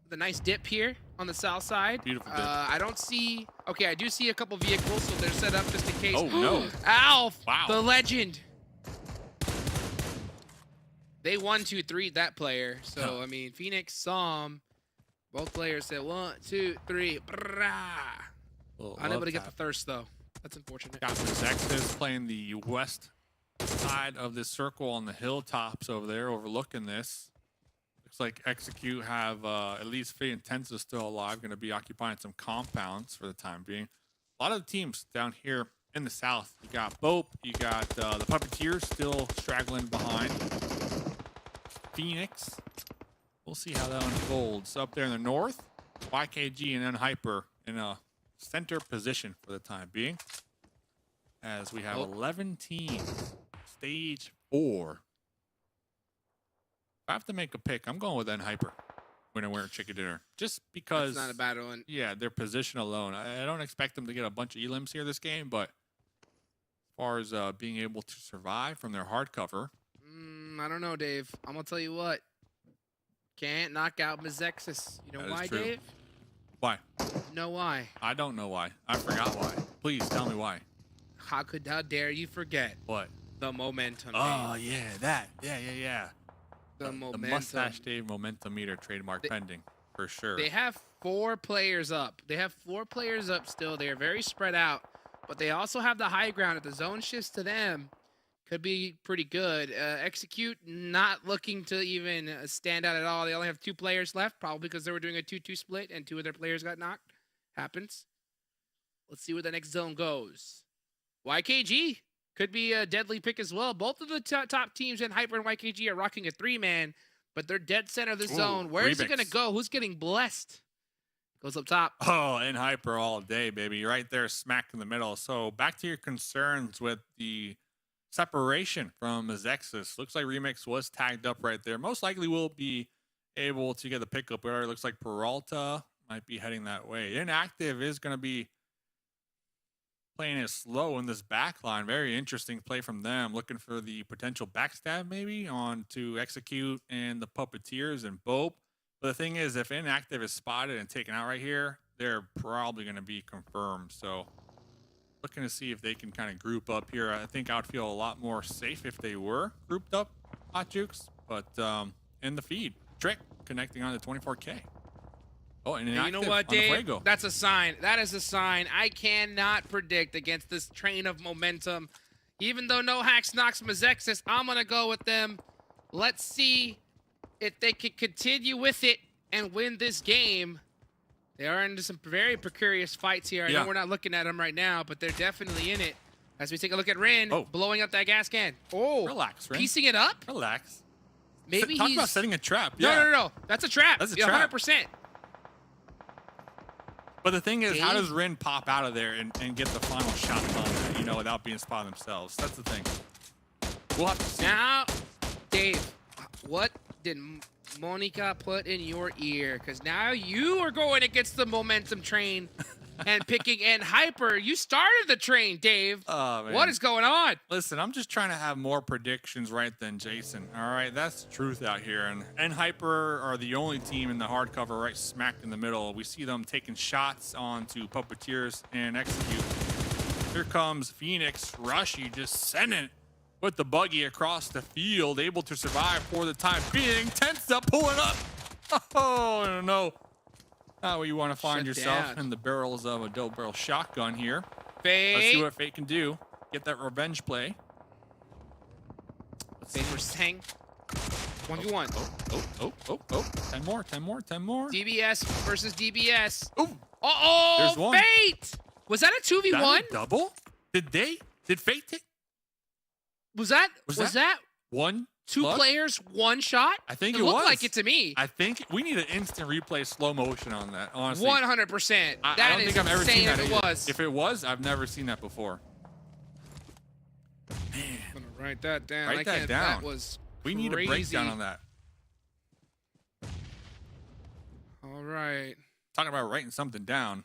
The nice dip here on the south side. Beautiful dip. I don't see... Okay, I do see a couple vehicles, so they're set up just in case. Oh, no. Alf, Wow. the legend. They 1-2-3 that player. So, I mean, Phoenix saw him. Both players said 1, 2, 3. Unable to get the thirst, though. That's unfortunate. Got MEZEXIS playing the west side of this circle on the hilltops over there, overlooking this. Looks like Execute have at least Intensa still alive, going to be occupying some compounds for the time being. A lot of the teams down here in the south. You got BOPE, you got the PUPPETEER still straggling behind. Phoenix. We'll see how that unfolds. Up there in the north, YKG and then Hyper in a center position for the time being. As we have 11 teams. Stage 4. If I have to make a pick, I'm going with N Hyper when I wear chicken dinner. Just because... It's not a bad one. Yeah, their position alone. I don't expect them to get a bunch of elims here this game, but as far as being able to survive from their hardcover... I don't know, Dave. I'm going to tell you what. Can't knock out MEZEXIS. You know why, Dave? Why? You know why? I don't know why. I forgot why. Please tell me why. How dare you forget? What? The momentum. Oh, Dave. yeah, that. Yeah. The momentum. The Mustache Dave momentum meter trademark pending, for sure. They have 4 players up. They have 4 players up still. They are very spread out, but they also have the high ground. If the zone shifts to them, could be pretty good. Execute not looking to even stand out at all. They only have 2 players left, probably because they were doing a 2-2 split and 2 of their players got knocked. Happens. Let's see where the next zone goes. YKG could be a deadly pick as well. Both of the top teams in Hyper and YKG are rocking a 3-man, but they're dead center of the zone. Where is it going to go? Who's getting blessed? Goes up top. Oh, in Hyper all day, baby. Right there, smack in the middle. So back to your concerns with the separation from MEZEXIS. Looks like Remix was tagged up right there. Most likely will be able to get the pickup. It already looks like Peralta might be heading that way. Inactive is going to be playing it slow in this back line. Very interesting play from them. Looking for the potential backstab maybe on to Execute and the Puppeteers and BOPE. But the thing is, if Inactive is spotted and taken out right here, they're probably going to be confirmed. So looking to see if they can kind of group up here. I think I would feel a lot more safe if they were grouped up, Hot Jukes. But in the feed, Trick connecting on the 24K. Oh, and you know what, Dave? That's a sign. That is a sign. I cannot predict against this train of momentum. Even though No Hacks knocks MEZEXIS, I'm going to go with them. Let's see if they can continue with it and win this game. They are into some very precarious fights here. I know we're not looking at them right now, but they're definitely in it. As we take a look at Rin blowing up that gas can. Oh, relax, Rin. Piecing it up? Relax. Maybe Talk about setting a trap. No. That's a trap. That's a trap. 100%. But the thing is, how does Rin pop out of there and get the final shot on that, you know, without being spotted themselves? That's the thing. We'll have to see. Now, Dave, what did Monica put in your ear? Because now you are going against the momentum train and picking and Hyper. You started the train, Dave. Oh, man. What is going on? Listen, I'm just trying to have more predictions right than Jason. All right, that's the truth out here. And Hyper are the only team in the hardcover right smack in the middle. We see them taking shots onto Puppeteers and Execute. Here comes Phoenix. Rushy just sending it with the buggy across the field, able to survive for the time being. Tense up, pulling up. Oh, no. Not what you want to find Shut yourself down. in the barrels of a double barrel shotgun here. Fate. Let's see what Fate can do. Get that revenge play. Fate for Sang. 1v1. Oh. 10 more. DBS versus DBS. Ooh, Uh-oh, There's one. Fate! Was that a 2v1? that a double? Did Fate take Was that one? two slug? players, one shot? I think it it looked was. like it to me. I think we need an instant replay slow motion on that, honestly. 100%. I That don't is think I've ever seen insane that if it either. was. If it was, I've never seen that before. I'm gonna write that down. Write that down. That was We need a breakdown crazy. on that. All right. Talking about writing something down.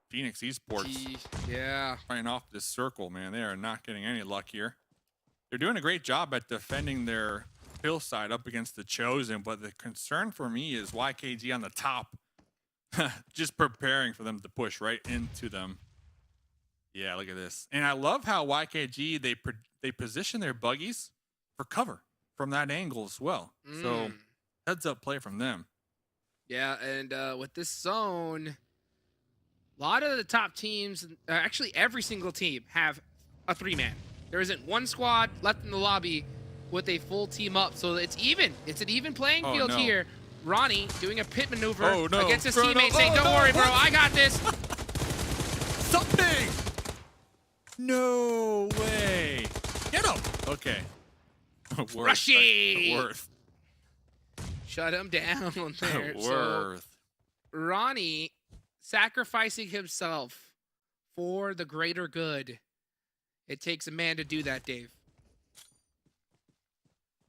Phoenix Esports Yeah. running off this circle, man. They are not getting any luck here. They're doing a great job at defending their hillside up against the Chosen, but the concern for me is YKG on the top, just preparing for them to push right into them. Yeah, look at this. And I love how YKG, they position their buggies for cover from that angle as well. So heads up play from them. Yeah, and with this zone, a lot of the top teams, actually every single team, have a 3-man. There isn't one squad left in the lobby with a full team up, so it's even. It's an even playing Oh, field no. here. Ronnie doing a pit maneuver Oh, no. against his Bro, no. teammate, saying, Oh, "Don't no. worry, bro, What? I got this." Something! No way. Get him. Okay. Worth. Rushy! Worth. Shut him down there. So Worth. Ronnie sacrificing himself for the greater good. It takes a man to do that, Dave.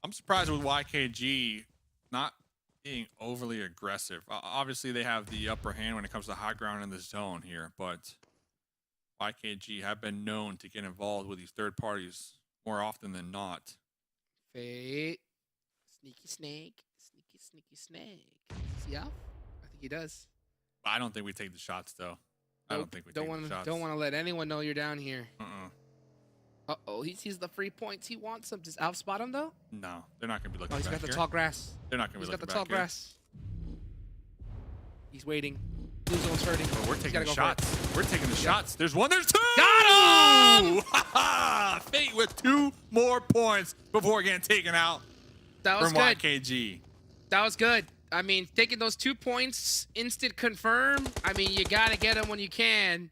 I'm surprised with YKG not being overly aggressive. Obviously, they have the upper hand when it comes to high ground in the zone here, but YKG have been known to get involved with these third parties more often than not. Fate. Sneaky snake. Sneaky snake. Does he out? I think he does. I don't think we take the shots, though. I don't think we take the shots. Don't want to let anyone know you're down here. Uh-uh. Uh-oh, he sees the free points. He wants them. Does Alf spot him, though? No, they're not going to be looking Oh, he's back got the here. tall grass. They're not going He's to be got looking the tall back here. grass. He's waiting. Blue zone's hurting. Oh, we're He's taking gotta the go for it. shots. We're taking the shots. There's one. There's two. Got him! Fate with 2 more points before getting taken out That was from good. YKG. That was good. I mean, taking those 2 points, instant confirm. I mean, you got to get them when you can.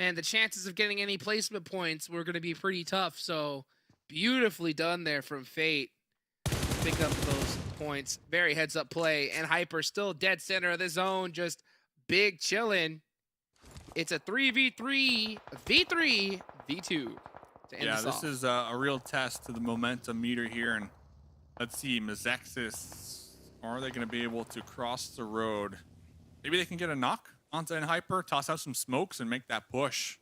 And the chances of getting any placement points were going to be pretty tough. So beautifully done there from Fate. Pick up those points. Very heads up play. And Hyper still dead center of the zone. Just big chillin'. It's a 3v3, v3, v2 to end Yeah, this this off. is a real test to the momentum meter here. And let's see, MEZEXIS, are they going to be able to cross the road? Maybe they can get a knock onto Hyper, toss out some smokes, and make that push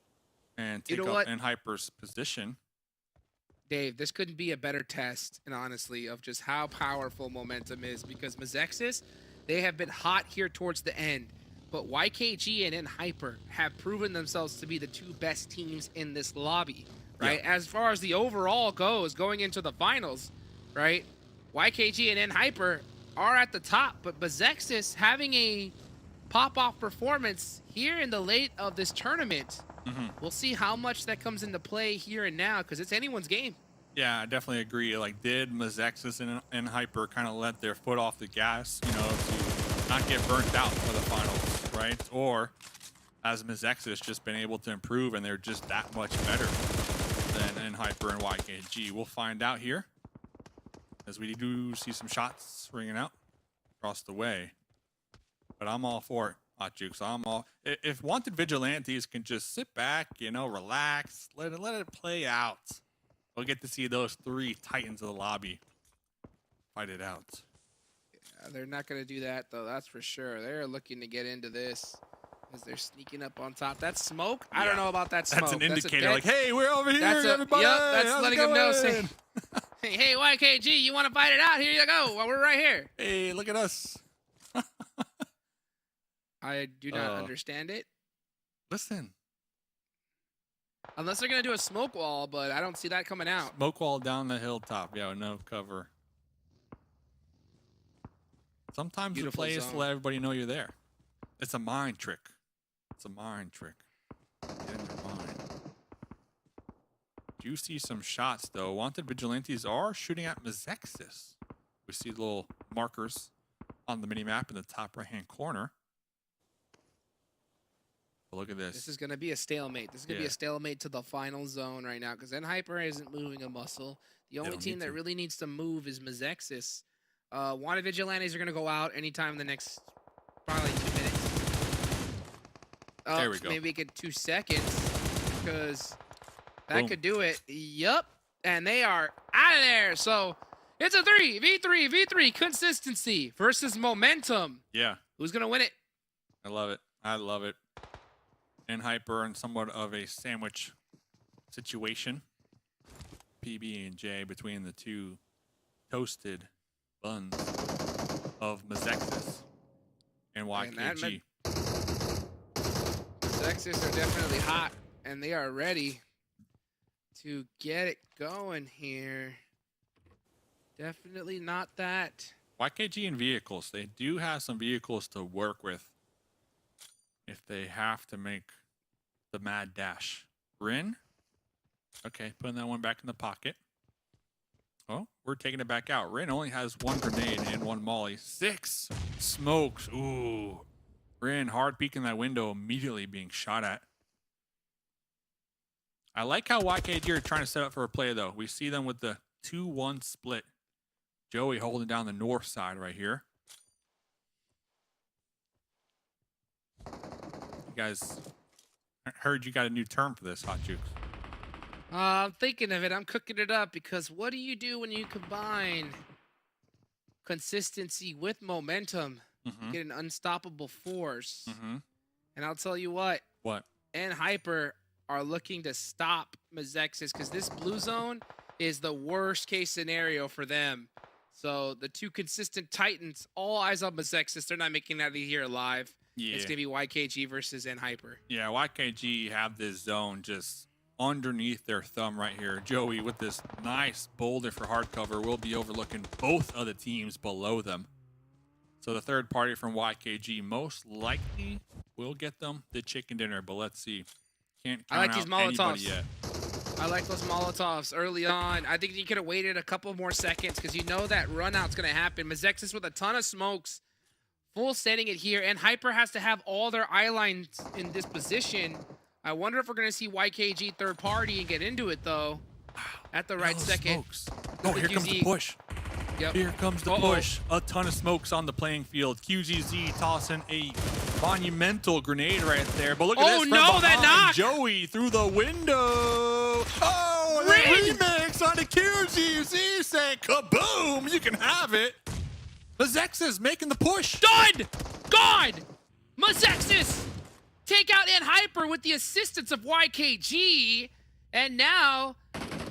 and You take know up what? Hyper's position. Dave, this couldn't be a better test, and honestly, of just how powerful momentum is, because MEZEXIS, they have been hot here towards the end, but YKG and Hyper have proven themselves to be the 2 best teams in this lobby, right? Yeah. As far as the overall goes, going into the finals, right? YKG and Hyper are at the top, but MEZEXIS having a pop-off performance here in the late of this tournament. We'll see how much that comes into play here and now, because it's anyone's game. Yeah, I definitely agree. Like, did MEZEXIS and Hyper kind of let their foot off the gas, you know, to not get burnt out for the finals, right? Or has MEZEXIS just been able to improve and they're just that much better than Hyper and YKG? We'll find out here as we do see some shots ringing out across the way. But I'm all for it, Hot Jukes. I'm all. If wanted vigilantes can just sit back, you know, relax, let it play out. We'll get to see those 3 titans of the lobby fight it out. They're not going to do that, though. That's for sure. They're looking to get into this As they're sneaking up on top. That's smoke? I don't Yeah. know about that smoke. That's an indicator, dead- like, hey, we're over here, That's everybody. Yep, that's How's it letting them know. going? Say, hey, YKG, you want to fight it out? Here you go. Well, we're right here. Hey, look at us. I do not understand it. Listen, Unless they're going to do a smoke wall, but I don't see that coming out. smoke wall down the hilltop. Yeah, no cover. Sometimes you Beautiful play is to zone. let everybody know you're there. It's a mind trick. It's a mind trick. Get in their mind. Do see some shots, though. Wanted Vigilantes are shooting at MEZEXIS. We see little markers on the minimap in the top right-hand corner. But look at this. This is going to be a stalemate. This is going to be a stalemate to the final zone right now because Hyper isn't moving a muscle. The only team that really needs to move is MEZEXIS. Wanted Vigilantes are going to go out anytime in the next probably 2 minutes. There we go. Maybe get 2 seconds because that Boom. could do it. Yup. And they are out of there. So it's a 3v3 consistency versus momentum. Yeah, Who's going to win it? I love it. I love it. And Hyper in somewhat of a sandwich situation. PB and J between the two toasted buns of MEZEXIS and YKG. MEZEXIS are definitely hot, and they are ready to get it going here. Definitely not that. YKG and vehicles. They do have some vehicles to work with if they have to make the mad dash. Rin? Okay, putting that one back in the pocket. Oh, we're taking it back out. Rin only has 1 grenade and 1 molly. 6 smokes. Ooh. Rin hard peeking that window, immediately being shot at. I like how YKG are trying to set up for a play, though. We see them with the 2-1 split. Joey holding down the north side right here. You guys, I heard you got a new term for this, Hot Jukes. I'm thinking of it. I'm cooking it up because what do you do when you combine consistency with momentum? Mm-hmm. Get an unstoppable force. Mm-hmm. And I'll tell you what. What? And Hyper are looking to stop MEZEXIS because this blue zone is the worst case scenario for them. So the 2 consistent Titans, all eyes on MEZEXIS. They're not making that out of here alive. Yeah. It's going to be YKG versus Hyper. Yeah, YKG have this zone just underneath their thumb right here. Joey with this nice boulder for hard cover will be overlooking both of the teams below them. So the third party from YKG most likely will get them the chicken dinner, but let's see. Can't count I like out these anybody Molotovs. yet. I like those Molotovs early on. I think you could have waited a couple more seconds because you know that run out's going to happen. MEZEXIS with a ton of smokes, full setting it here, and Hyper has to have all their eye lines in this position. I wonder if we're going to see YKG third party and get into it, though, at the right second. Smokes. Oh, here comes the push. Yep. Here comes the push. A ton of smokes on the playing field. QGZ tossing a monumental grenade right there. But look at this. Oh, no, that knock. Joey through the window. Oh, that remix on the QGZ saying kaboom. You can have it. MEZEXIS making the push. Done! God! MEZEXIS take out Hyper with the assistance of YKG. And now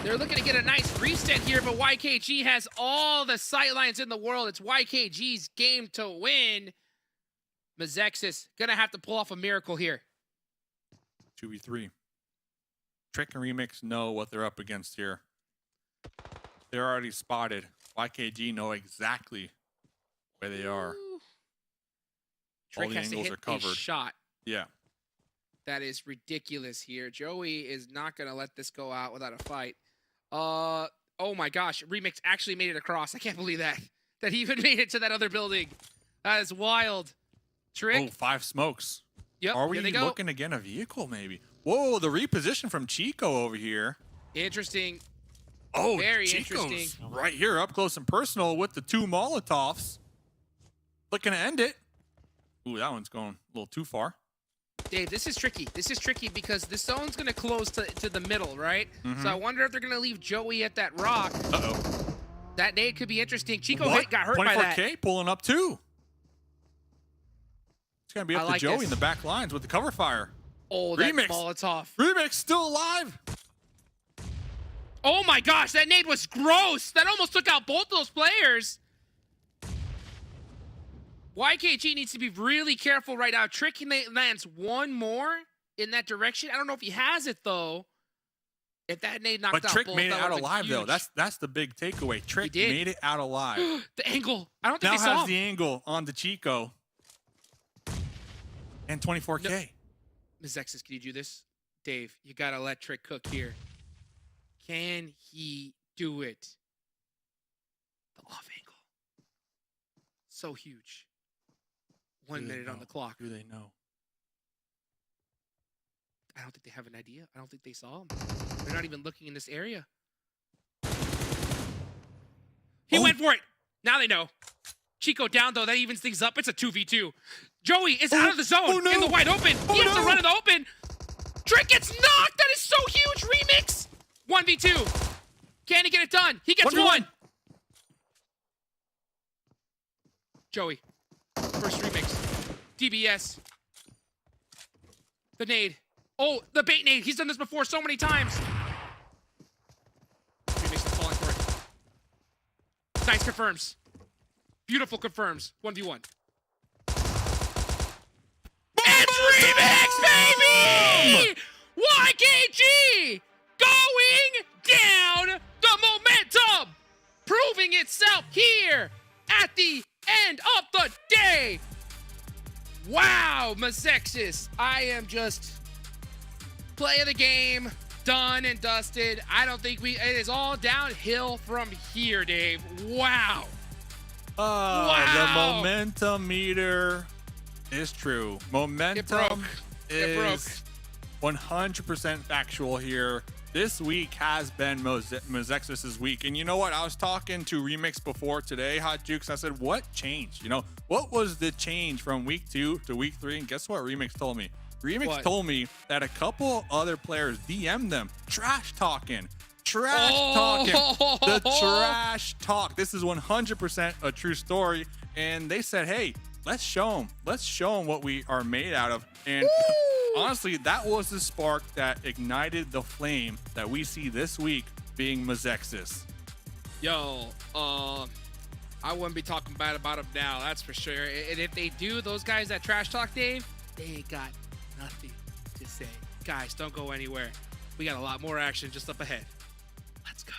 they're looking to get a nice reset here, but YKG has all the sightlines in the world. It's YKG's game to win. MEZEXIS gonna have to pull off a miracle here. 2v3. Trick and Remix know what they're up against here. They're already spotted. YKG know exactly where they are. Ooh. All Trick the has to angles hit are covered. a shot. Yeah. That is ridiculous here. Joey is not gonna let this go out without a fight. Oh my gosh, Remix actually made it across. I can't believe that. That he even made it to that other building. That is wild. Trick. Oh, 5 smokes. Yep, Are we here they go. looking again a vehicle maybe? Whoa, the reposition from Chico over here. Interesting. Oh, Very Chico's interesting. right here up close and personal with the 2 Molotovs. Looking to end it. Ooh, that one's going a little too far. Dave, this is tricky. This is tricky because the zone's going to close to the middle, right? Mm-hmm. So I wonder if they're going to leave Joey at that rock. Uh-oh. That nade could be interesting. Chico What? got hurt by that. 24K pulling up too. It's going to be I up like to Joey this. in the back lines with the cover fire. Oh, that Remix. Molotov. Remix still alive. Oh my gosh, that nade was gross. That almost took out both those players. YKG needs to be really careful right now. Trick lands one more in that direction. I don't know if he has it though. If that nade knocked But out Trick both, made it that out would've been alive, though. huge. That's the big takeaway. Trick did. made it out alive. The angle. I don't think Now they saw has him. the angle on the Chico. And 24K. MEZEXIS, can you do this? Dave, you gotta let Trick cook here. Can he do it? The off angle. So huge. 1 minute on the clock. Do they know? I don't think they have an idea. I don't think they saw him. They're not even looking in this area. He went for it. Now they know. Chico down, though. That evens things up. It's a 2v2. Joey is out of the zone Oh, no. in the wide open. Oh, He has to no. run in the open. Trick gets knocked. That is so huge. Remix. 1v2. Can he get it done? He gets 1v1. one. Joey. First remix. DBS. The nade. Oh, the bait nade. He's done this before so many times. Remix is falling for it. Nice confirms. Beautiful confirms. 1v1. It's Remix, baby! YKG going down the momentum, proving itself here at the end of the day. Wow, MEZEXIS, I am just play of the game, done and dusted. I don't think it is all downhill from here, Dave. Wow. Oh, Wow. the momentum meter is true. Momentum It broke. is 100% factual here. This week has been MEZEXIS' week. And you know what? I was talking to Remix before today, Hot Jukes. I said, what changed? You know, what was the change from week 2 to week 3? And guess what Remix told me? Remix What? told me that a couple other players DM'd them trash talking. The trash talk. This is 100% a true story. And they said, hey, let's show them. Let's show them what we are made out of. And honestly, that was the spark that ignited the flame that we see this week being MEZEXIS. Yo, I wouldn't be talking bad about them now, that's for sure. And if they do, those guys that trash talk Dave, they ain't got nothing to say. Guys, don't go anywhere. We got a lot more action just up ahead. Let's go.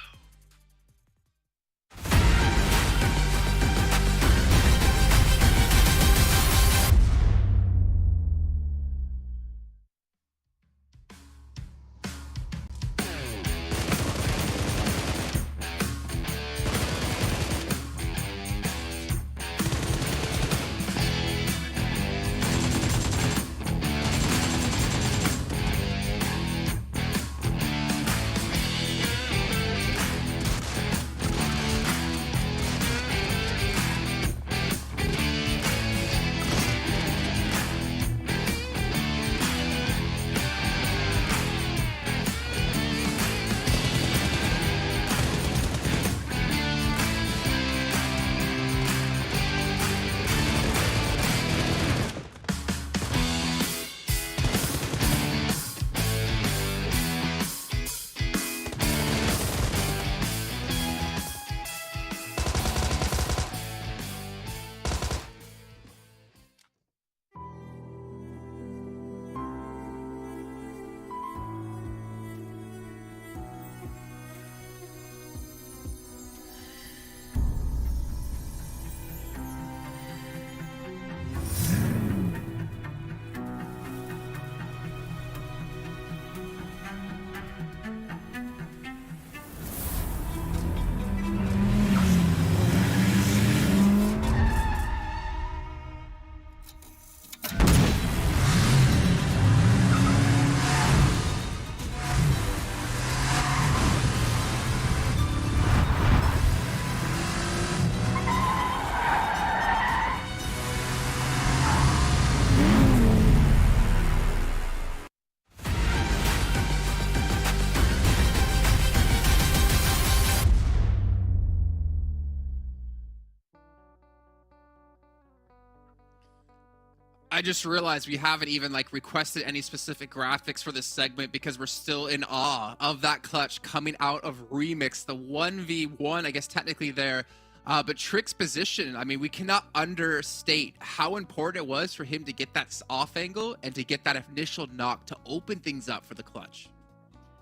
I just realized we haven't even like requested any specific graphics for this segment because we're still in awe of that clutch coming out of Remix, the 1v1, I guess technically there. But Trick's position, I mean, we cannot understate how important it was for him to get that off angle and to get that initial knock to open things up for the clutch.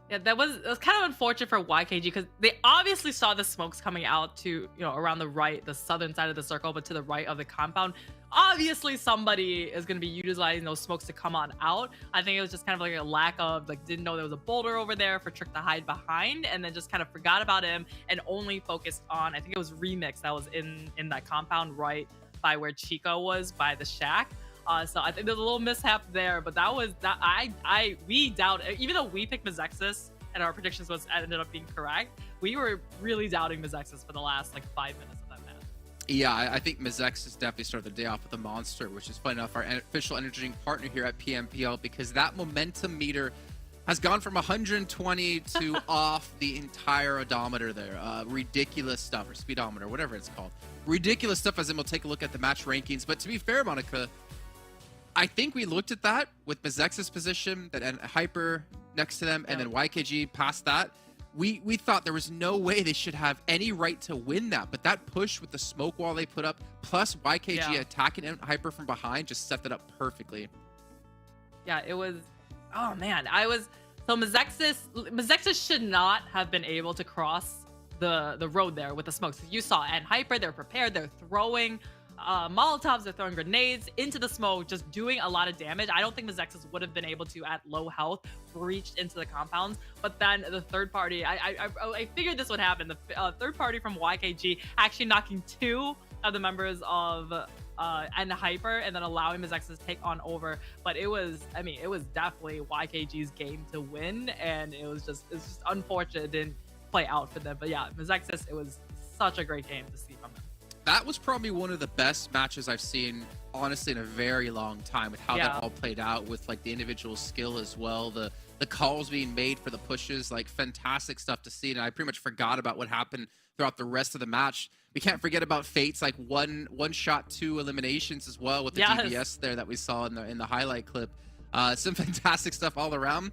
Yeah, it was kind of unfortunate for YKG because they obviously saw the smokes coming out to, you know, around the right, the southern side of the circle, but to the right of the compound. Obviously, somebody is going to be utilizing those smokes to come on out. I think it was just kind of like a lack of, like, didn't know there was a boulder over there for Trick to hide behind, and then just kind of forgot about him and only focused on, I think it was Remix that was in that compound right by where Chico was, by the shack. So I think there's a little mishap there, but that was that we doubt, even though we picked MEZEXIS and our predictions ended up being correct, we were really doubting MEZEXIS for the last like 5 minutes of that match. Yeah, I think MEZEXIS definitely started the day off with a monster, which is funny enough our official energy drink partner here at PMPL, because that momentum meter has gone from 120 to off the entire odometer there. Ridiculous stuff, or speedometer, whatever it's called. Ridiculous stuff, as in we'll take a look at the match rankings. But to be fair, Monica, I think we looked at that with MEZEXIS position, and Hyper next to them, and then YKG past that. We thought there was no way they should have any right to win that, but that push with the smoke wall they put up, plus YKG attacking Hyper from behind, just set that up perfectly. Yeah, it was. Oh man, so MEZEXIS should not have been able to cross the road there with the smokes. You saw and Hyper, they're prepared, they're throwing Molotovs, they're throwing grenades into the smoke, just doing a lot of damage. I don't think MEZEXIS would have been able to, at low health, reach into the compounds. But then the third party, I figured this would happen. The third party from YKG actually knocking 2 of the members of and Hyper, and then allowing MEZEXIS to take on over. But it was definitely YKG's game to win, and it's just unfortunate it didn't play out for them. But yeah, MEZEXIS, it was such a great game to see from them. That was probably one of the best matches I've seen, honestly, in a very long time, with how that all played out, with like the individual skill as well, the calls being made for the pushes, like fantastic stuff to see. And I pretty much forgot about what happened throughout the rest of the match. We can't forget about Fate's like one shot, 2 eliminations as well, with the DBS there that we saw in the highlight clip. Some fantastic stuff all around.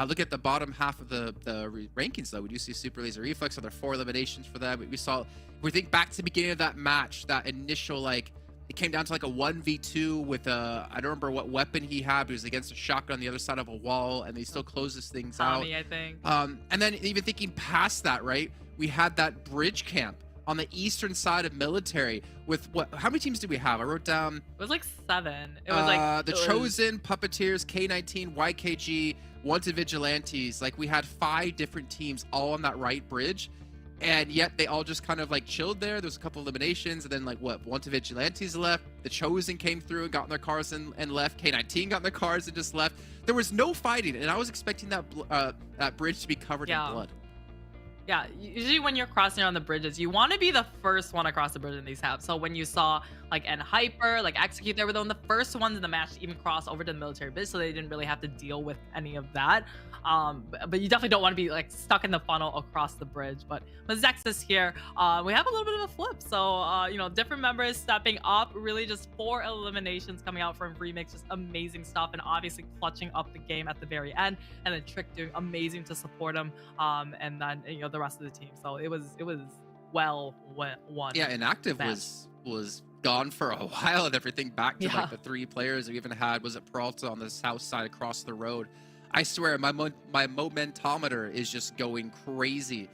Look at the bottom half of the rankings, though. We do see Super Laser Reflex, so there are 4 eliminations for them. We think back to the beginning of that match, that initial, like, it came down to like a 1v2 with I don't remember what weapon he had, but he was against a shotgun on the other side of a wall, and they still closes things Tommy, out. I think. And then even thinking past that, right? We had that bridge camp on the eastern side of military with how many teams did we have? I wrote down. It was like 7. It was like the Chosen, Puppeteers, K19, YKG, Wanted Vigilantes. Like, we had 5 different teams all on that right bridge, and yet they all just kind of like chilled there. There was a couple eliminations, and then like Wanted Vigilantes left. The Chosen came through and got in their cars and left. K19 got in their cars and just left. There was no fighting, and I was expecting that bridge to be covered in blood. Yeah, usually when you're crossing on the bridges, you want to be the first one across the bridge in these halves. So when you saw like Hyper, like Execute, they were the first ones in the match to even cross over to the military bridge, so they didn't really have to deal with any of that. But you definitely don't want to be like stuck in the funnel across the bridge. But MEZEXIS here, we have a little bit of a flip. So different members stepping up. Really, just 4 eliminations coming out from Remix, just amazing stuff, and obviously clutching up the game at the very end. And then Trick doing amazing to support him. And then the rest of the team. So it was well won. Yeah, Inactive was gone for a while and everything, back to like the 3 players we even had. Was it Peralta on the south side across the road? I swear my momentometer is just going crazy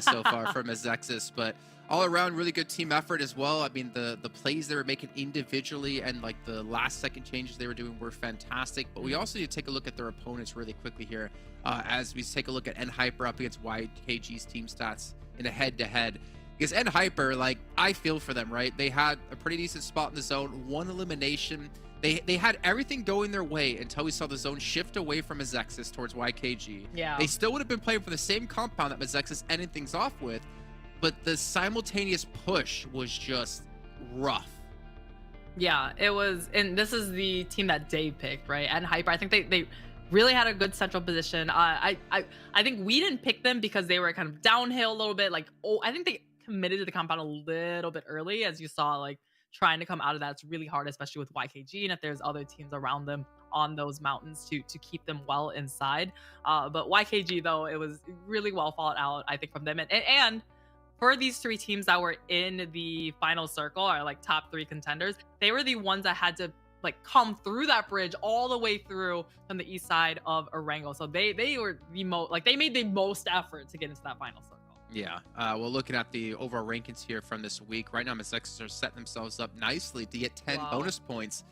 so far for MEZEXIS. But all around, really good team effort as well. I mean, the plays they were making individually and like the last second changes they were doing were fantastic. But we also need to take a look at their opponents really quickly here as we take a look at Hyper up against YKG's team stats in a head-to-head. Because Hyper, like, I feel for them, right? They had a pretty decent spot in the zone, 1 elimination. They had everything going their way until we saw the zone shift away from MEZEXIS towards YKG. Yeah. They still would have been playing for the same compound that MEZEXIS ended things off with, but the simultaneous push was just rough. Yeah, it was, and this is the team that Dave picked, right? And Hyper, I think they really had a good central position. I think we didn't pick them because they were kind of downhill a little bit. Like, I think they committed to the compound a little bit early, as you saw, like trying to come out of that. It's really hard, especially with YKG, and if there's other teams around them on those mountains to keep them well inside. But YKG, though, it was really well thought out, I think, from them. And for these 3 teams that were in the final circle, or like top 3 contenders, they were the ones that had to like come through that bridge all the way through from the east side of Erangel. So they were the most, like, they made the most effort to get into that final circle. Yeah, well, looking at the overall rankings here from this week, right now MEZEXIS are setting themselves up nicely to get 10 bonus points.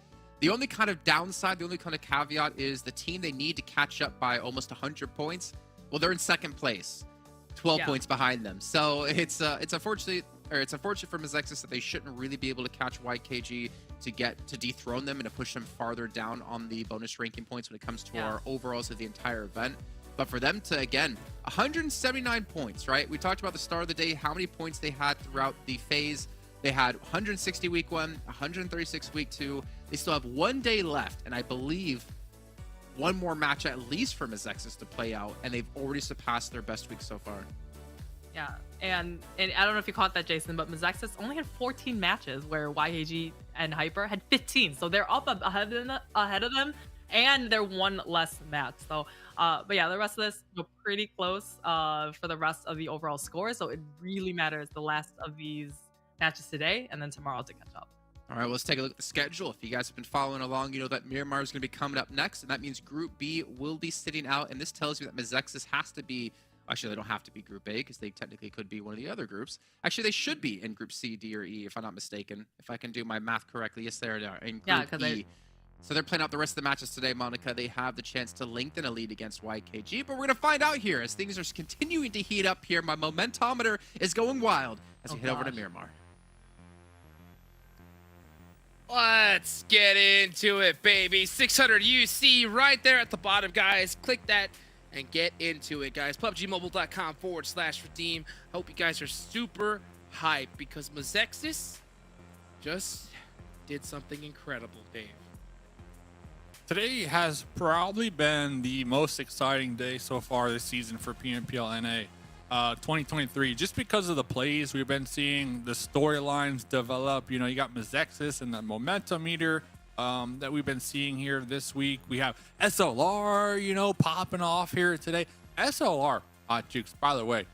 The only kind of downside, the only kind of caveat is the team they need to catch up by almost 100 points. Well, they're in second place, 12 points behind them. So it's unfortunate for MEZEXIS that they shouldn't really be able to catch YKG to dethrone them and to push them farther down on the bonus ranking points when it comes to our overalls of the entire event. But for them to, again, 179 points, right? We talked about the start of the day, how many points they had throughout the phase. They had 160 week 1, 136 week 2. They still have 1 day left, and I believe one more match at least for MEZEXIS to play out, and they've already surpassed their best week so far. Yeah, and I don't know if you caught that, Jason, but MEZEXIS only had 14 matches, where YKG and Hyper had 15. So they're up ahead of them, and they're 1 less match. So, but yeah, the rest of this pretty close for the rest of the overall score. So it really matters the last of these matches today, and then tomorrow to catch up. All right, well, let's take a look at the schedule. If you guys have been following along, you know that Miramar is going to be coming up next, and that means Group B will be sitting out. And this tells you that MEZEXIS has to be, actually, they don't have to be Group A because they technically could be one of the other groups. Actually, they should be in Group C, D, or E, if I'm not mistaken. If I can do my math correctly, yes, they are in Group E. So they're playing out the rest of the matches today, Monica. They have the chance to lengthen a lead against YKG, but we're going to find out here as things are continuing to heat up here. My momentometer is going wild as we head over to Miramar. Let's get into it, baby. 600 UC right there at the bottom, guys. Click that and get into it, guys. PUBGmobile.com/redeem. Hope you guys are super hyped because MEZEXIS just did something incredible, Dave. Today has probably been the most exciting day so far this season for PMPL NA 2023, just because of the plays we've been seeing, the storylines develop. You know, you got MEZEXIS and the momentum meter that we've been seeing here this week. We have SLR, you know, popping off here today. SLR, Jukes, by the way,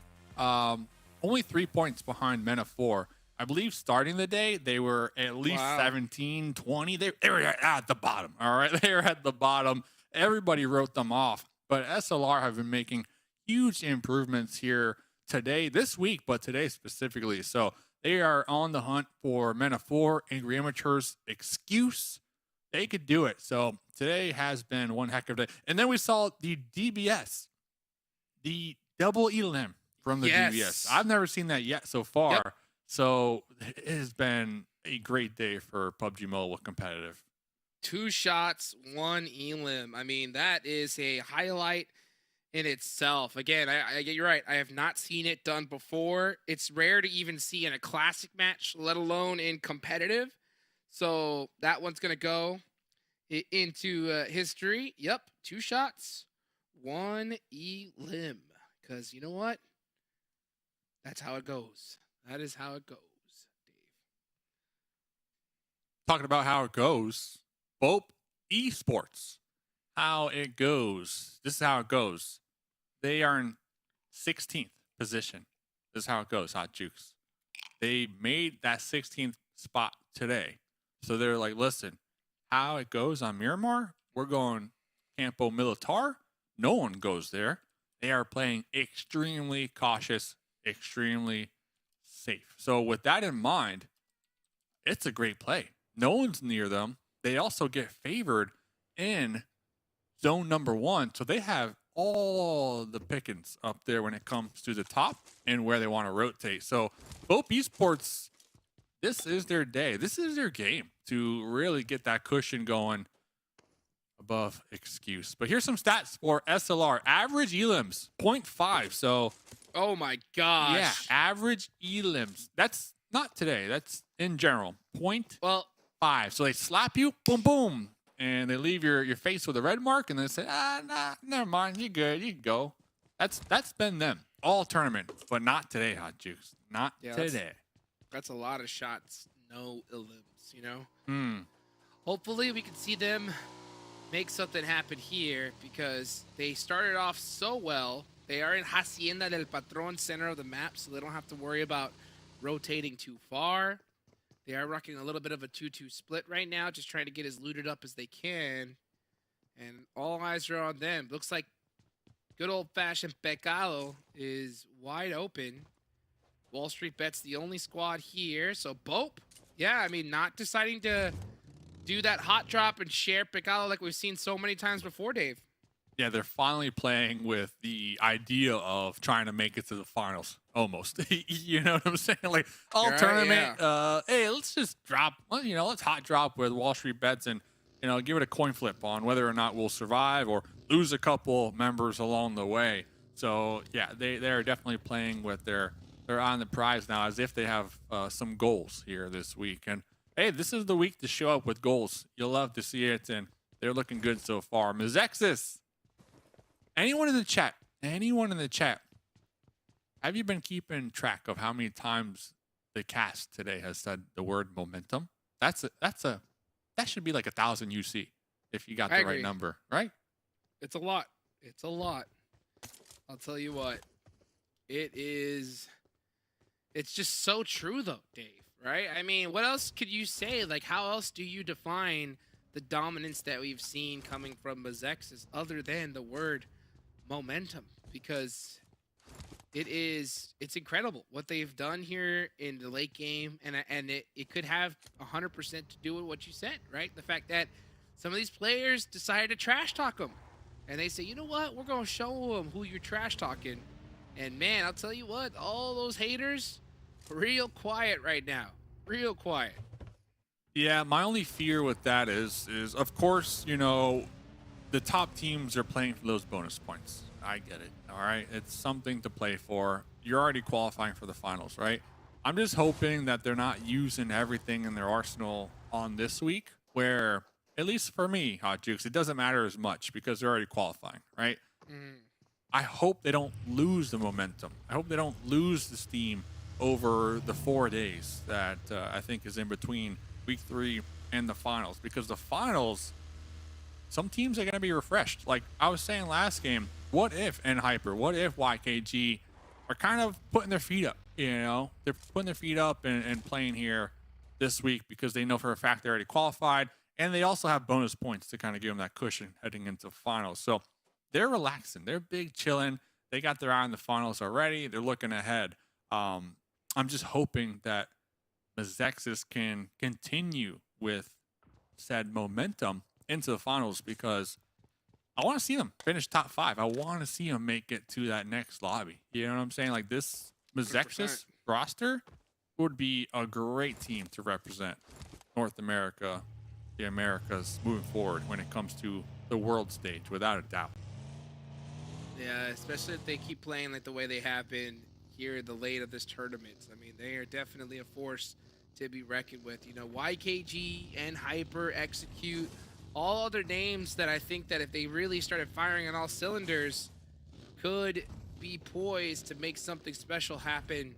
only 3 points behind Men of 4. I believe starting the day, they were at least 17, 20. They were at the bottom, all right? They were at the bottom. Everybody wrote them off. But SLR have been making huge improvements here today, this week, but today specifically. So they are on the hunt for Men of 4, Angry Amateurs excuse. They could do it. So today has been one heck of a day. And then we saw the DBS, the double elim from the DBS. I've never seen that yet so far. Yep. So it has been a great day for PUBG Mobile competitive. 2 shots, 1 elim. I mean, that is a highlight in itself. Again, you're right. I have not seen it done before. It's rare to even see in a classic match, let alone in competitive. So that one's going to go into history. Yep, 2 shots, 1 elim. Because you know what? That's how it goes. That is how it goes, Dave. Talking about how it goes, BOPE Esports. How it goes. This is how it goes. They are in 16th position. This is how it goes, Hot Jukes. They made that 16th spot today. So they're like, listen, how it goes on Miramar, we're going Campo Militar. No one goes there. They are playing extremely cautious, extremely safe. So with that in mind, it's a great play. No one's near them. They also get favored in zone number 1. So they have all the pickings up there when it comes to the top and where they want to rotate. So BOPE Esports, this is their day. This is their game to really get that cushion going above excuse. But here's some stats for SLR. Average elims, 0.5. So, oh my gosh. Yeah, average elims. That's not today. That's in general. 0.5. So they slap you, boom, boom. And they leave your face with a red mark, and they say, nah, never mind, you're good, you can go. That's been them all tournament, but not today, Hot Juice. Not today. That's a lot of shots, no elims. you know? Hmm. Hopefully we can see them make something happen here because they started off so well. They are in Hacienda del Patron, center of the map, so they don't have to worry about rotating too far. They are rocking a little bit of a 2-2 split right now, just trying to get as looted up as they can. And all eyes are on them. Looks like good old-fashioned Pecado is wide open. Wall Street Bets the only squad here. So BOPE, yeah, I mean, not deciding to do that hot drop and share Pecado like we've seen so many times before, Dave. Yeah, they're finally playing with the idea of trying to make it to the finals, almost. You know what I'm saying? Like, all Right, tournament, hey, let's just drop, well, you know, let's hot drop with Wall Street Bets and, you know, give it a coin flip on whether or not we'll survive or lose a couple members along the way. So, yeah, they're definitely playing with their on the prize now as if they have some goals here this week. And, hey, this is the week to show up with goals. You'll love to see it, and they're looking good so far. MEZEXIS. Anyone in the chat, have you been keeping track of how many times the cast today has said the word momentum? That should be like 1,000 UC if you got the right number, right? It's a lot. It's a lot. I'll tell you what. It's just so true though, Dave, right? I mean, what else could you say? Like, how else do you define the dominance that we've seen coming from MEZEXIS other than the word momentum? Because it's incredible what they've done here in the late game, and it could have 100% to do with what you said, right? The fact that some of these players decided to trash talk them, and they say, you know what, we're gonna show them who you're trash talking. And man, I'll tell you what, all those haters, real quiet right now, real quiet. Yeah, my only fear with that is of course, you know, the top teams are playing for those bonus points. I get it. All right. It's something to play for. You're already qualifying for the finals, right? I'm just hoping that they're not using everything in their arsenal on this week where, at least for me, Hot Jukes, it doesn't matter as much because they're already qualifying, right? I hope they don't lose the momentum. I hope they don't lose the steam over the 4 days that I think is in between week 3 and the finals, because the finals, some teams are going to be refreshed. Like I was saying last game, what if Hyper, what if YKG are kind of putting their feet up? You know, they're putting their feet up and playing here this week because they know for a fact they're already qualified, and they also have bonus points to kind of give them that cushion heading into finals. So they're relaxing, they're big chilling. They got their eye on the finals already. They're looking ahead. I'm just hoping that MEZEXIS can continue with said momentum into the finals, because I want to see them finish top 5. I want to see them make it to that next lobby. You know what I'm saying? Like, this MEZEXIS roster would be a great team to represent North America, the Americas moving forward when it comes to the world stage, without a doubt. Yeah, especially if they keep playing like the way they have been here in the late of this tournament. I mean, they are definitely a force to be reckoned with. You know, YKG and Hyper, Execute, all other names that I think that if they really started firing on all cylinders could be poised to make something special happen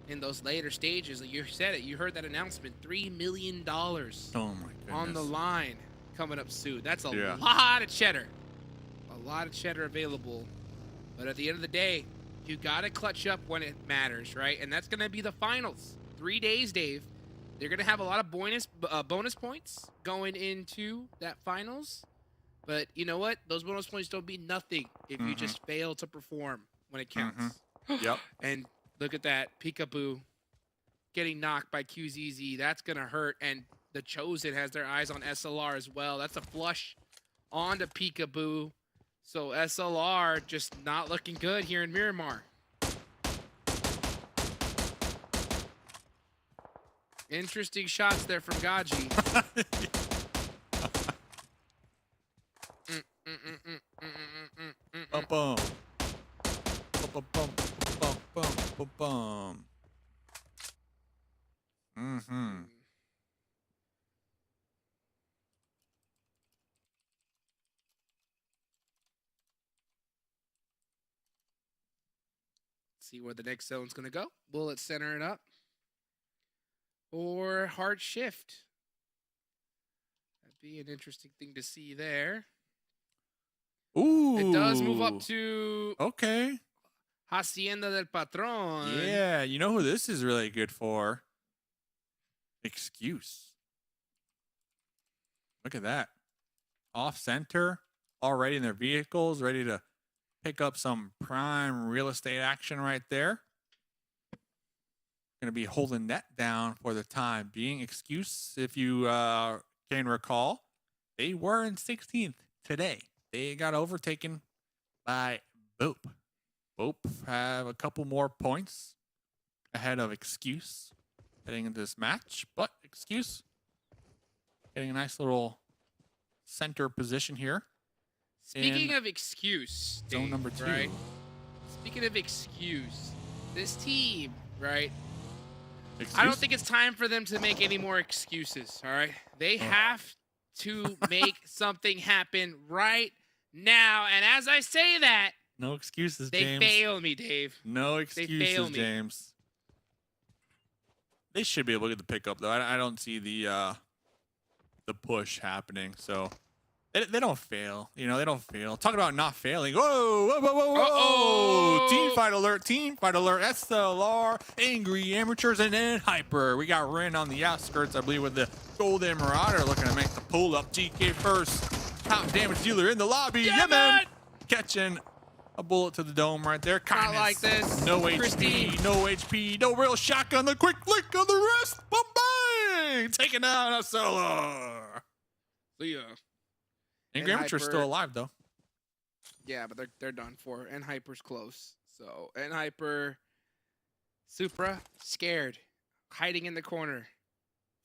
in those later stages. Like you said it, you heard that announcement, $3 million Oh my goodness. on the line coming up soon. That's a Yeah. lot of cheddar. A lot of cheddar available. But at the end of the day, you got to clutch up when it matters, right? And that's going to be the finals. 3 days, Dave. They're going to have a lot of bonus points going into that finals. But you know what? Those bonus points don't mean nothing if you just fail to perform when it counts. Yep. And look at that. Peekaboo getting knocked by QZZ. That's going to hurt. And the Chosen has their eyes on SLR as well. That's a flush onto Peekaboo. So SLR just not looking good here in Miramar. Interesting shots there from Gaji. Bum. Bum. See where the next zone's gonna go. Bullet center it up. Or hard shift. be an interesting thing to see there. Ooh. It does move up to Okay. Hacienda del Patron. Yeah, you know who this is really good for? Excuse. Look at that. Off center, already in their vehicles, ready to pick up some prime real estate action right there. Going to be holding that down for the time being. Excuse, if you can recall, they were in 16th today. They got overtaken by BOPE. BOPE have a couple more points ahead of Excuse heading into this match, but Excuse getting a nice little center position here. Speaking of excuse, Zone Dave, number 2. right? Speaking of excuse, this team, right? Excuse? I don't think it's time for them to make any more excuses, all right? They have to make something happen right now. And as I say that, No excuses, they James. fail me, Dave. No fail excuses, me. James. They should be able to get the pickup though. I don't see the push happening. So they don't fail. You know, they don't fail. Talking about not failing. Whoa, whoa, whoa, whoa, whoa. Uh-oh. Team fight alert, SLR, Angry Amateurs, and then Hyper. We got Ren on the outskirts, I believe, with the Golden Marauder looking to make the pull up. GK first. Top damage dealer in the lobby. Yeah, man. man. Catching a bullet to the dome right there. Kindness. like this. No Christine. HP, no HP, no real shotgun. The quick flick of the wrist. Bang! Taking out a SLR. See ya. Angry And Amateur's Hyper. still alive though. Yeah, but they're done for. And Hyper's close. So, and Hyper, Supra, scared, hiding in the corner,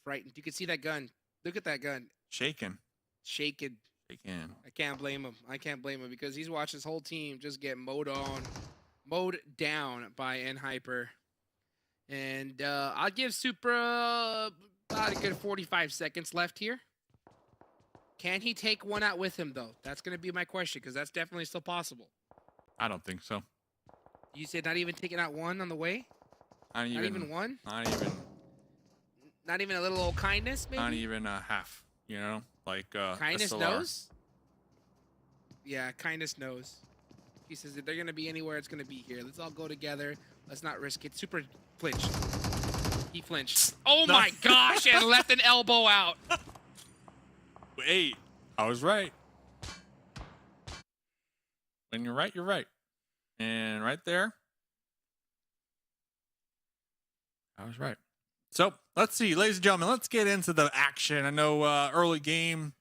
frightened. You can see that gun. Look at that gun. Shaking. Shaking. Shaking. I can't blame him. I can't blame him because he's watched his whole team just get mowed down by N Hyper. And I'll give Supra about a good 45 seconds left here. Can he take one out with him, though? That's going to be my question, because that's definitely still possible. I don't think so. You said not even taking out one on the way? Not Not even one? Not even. Not even a little old kindness, maybe? Not even a half. You know, like Kindness SLR. knows? Yeah, kindness knows. He says if they're going to be anywhere, it's going to be here. Let's all go together. Let's not risk it. Super flinched. He flinched. Oh, No. my gosh, and left an elbow out. Wait, I was right. When you're right, you're right. And right there, I was right. So let's see, ladies and gentlemen, let's get into the action. I know early game,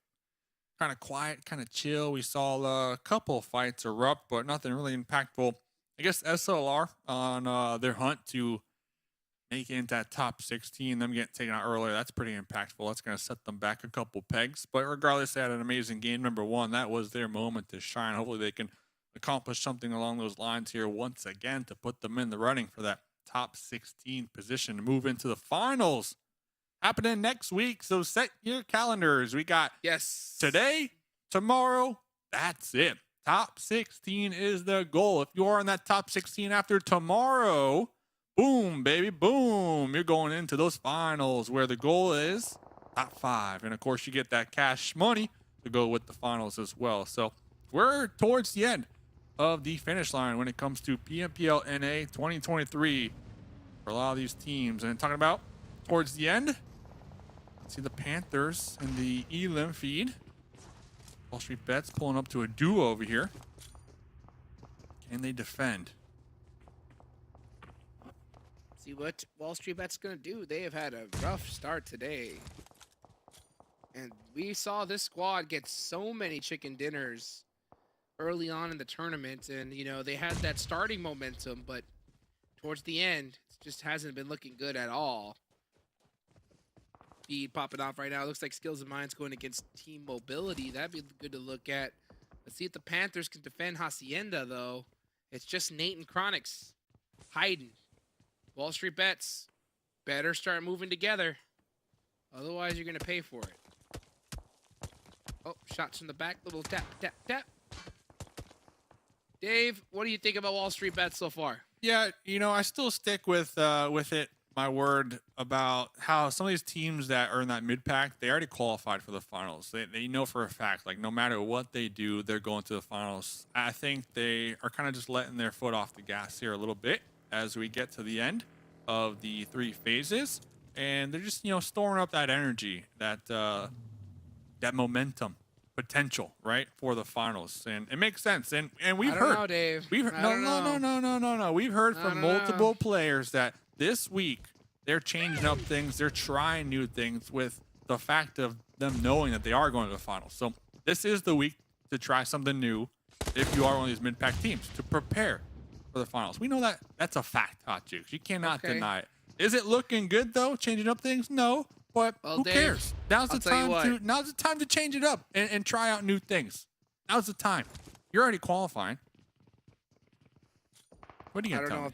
kind of quiet, kind of chill. We saw a couple fights erupt, but nothing really impactful. I guess SLR on their hunt to make it into that top 16, them getting taken out earlier, that's pretty impactful. That's going to set them back a couple pegs. But regardless, they had an amazing game. Number one, that was their moment to shine. Hopefully they can accomplish something along those lines here once again to put them in the running for that top 16 position to move into the finals. Happening next week, so set your calendars. We got Yes. today, tomorrow, that's it. Top 16 is the goal. If you are in that top 16 after tomorrow, boom, baby, boom. You're going into those finals where the goal is top 5. And, of course, you get that cash money to go with the finals as well. So we're towards the end of the finish line when it comes to PMPL NA 2023 for a lot of these teams. And talking about towards the end, see the Panthers in the Elim feed. Wall Street Bets pulling up to a duo over here. Can they defend? See what Wall Street Bet's going to do. They have had a rough start today. And we saw this squad get so many chicken dinners early on in the tournament. And, you know, they had that starting momentum, but towards the end, it just hasn't been looking good at all. Speed popping off right now. Looks like Skills and Minds going against Team Mobility. That'd be good to look at. Let's see if the Panthers can defend Hacienda, though. It's just Nate and Chronix hiding. Wall Street Bets better start moving together. Otherwise, you're going to pay for it. Oh, shots from the back. Little tap, tap, tap. Dave, what do you think about Wall Street Bets so far? Yeah, you know, I still stick with it my word about how some of these teams that are in that mid pack, they already qualified for the finals. They know for a fact, like no matter what they do, they're going to the finals. I think they are kind of just letting their foot off the gas here a little bit as we get to the end of the 3 phases, and they're just storing up that energy, that that momentum potential, right, for the finals. And it makes sense. And we've I don't heard know, Dave. we've heard, no. We've heard from multiple players that this week they're changing up things, they're trying new things with the fact of them knowing that they are going to the finals. So this is the week to try something new if you are one of these mid-pack teams, to prepare for the finals. We know that that's a fact, Hot Jukes. You cannot deny it. Is it looking good though, changing up things? No. But who cares? Now's the time to change it up and try out new things. Now's the time. You're already qualifying. What are you gonna tell me?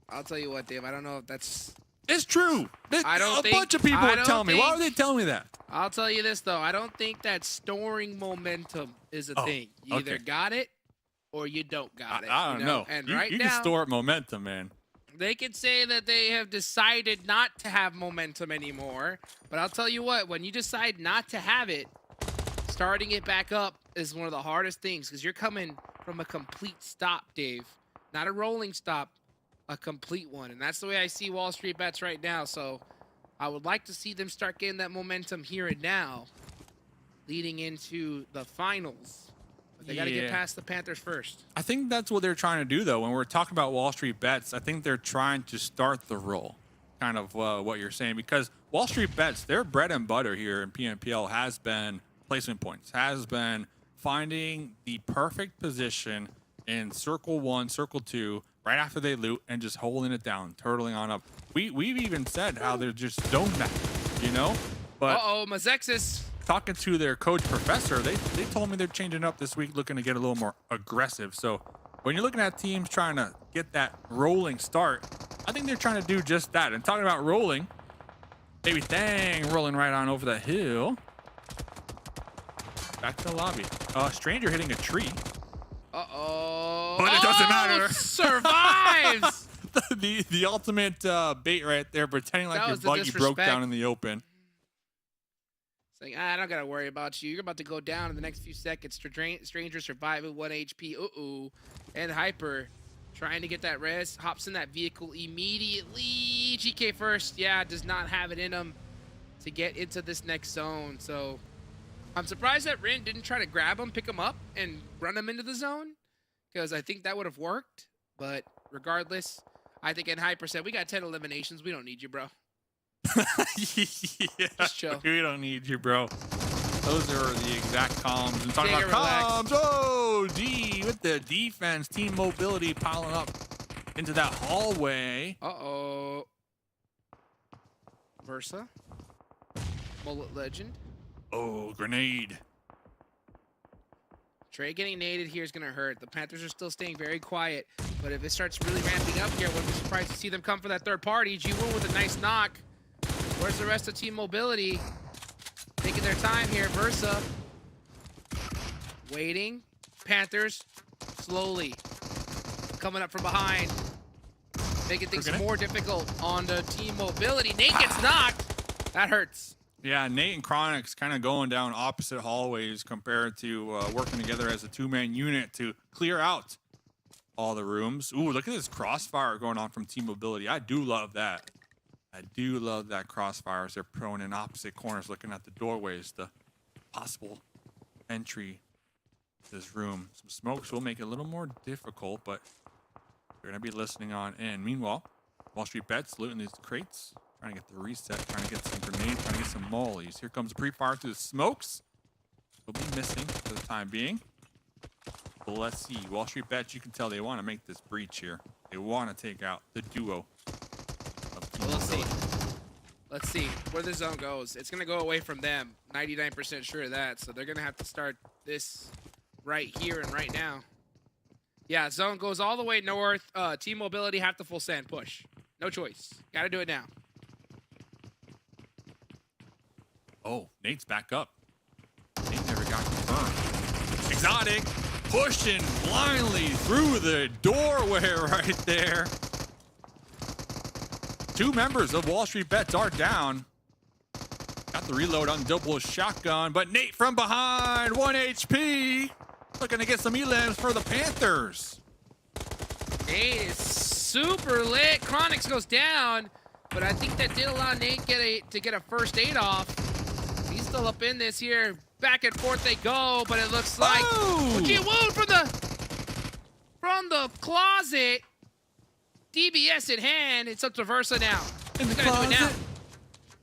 I'll tell you what, Dave. I don't know if that's. It's true. A bunch of people would tell me. Why would they tell me that? I'll tell you this though. I don't think that storing momentum is a thing. You either got it or you don't got it. I don't know. And you right you now, can store up momentum, man. they could say that they have decided not to have momentum anymore. But I'll tell you what, when you decide not to have it, starting it back up is one of the hardest things, because you're coming from a complete stop, Dave. Not a rolling stop, a complete one. And that's the way I see Wall Street Bets right now. So I would like to see them start getting that momentum here and now, leading into the finals. But they got to get past the Panthers first. I think that's what they're trying to do, though. When we're talking about Wall Street Bets, I think they're trying to start the roll, kind of what you're saying. Because Wall Street Bets, their bread and butter here in PMPL has been placement points, has been finding the perfect position in circle 1, circle 2, right after they loot, and just holding it down, turtling on up. We've even said how they're just zone back, you know? But MEZEXIS. Talking to their coach professor, they told me they're changing up this week, looking to get a little more aggressive. So when you're looking at teams trying to get that rolling start, I think they're trying to do just that. And talking about rolling, baby thang rolling right on over the hill. Back to the lobby. Stranger hitting a tree. Uh-oh. But it doesn't matter. Survives. the ultimate bait right there, pretending like your buggy broke down in the open. Saying, I don't gotta worry about you. You're about to go down in the next few seconds. Stranger surviving 1 HP. And Hyper trying to get that res. Hops in that vehicle immediately. GK first. Yeah, does not have it in him to get into this next zone. So I'm surprised that Rin didn't try to grab him, pick him up, and run him into the zone, because I think that would have worked. But regardless, I think Hyper said, we got 10 eliminations. We don't need you, bro. Yeah, just chill. We don't need you, bro. Those are the exact comms. And talking about comms, D with the defense, team mobility piling up into that hallway. Versa. Mullet Legend. Oh, grenade. Trey getting naded here is going to hurt. The Panthers are still staying very quiet. But if it starts really ramping up here, I wouldn't be surprised to see them come for that third party. G1 with a nice knock. Where's the rest of Team Mobility? Taking their time here. Versa. Waiting. Panthers slowly coming up from behind. Making things more difficult on the Team Mobility. Nate gets knocked. That hurts. Yeah, Nate and Chronix kind of going down opposite hallways compared to working together as a two-man unit to clear out all the rooms. Ooh, look at this crossfire going on from Team Mobility. I do love that. I do love that crossfires. They're prone in opposite corners, looking at the doorways, the possible entry to this room. Some smokes will make it a little more difficult, but they're going to be listening on in. Meanwhile, Wall Street Bets looting these crates, trying to get the reset, trying to get some grenades, trying to get some mollies. Here comes the pre-fire through the smokes. Will be missing for the time being. But let's see. Wall Street Bets, you can tell they want to make this breach here. They want to take out the duo. Let's see where the zone goes. It's going to go away from them. 99% sure of that. So they're going to have to start this right here and right now. Yeah, zone goes all the way north. Team Mobility have to full send push. No choice. Got to do it now. Oh, Nate's back up. Nate never got confirmed. Exotic pushing blindly through the doorway right there. 2 members of Wall Street Bets are down. Got the reload on double shotgun, but Nate from behind, 1 HP. Looking to get some elims for the Panthers. Nate is super lit. Chronix goes down, but I think that did allow Nate to get a first aid off. He's still up in this here. Back and forth they go, but it looks like Ji-Woon from the closet. DBS in hand. It's up to Versa now. In the He's gonna do it now. closet.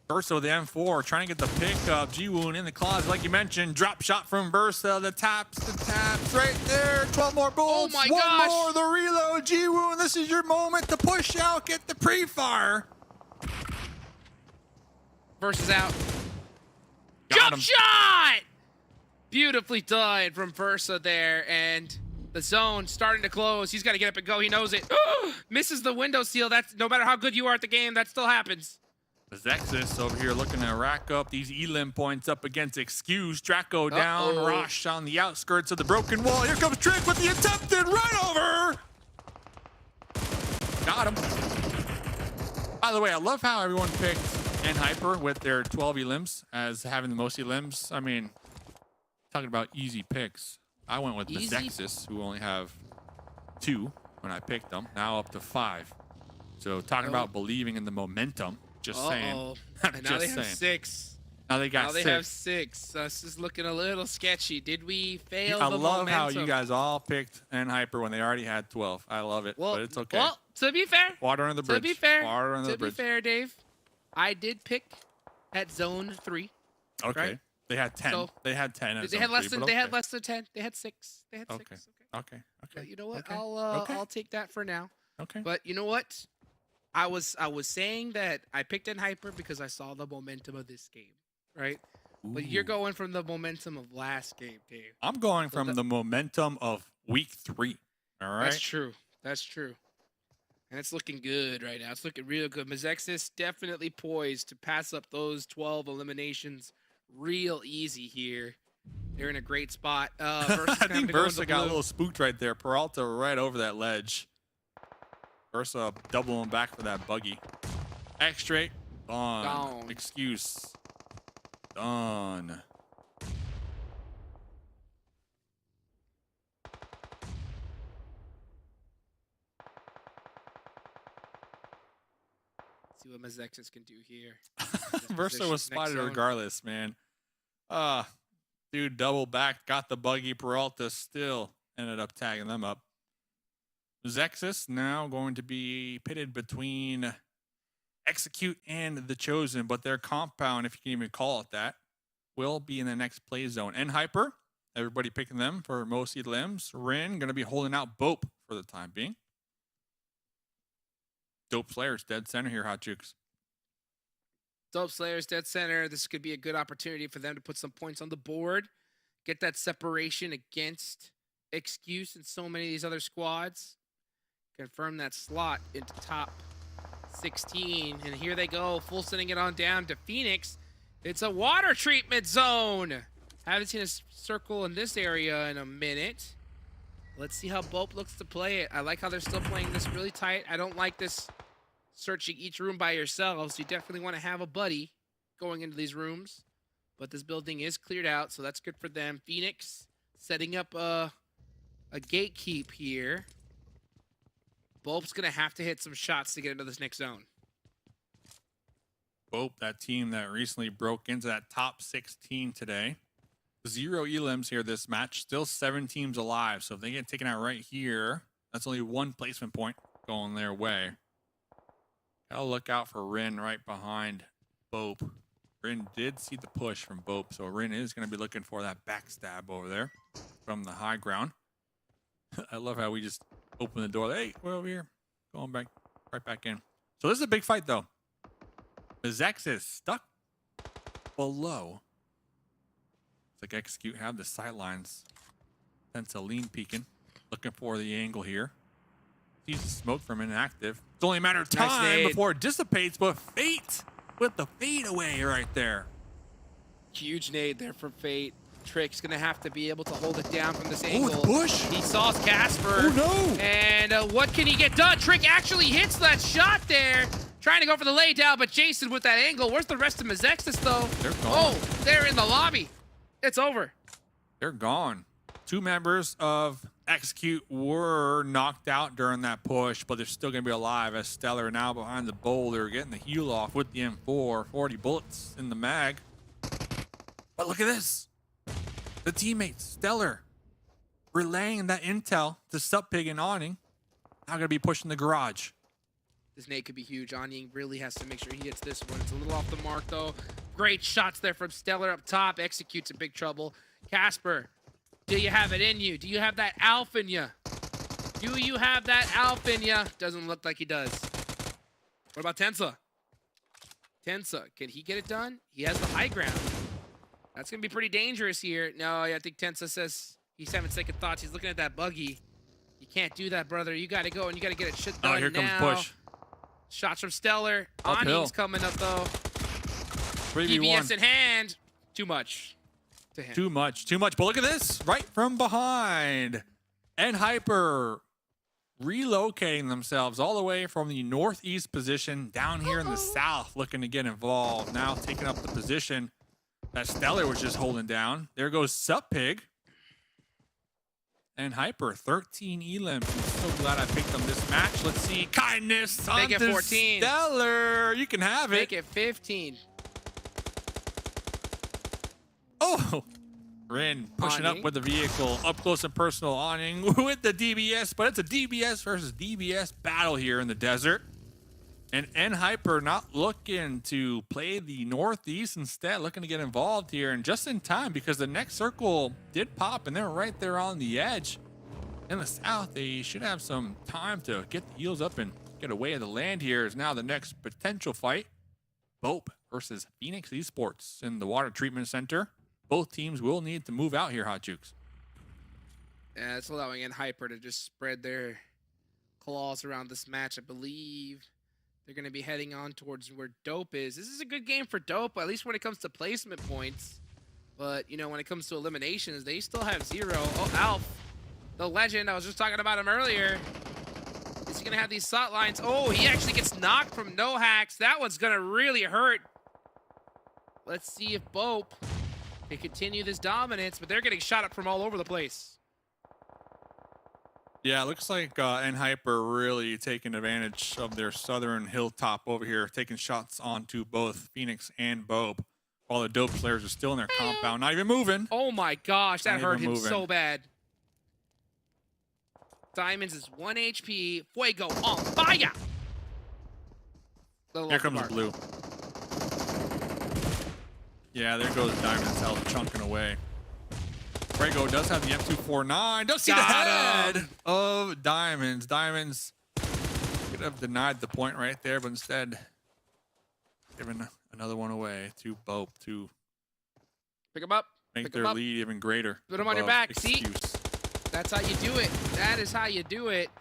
Versa with the M4 trying to get the pick up. Ji-Woon in the closet, like you mentioned. Drop shot from Versa. The taps right there. 12 more bullets. Oh my One gosh. more. The reload. Ji-Woon, this is your moment to push out. Get the pre-fire. Versa's out. Got Jump him. shot! Beautifully done from Versa there, and the zone starting to close. He's got to get up and go. He knows it. Misses the window seal. That's no matter how good you are at the game, that still happens. MEZEXIS over here looking to rack up these elim points up against Excuse. Draco down. Rosh on the outskirts of the broken wall. Here comes Trick with the attempted right over. Got him. By the way, I love how everyone picked Hyper with their 12 elims as having the most elims. I mean, talking about easy picks. I went with MEZEXIS, who only have 2 when I picked them. Now up to 5. So talking about believing in the momentum. Just saying. And now they have 6. Now they got now 6. They have 6. This is looking a little sketchy. Did we fail I the love momentum? how you guys all picked Hyper when they already had 12. I love it, but it's okay. Well, to be fair. Water under the bridge. To be fair. Water under the To be bridge. fair, Dave. I did pick at zone 3. Okay. Right? They had 10. So, they had 10. At They zone had less 3, than. but They had okay. less than 10. They had 6. They had 6. Okay. Okay. Okay. But you know what? Okay. I'll take that for now. Okay. But you know what? I was saying that I picked in Hyper because I saw the momentum of this game, right? But you're Ooh. going from the momentum of last game, Dave. I'm going from the momentum of week 3. All right. That's true. That's true. And it's looking good right now. It's looking real good. MEZEXIS definitely poised to pass up those 12 eliminations real easy here. They're in a great spot. Versa's I gonna have think to go Versa into got a blue. little spooked right there. Peralta right over that ledge. Versa doubling back for that buggy. X straight. Down. Excuse. Done. See what MEZEXIS can do here. Versa was spotted regardless, man. Dude double back, got the buggy. Peralta still ended up tagging them up. MEZEXIS now going to be pitted between Execute and the Chosen, but their compound, if you can even call it that, will be in the next play zone. And Hyper, everybody picking them for most elims. Rin going to be holding out BOPE for the time being. Dope Slayer's dead center here, Hot Jukes. Dope Slayer's dead center. This could be a good opportunity for them to put some points on the board. Get that separation against Excuse and so many of these other squads. Confirm that slot into top 16. And here they go, full sending it on down to Phoenix. It's a water treatment zone. Haven't seen a circle in this area in a minute. Let's see how BOPE looks to play it. I like how they're still playing this really tight. I don't like this searching each room by yourselves. You definitely want to have a buddy going into these rooms. But this building is cleared out, so that's good for them. Phoenix setting up a gatekeep here. BOPE's going to have to hit some shots to get into this next zone. BOPE, that team that recently broke into that top 16 today. 0 elims here this match. Still 7 teams alive. So if they get taken out right here, that's only 1 placement point going their way. Gotta look out for Rin right behind BOPE. Rin did see the push from BOPE, so Rin is going to be looking for that backstab over there from the high ground. I love how we just open the door. Hey, we're over here. Going back, right back in. So this is a big fight, though. MEZEXIS stuck below. It's like Execute have the sidelines. Penciline peeking. Looking for the angle here. Sees the smoke from inactive. It's only a matter of Nice time nade. before it dissipates, but Fate with the fade away right there. Huge nade there from Fate. Trick's going to have to be able to hold it down from this Oh, angle. the push. He saw Casper. Oh, no. And what can he get done? Trick actually hits that shot there. Trying to go for the lay down, but Jason with that angle. Where's the rest of MEZEXIS though? They're gone. Oh, they're in the lobby. It's over. They're gone. 2 members of Execute were knocked out during that push, but they're still going to be alive as Stellar now behind the boulder, getting the heal off with the M4. 40 bullets in the mag. But look at this. The teammates, Stellar, relaying that intel to Supig and Awning. Now going to be pushing the garage. This nade could be huge. Awning really has to make sure he hits this one. It's a little off the mark though. Great shots there from Stellar up top. Execute's in big trouble. Casper, do you have it in you? Do you have that alph in you? Do you have that alph in you? Doesn't look like he does. What about Tensa? Tensa, can he get it done? He has the high ground. That's going to be pretty dangerous here. No, I think Tensa says he's having second thoughts. He's looking at that buggy. You can't do that, brother. You got to go and you got to get it shit done now. Oh, here comes push. Shots from Stellar. Uphill. Awning's coming up though. 3v1. EBS in hand. Too much to him. Too much. But look at this. Right from behind. And Hyper relocating themselves all the way from the northeast position down here in the south, looking to get involved. Now taking up the position that Stellar was just holding down. There goes Supig. And Hyper, 13 elims. I'm so glad I picked them this match. Let's see. Kindness. Make it 14. Stellar. You can have it. Make it 15. Oh. Rin pushing Awning. up with the vehicle. Up close and personal Awning with the DBS. But it's a DBS versus DBS battle here in the desert. And Hyper not looking to play the northeast, instead looking to get involved here, and just in time because the next circle did pop and they're right there on the edge. In the south, they should have some time to get the heels up and get away of the land here. Is now the next potential fight. BOPE versus Phoenix Esports in the water treatment center. Both teams will need to move out here, Hot Jukes. Yeah, it's allowing in Hyper to just spread their claws around this match, I believe. They're going to be heading on towards where Dope is. This is a good game for Dope, at least when it comes to placement points. But, you know, when it comes to eliminations, they still have 0. Oh, Alf, the legend. I was just talking about him earlier. Is he going to have these slot lines? Oh, he actually gets knocked from no hacks. That one's going to really hurt. Let's see if BOPE can continue this dominance, but they're getting shot up from all over the place. Yeah, it looks like Hyper really taking advantage of their southern hilltop over here, taking shots onto both Phoenix and BOPE, while the Dope players are still in their compound, not even moving. Oh my gosh, that Not hurt even him moving. so bad. Diamonds is 1 HP. Fuego on fire. Here comes the blue. Yeah, there goes Diamond's health chunking away. Fuego does have the M249. Don't see the head of Diamonds. Diamonds could have denied the point right there, but instead giving another one away to BOPE to Pick him up. make Pick 'em their up. lead even greater. Put 'em on your above back. See? Excuse. That's how you do it. That is how you do it.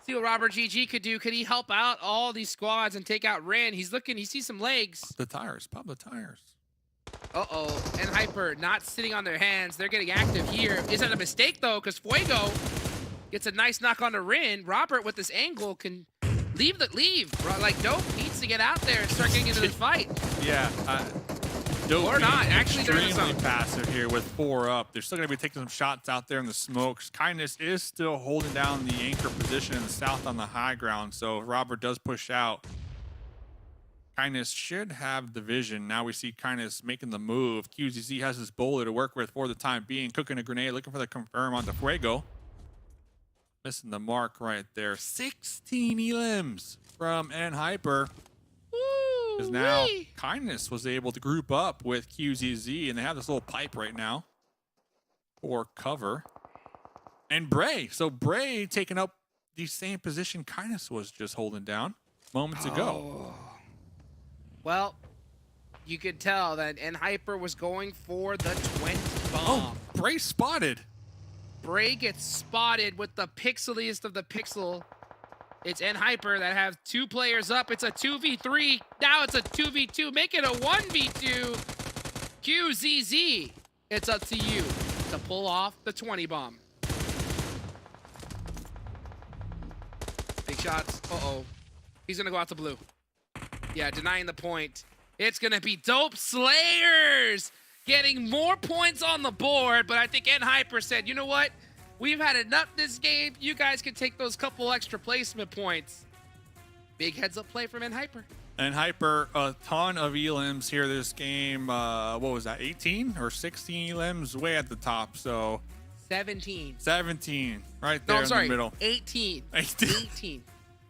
See what Robert GG could do. Could he help out all these squads and take out Ren? He's looking. He sees some legs. The tires. Pop the tires. Uh-oh. And Hyper not sitting on their hands. They're getting active here. Is that a mistake, though? Because Fuego gets a nice knock onto Rin. Robert, with this angle, can leave. Like, Dope needs to get out there and start getting into this fight. Yeah. Dope Or not. Actually, they're in the extremely zone. passive here with 4 up. They're still going to be taking some shots out there in the smokes. Kindness is still holding down the anchor position in the south on the high ground. So if Robert does push out, Kindness should have the vision. Now we see Kindness making the move. QZZ has his bowler to work with for the time being. Cooking a grenade, looking for the confirm on the Fuego. Missing the mark right there. 16 elims from Hyper. Because now Kindness was able to group up with QZZ, and they have this little pipe right now for cover. And Bray. So Bray taking up the same position Kindness was just holding down moments ago. Well, you could tell that Hyper was going for the 20 bomb. Oh, Bray spotted. Bray gets spotted with the pixeliest of the pixel. It's Hyper that have 2 players up. It's a 2v3. Now it's a 2v2. Make it a 1v2. QZZ. It's up to you to pull off the 20 bomb. Big shots. Uh-oh. He's going to go out to blue. Yeah, denying the point. It's going to be Dope Slayers getting more points on the board, but I think Hyper said, you know what? We've had enough this game. You guys can take those couple extra placement points. Big heads up play from Hyper. And Hyper, a ton of elims here this game. What was that, 18 or 16 elims? Way at the top, so... 17. 17, right there No, I'm sorry, in the middle. 18. 18.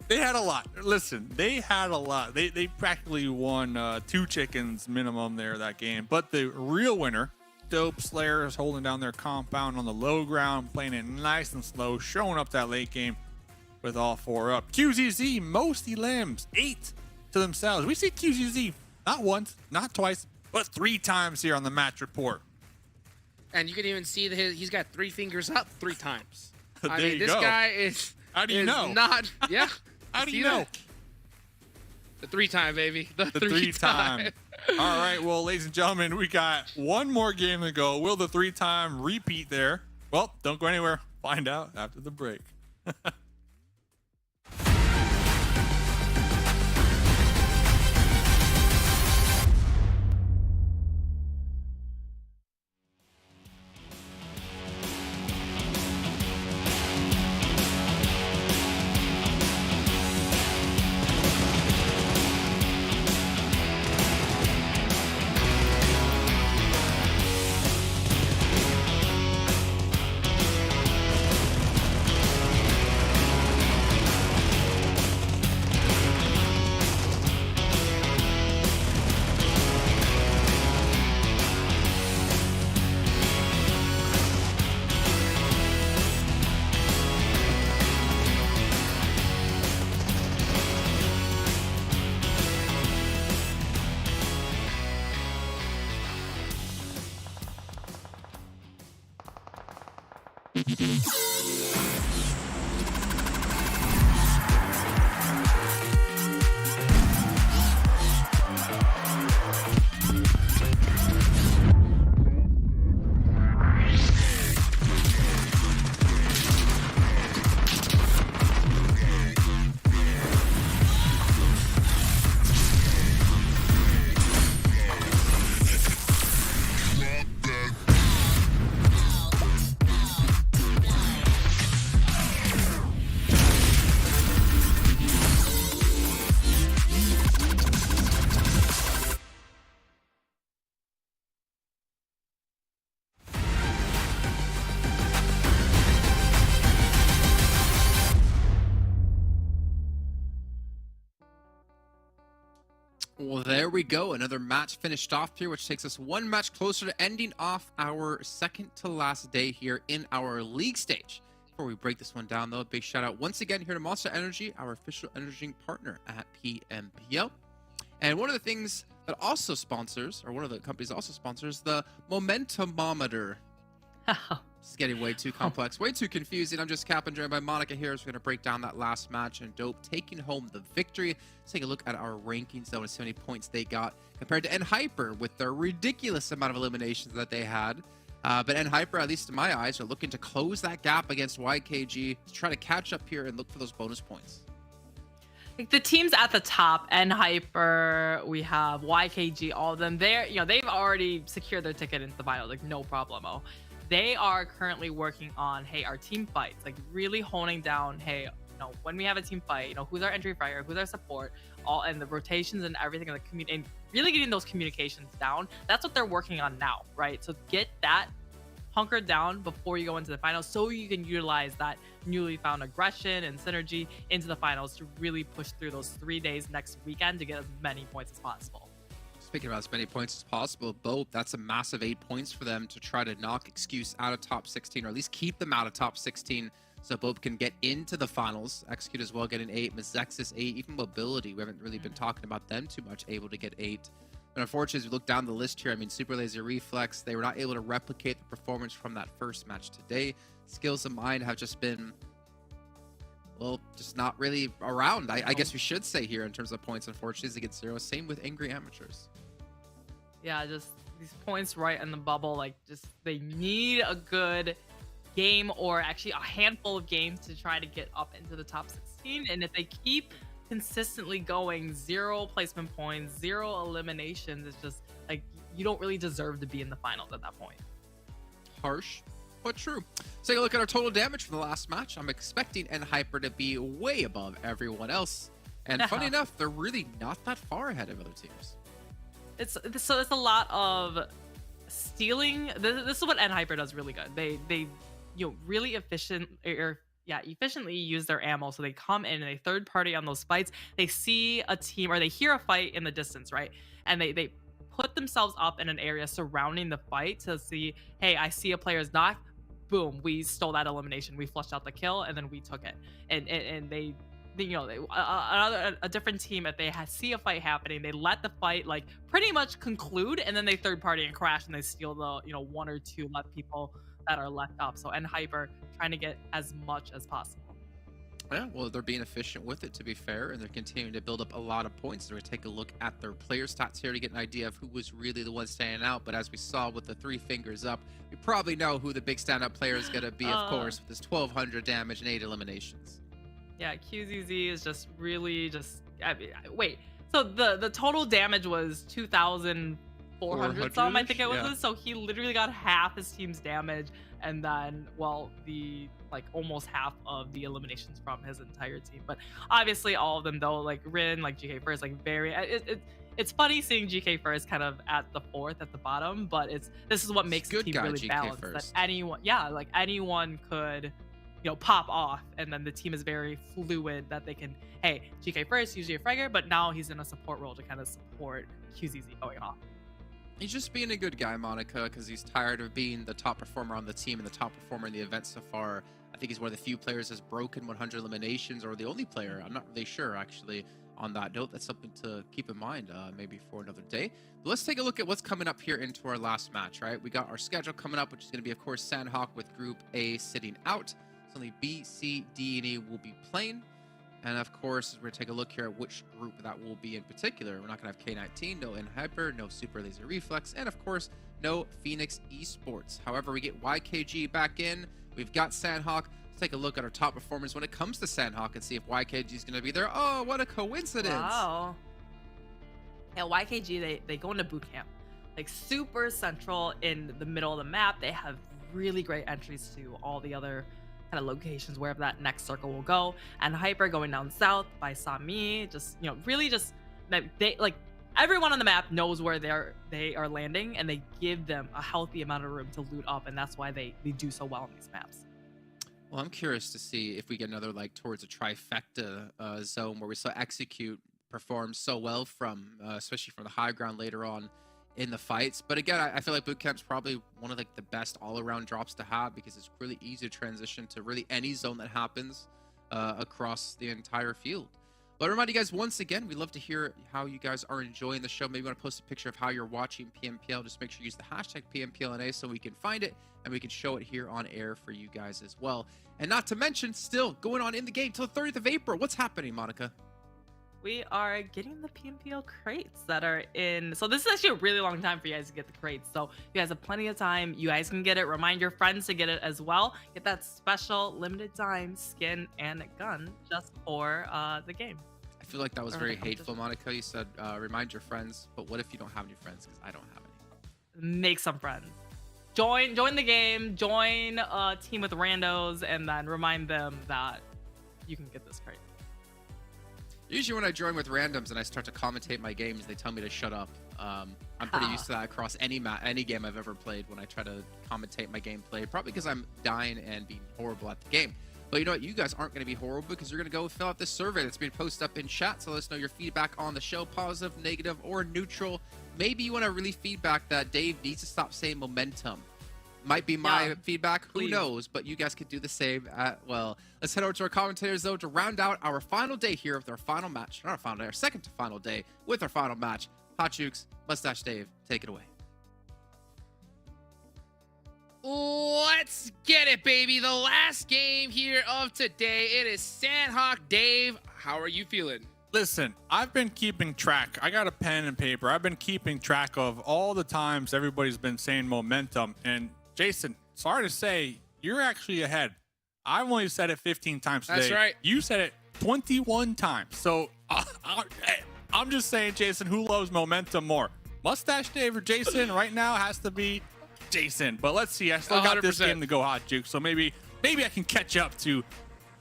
They had a lot. Listen, they had a lot. They practically won 2 chickens minimum there that game. But the real winner, Dope Slayers, holding down their compound on the low ground, playing it nice and slow, showing up that late game with all 4 up. QZZ, most elims, 8 to themselves. We see QZZ not once, not twice, but 3 times here on the match report. And you can even see that he's got 3 fingers up 3 times. I There mean, you this go. guy is... How do you know? Not, yeah. How do See you know? that? The 3-time, baby. The The 3-time. 3-time. All right, well, ladies and gentlemen, we got one more game to go. Will the 3-time repeat there? Well, don't go anywhere. Find out after the break. Well, there we go. Another match finished off here, which takes us one match closer to ending off our second to last day here in our league stage. Before we break this one down, though, a big shout out once again here to Monster Energy, our official energy partner at PMPL. And one of the things that also sponsors, or one of the companies also sponsors, the Momentumometer. This is getting way too complex, way too confusing. I'm just Cap and joined by Monica here. So we're going to break down that last match and Dope taking home the victory. Let's take a look at our rankings, though, and see how many points they got compared to Hyper with their ridiculous amount of eliminations that they had. But Hyper, at least in my eyes, are looking to close that gap against YKG to try to catch up here and look for those bonus points. Like the teams at the top, Hyper, we have YKG, all of them. They've already secured their ticket into the final, like no problemo. They are currently working on, hey, our team fights, like really honing down, hey, when we have a team fight, who's our entry fire, who's our support, and the rotations and everything, and really getting those communications down. That's what they're working on now, right? So get that hunkered down before you go into the finals, so you can utilize that newly found aggression and synergy into the finals to really push through those 3 days next weekend to get as many points as possible. Speaking about as many points as possible, BOPE, that's a massive 8 points for them to try to knock Excuse out of top 16, or at least keep them out of top 16, so BOPE can get into the finals. Execute as well, get an 8. MEZEXIS 8, even Mobility, we haven't really been talking about them too much, able to get 8. But unfortunately, as we look down the list here, I mean, Super Laser Reflex, they were not able to replicate the performance from that first match today. Skills of Mine have just been, well, just not really around, I guess we should say here in terms of points, unfortunately, they get 0. Same with Angry Amateurs. Yeah, just these points right in the bubble, like just they need a good game or actually a handful of games to try to get up into the top 16. And if they keep consistently going, 0 placement points, 0 eliminations. It's just like you don't really deserve to be in the finals at that point. Harsh, but true. Let's take a look at our total damage from the last match. I'm expecting NHyper to be way above everyone else. And funny enough, they're really not that far ahead of other teams. It's a lot of stealing. This is what NHyper does really good. They really efficiently use their ammo. So they come in and they third party on those fights. They see a team or they hear a fight in the distance, right? And they put themselves up in an area surrounding the fight to see, hey, I see a player's knocked. Boom, we stole that elimination. We flushed out the kill and then we took it. And a different team, if they see a fight happening, they let the fight like pretty much conclude, and then they third party and crash and they steal the 1 or 2 left people that are left up. So NHyper trying to get as much as possible. Yeah, well, they're being efficient with it, to be fair, and they're continuing to build up a lot of points. We're going to take a look at their player stats here to get an idea of who was really the one standing out. But as we saw with the 3 fingers up, we probably know who the big standout player is going to be, of course, with his 1,200 damage and 8 eliminations. Yeah, QZZ is just really just... wait, so the total damage was 2,400 some, I think it was. Yeah. So he literally got half his team's damage, and then, well, almost half of the eliminations from his entire team. But obviously all of them, though, like Rin, like GK First, like very... It's funny seeing GK First kind of at the 4th, at the bottom, but this is what makes the team really balanced. That anyone could... pop off, and then the team is very fluid that they can, hey, GK First, usually a fragger, but now he's in a support role to kind of support QZZ going off. He's just being a good guy, Monica, because he's tired of being the top performer on the team and the top performer in the event so far. I think he's one of the few players that's broken 100 eliminations, or the only player. I'm not really sure, actually, on that note. That's something to keep in mind, maybe for another day. But let's take a look at what's coming up here into our last match, right? We got our schedule coming up, which is going to be, of course, Sanhok with Group A sitting out. Only B, C, D, and E will be playing. And of course, we're going to take a look here at which group that will be in particular. We're not going to have K19, no NHyper, no Super Laser Reflex, and of course, no Phoenix Esports. However, we get YKG back in. We've got Sanhok. Let's take a look at our top performers when it comes to Sanhok and see if YKG is going to be there. Oh, what a coincidence. Wow. Yeah, YKG, they go into boot camp. Like super central in the middle of the map. They have really great entries to all the other kind of locations wherever that next circle will go. And NHyper going down south by Sami, just really just they like everyone on the map knows where they are landing, and they give them a healthy amount of room to loot up, and that's why they do so well in these maps. Well, I'm curious to see if we get another towards a trifecta zone where we saw Execute perform so well from, especially from the high ground later on in the fights. But again, I feel like bootcamp's probably one of the best all-around drops to have, because it's really easy to transition to really any zone that happens across the entire field. But I remind you guys once again, we'd love to hear how you guys are enjoying the show. Maybe you want to post a picture of how you're watching PMPL. Just make sure you use the hashtag PMPL NA so we can find it and we can show it here on air for you guys as well. And not to mention, still going on in the game till the 30th of April. What's happening, Monica? We are getting the PMPL crates that are in. So this is actually a really long time for you guys to get the crates. So you guys have plenty of time. You guys can get it. Remind your friends to get it as well. Get that special limited time skin and gun just for the game. I feel like that was very hateful, Monica. You said remind your friends, but what if you don't have any friends? Because I don't have any. Make some friends. Join the game. Join a team with randos, and then remind them that you can get this crate. Usually when I join with randoms and I start to commentate my games, they tell me to shut up. I'm pretty used to that across any game I've ever played when I try to commentate my gameplay, probably because I'm dying and being horrible at the game. But you know what? You guys aren't going to be horrible, because you're going to go fill out this survey that's being posted up in chat. So let us know your feedback on the show, positive, negative, or neutral. Maybe you want to really feedback that Dave needs to stop saying momentum. Might be my feedback. Who knows? But you guys could do the same as well. Let's head over to our commentators, though, to round out our final day here with our final match. Not our final day, our second to final day with our final match. Hot Jukes, Mustache Dave, take it away. Let's get it, baby. The last game here of today. It is Sanhok. Dave, how are you feeling? Listen, I've been keeping track. I got a pen and paper. I've been keeping track of all the times everybody's been saying momentum. And Jason, sorry to say, you're actually ahead. I've only said it 15 times today. That's right. You said it 21 times. So I'm just saying, Jason, who loves momentum more? Mustache Dave or Jason? Right now has to be Jason. But let's see. I still got this 100%. game to go, Hot Juke. So maybe I can catch up to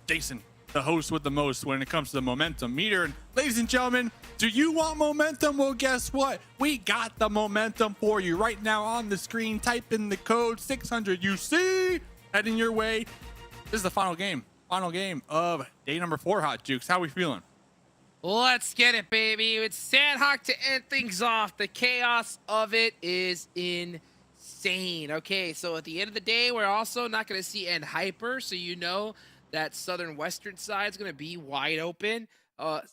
Jason, the host with the most when it comes to the momentum meter. And ladies and gentlemen, do you want momentum? Well, guess what? We got the momentum for you right now on the screen. Type in the code 600UC. Heading your way. This is the final game of day number 4, Hot Jukes. How we feeling? Let's get it, baby. It's Sanhok to end things off. The chaos of it is insane. Okay, so at the end of the day, we're also not going to see end hyper, so you know that southern western side is going to be wide open.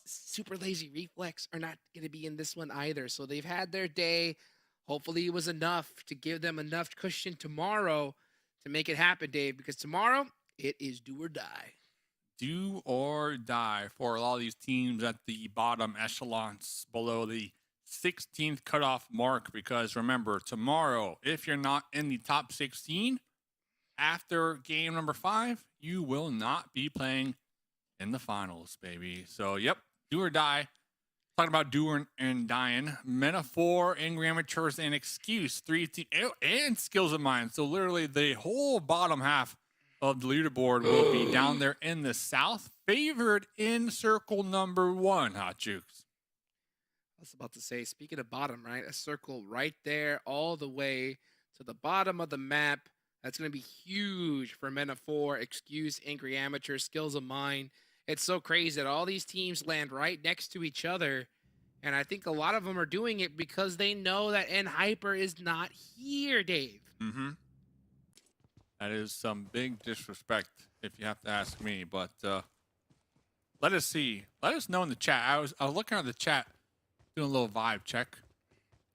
Super lazy reflex are not going to be in this one either, so they've had their day. Hopefully it was enough to give them enough cushion tomorrow to make it happen, Dave, because tomorrow it is do or die. Do or die for a lot of these teams at the bottom echelons below the 16th cutoff mark, because remember, tomorrow, if you're not in the top 16 after game number 5, you will not be playing in the finals, baby. So yep, do or die. Talking about do and dying. MENA 4, Angry Amateurs, and Excuse 3 and Skills of Mine. So literally the whole bottom half of the leaderboard will be down there in the south, favored in circle number 1, Hot Jukes. I was about to say, speaking of bottom, right? A circle right there all the way to the bottom of the map. That's going to be huge for MENA 4, Excuse, Angry Amateur, Skills of Mine. It's so crazy that all these teams land right next to each other. And I think a lot of them are doing it because they know that N Hyper is not here, Dave. Mm-hmm. That is some big disrespect, if you have to ask me. But let us see. Let us know in the chat. I was looking at the chat, doing a little vibe check.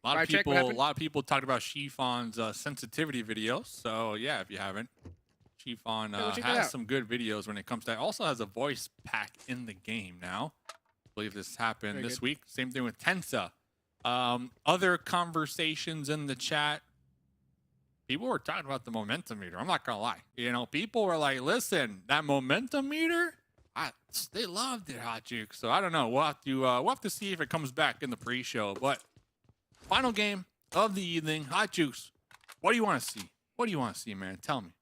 A lot of people talked about Chiffon's sensitivity videos. So yeah, if you haven't, Chiffon has some good videos when it comes to that. Also has a voice pack in the game now. I believe this happened this week. Same thing with Tensa. Other conversations in the chat. People were talking about the momentum meter. I'm not gonna lie. You know, people were like, "Listen, that momentum meter, they loved it, Hot Juke." So I don't know. We'll have to see if it comes back in the pre-show. But final game of the evening, Hot Jukes. What do you want to see? What do you want to see, man? Tell me.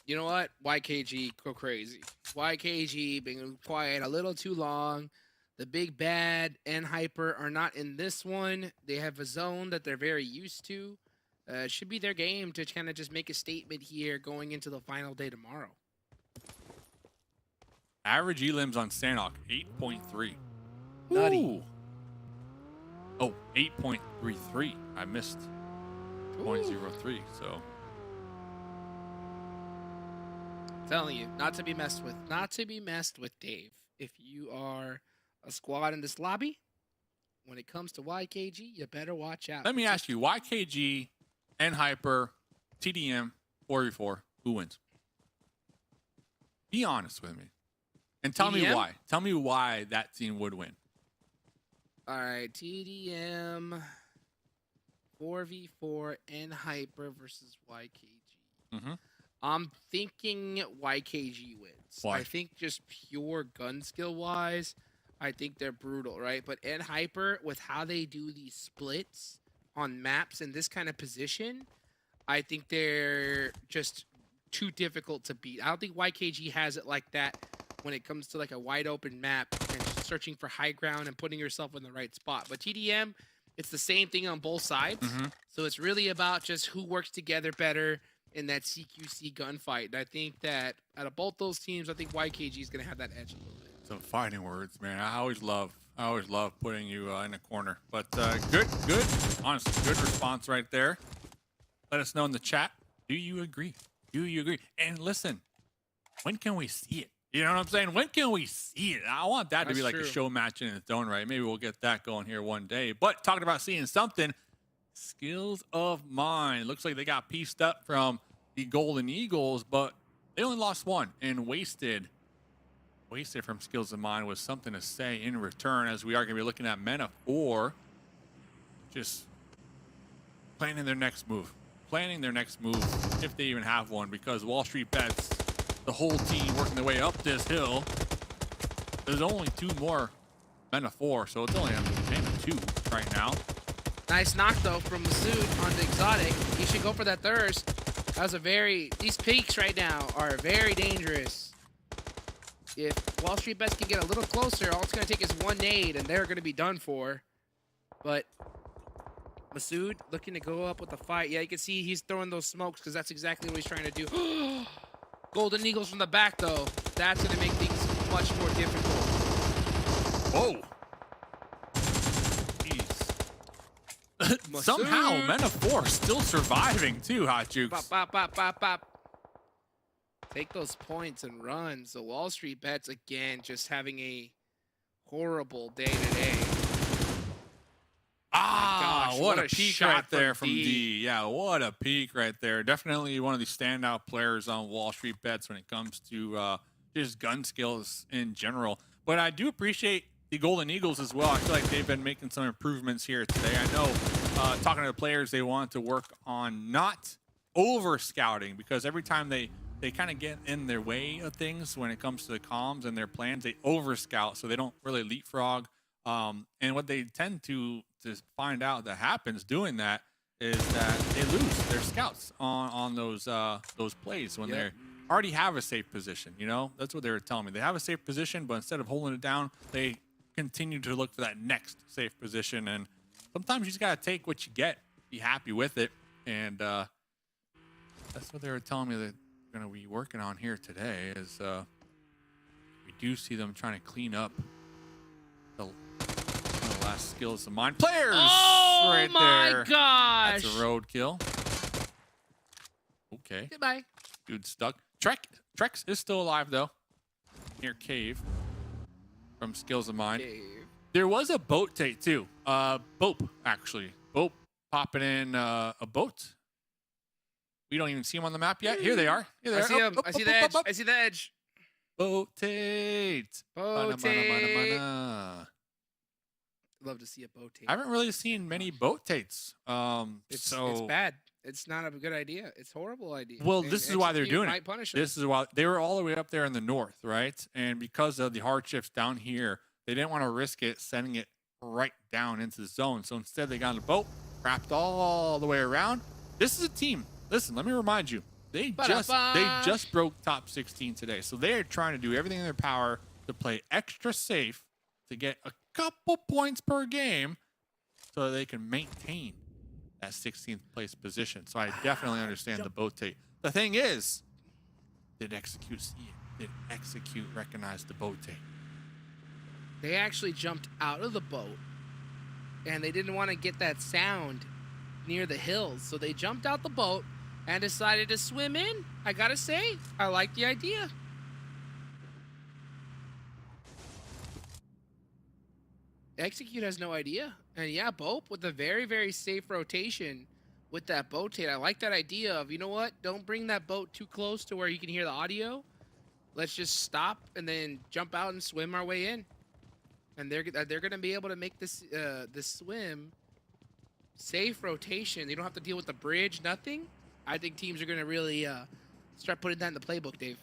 You know what? YKG go crazy. YKG being quiet a little too long. The big bad and hyper are not in this one. They have a zone that they're very used to. It should be their game to kind of just make a statement here going into the final day tomorrow. Average elims on Sanhok, 8.3. Nutty. Ooh. Oh, 8.33. I missed 0.03, so. Telling you, not to be messed with. Not to be messed with, Dave. If you are a squad in this lobby, when it comes to YKG, you better watch out. Let me ask you, YKG, N Hyper, TDM, 4v4, who wins? Be honest with me. And tell me TDM? why. Tell me why that team would win. All right, TDM, 4v4, N Hyper versus YKG. Mm-hmm. I'm thinking YKG wins. Why? I think just pure gun skill wise, I think they're brutal, right? But N Hyper, with how they do these splits on maps in this kind of position, I think they're just too difficult to beat. I don't think YKG has it like that when it comes to like a wide open map and just searching for high ground and putting yourself in the right spot. But TDM, it's the same thing on both sides. Mm-hmm. So it's really about just who works together better in that CQC gunfight. And I think that out of both those teams, I think YKG is going to have that edge a little bit. Some fighting words, man. I always love putting you in a corner. But good, honestly, good response right there. Let us know in the chat. Do you agree? Do you agree? And listen, when can we see it? You know what I'm saying? When can we see it? I want that to be like a show match in its own right. Maybe we'll get that going here one day. But talking about seeing something, Skills of Mine. Looks like they got pieced up from the Golden Eagles, but they only lost one and wasted from Skills of Mine with something to say in return, as we are going to be looking at MENA 4 just planning their next move, if they even have one, because Wall Street Bets, the whole team working their way up this hill. There's only 2 more men of 4, so it's only a man of 2 right now. Nice knock though from Masood on the exotic. He should go for that thirst. That was a these peaks right now are very dangerous. If WALLSTREETBETS can get a little closer, all it's gonna take is 1 nade and they're gonna be done for. But Masood looking to go up with the fight. Yeah, you can see he's throwing those smokes because that's exactly what he's trying to do. Golden Eagles from the back though. That's gonna make things much more difficult. Whoa. Somehow, men of 4 still surviving too, Hot Jukes. Bop, bop, bop, bop, bop. Take those points and run. So WALLSTREETBETS again just having a horrible day today. Ah, gosh, what a peek shot right there from from D. D. Yeah, what a peek right there. Definitely one of the standout players on WALLSTREETBETS when it comes to just gun skills in general. But I do appreciate the Golden Eagles as well. I feel like they've been making some improvements here today. I know talking to the players, they want to work on not over scouting, because every time they kind of get in their way of things when it comes to the comms and their plans, they over scout, so they don't really leapfrog. And what they tend to find out that happens doing that is that they lose their scouts on those plays when they already have a safe position. You know, that's what they were telling me. They have a safe position, but instead of holding it down, they continue to look for that next safe position. And sometimes you just gotta take what you get, be happy with it, and that's what they were telling me that they're gonna be working on here today. Is we do see them trying to clean up the last skills of mine players. Oh right my there. gosh! That's a roadkill. Okay. Goodbye. Dude stuck. Trex is still alive though. Near cave. From skills of mine. Dave. There was a boat take too. BOPE actually. BOPE popping in a boat. We don't even see them on the map yet. Here they are. Here they I are. see him. I see the edge. I see the edge. Boat Tate. Boat Tate. Mana. Love to see a boat Tate. I haven't really seen many boat Tates. It's bad. It's not a good idea. It's a horrible idea. Well, this is why they're doing it. Might punish them. This is why they were all the way up there in the north, right? And because of the hardships down here, they didn't want to risk it sending it right down into the zone. So instead, they got on a boat, wrapped all the way around. This is a team. Listen, let me remind you, they just broke top 16 today. So they are trying to do everything in their power to play extra safe to get a couple points per game so that they can maintain that 16th place position. So I definitely understand the boat take. The thing is, did Execute see it? Did Execute recognize the boat take? They actually jumped out of the boat, and they didn't want to get that sound near the hills. So they jumped out the boat and decided to swim in. I gotta say, I like the idea. Execute has no idea. And yeah, BOPE with a very, very safe rotation with that boat Tate. I like that idea of, you know what? Don't bring that boat too close to where you can hear the audio. Let's just stop and then jump out and swim our way in. And they're going to be able to make this this swim safe rotation. They don't have to deal with the bridge, nothing. I think teams are going to really start putting that in the playbook, Dave.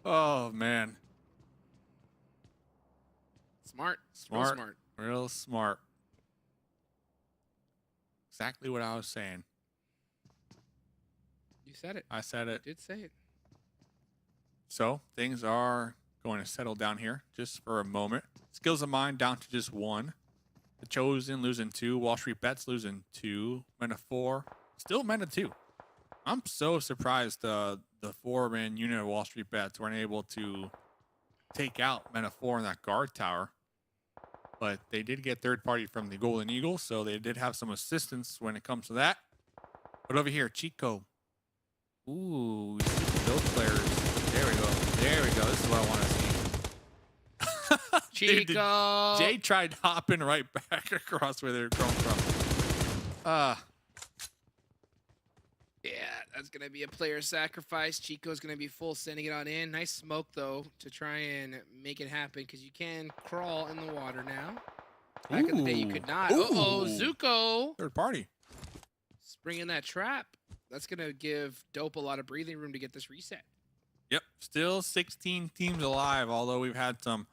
Oh, man. Smart. Smart. Real smart. Real smart. Exactly what I was saying. You said it. I said it. You did say it. So things are going to settle down here just for a moment. Skills of mine down to just 1. The Chosen losing 2. WALLSTREETBETS losing 2. MENA 4. Still MENA 2. I'm so surprised the 4-man unit of WALLSTREETBETS weren't able to take out MENA 4 in that guard tower. But they did get third party from the Golden Eagles, so they did have some assistance when it comes to that. But over here, Chico. Ooh, those players. There we go. There we go. This is what I want to see. Chico. Jay tried hopping right back across where they're going from. Yeah, that's going to be a player sacrifice. Chico's going to be full sending it on in. Nice smoke, though, to try and make it happen, because you can crawl in the water now. Back in the day, you could not. Uh-oh, Zuko. Third party. Springing that trap. That's going to give Dope a lot of breathing room to get this reset. Yep, still 16 teams alive, although we've had some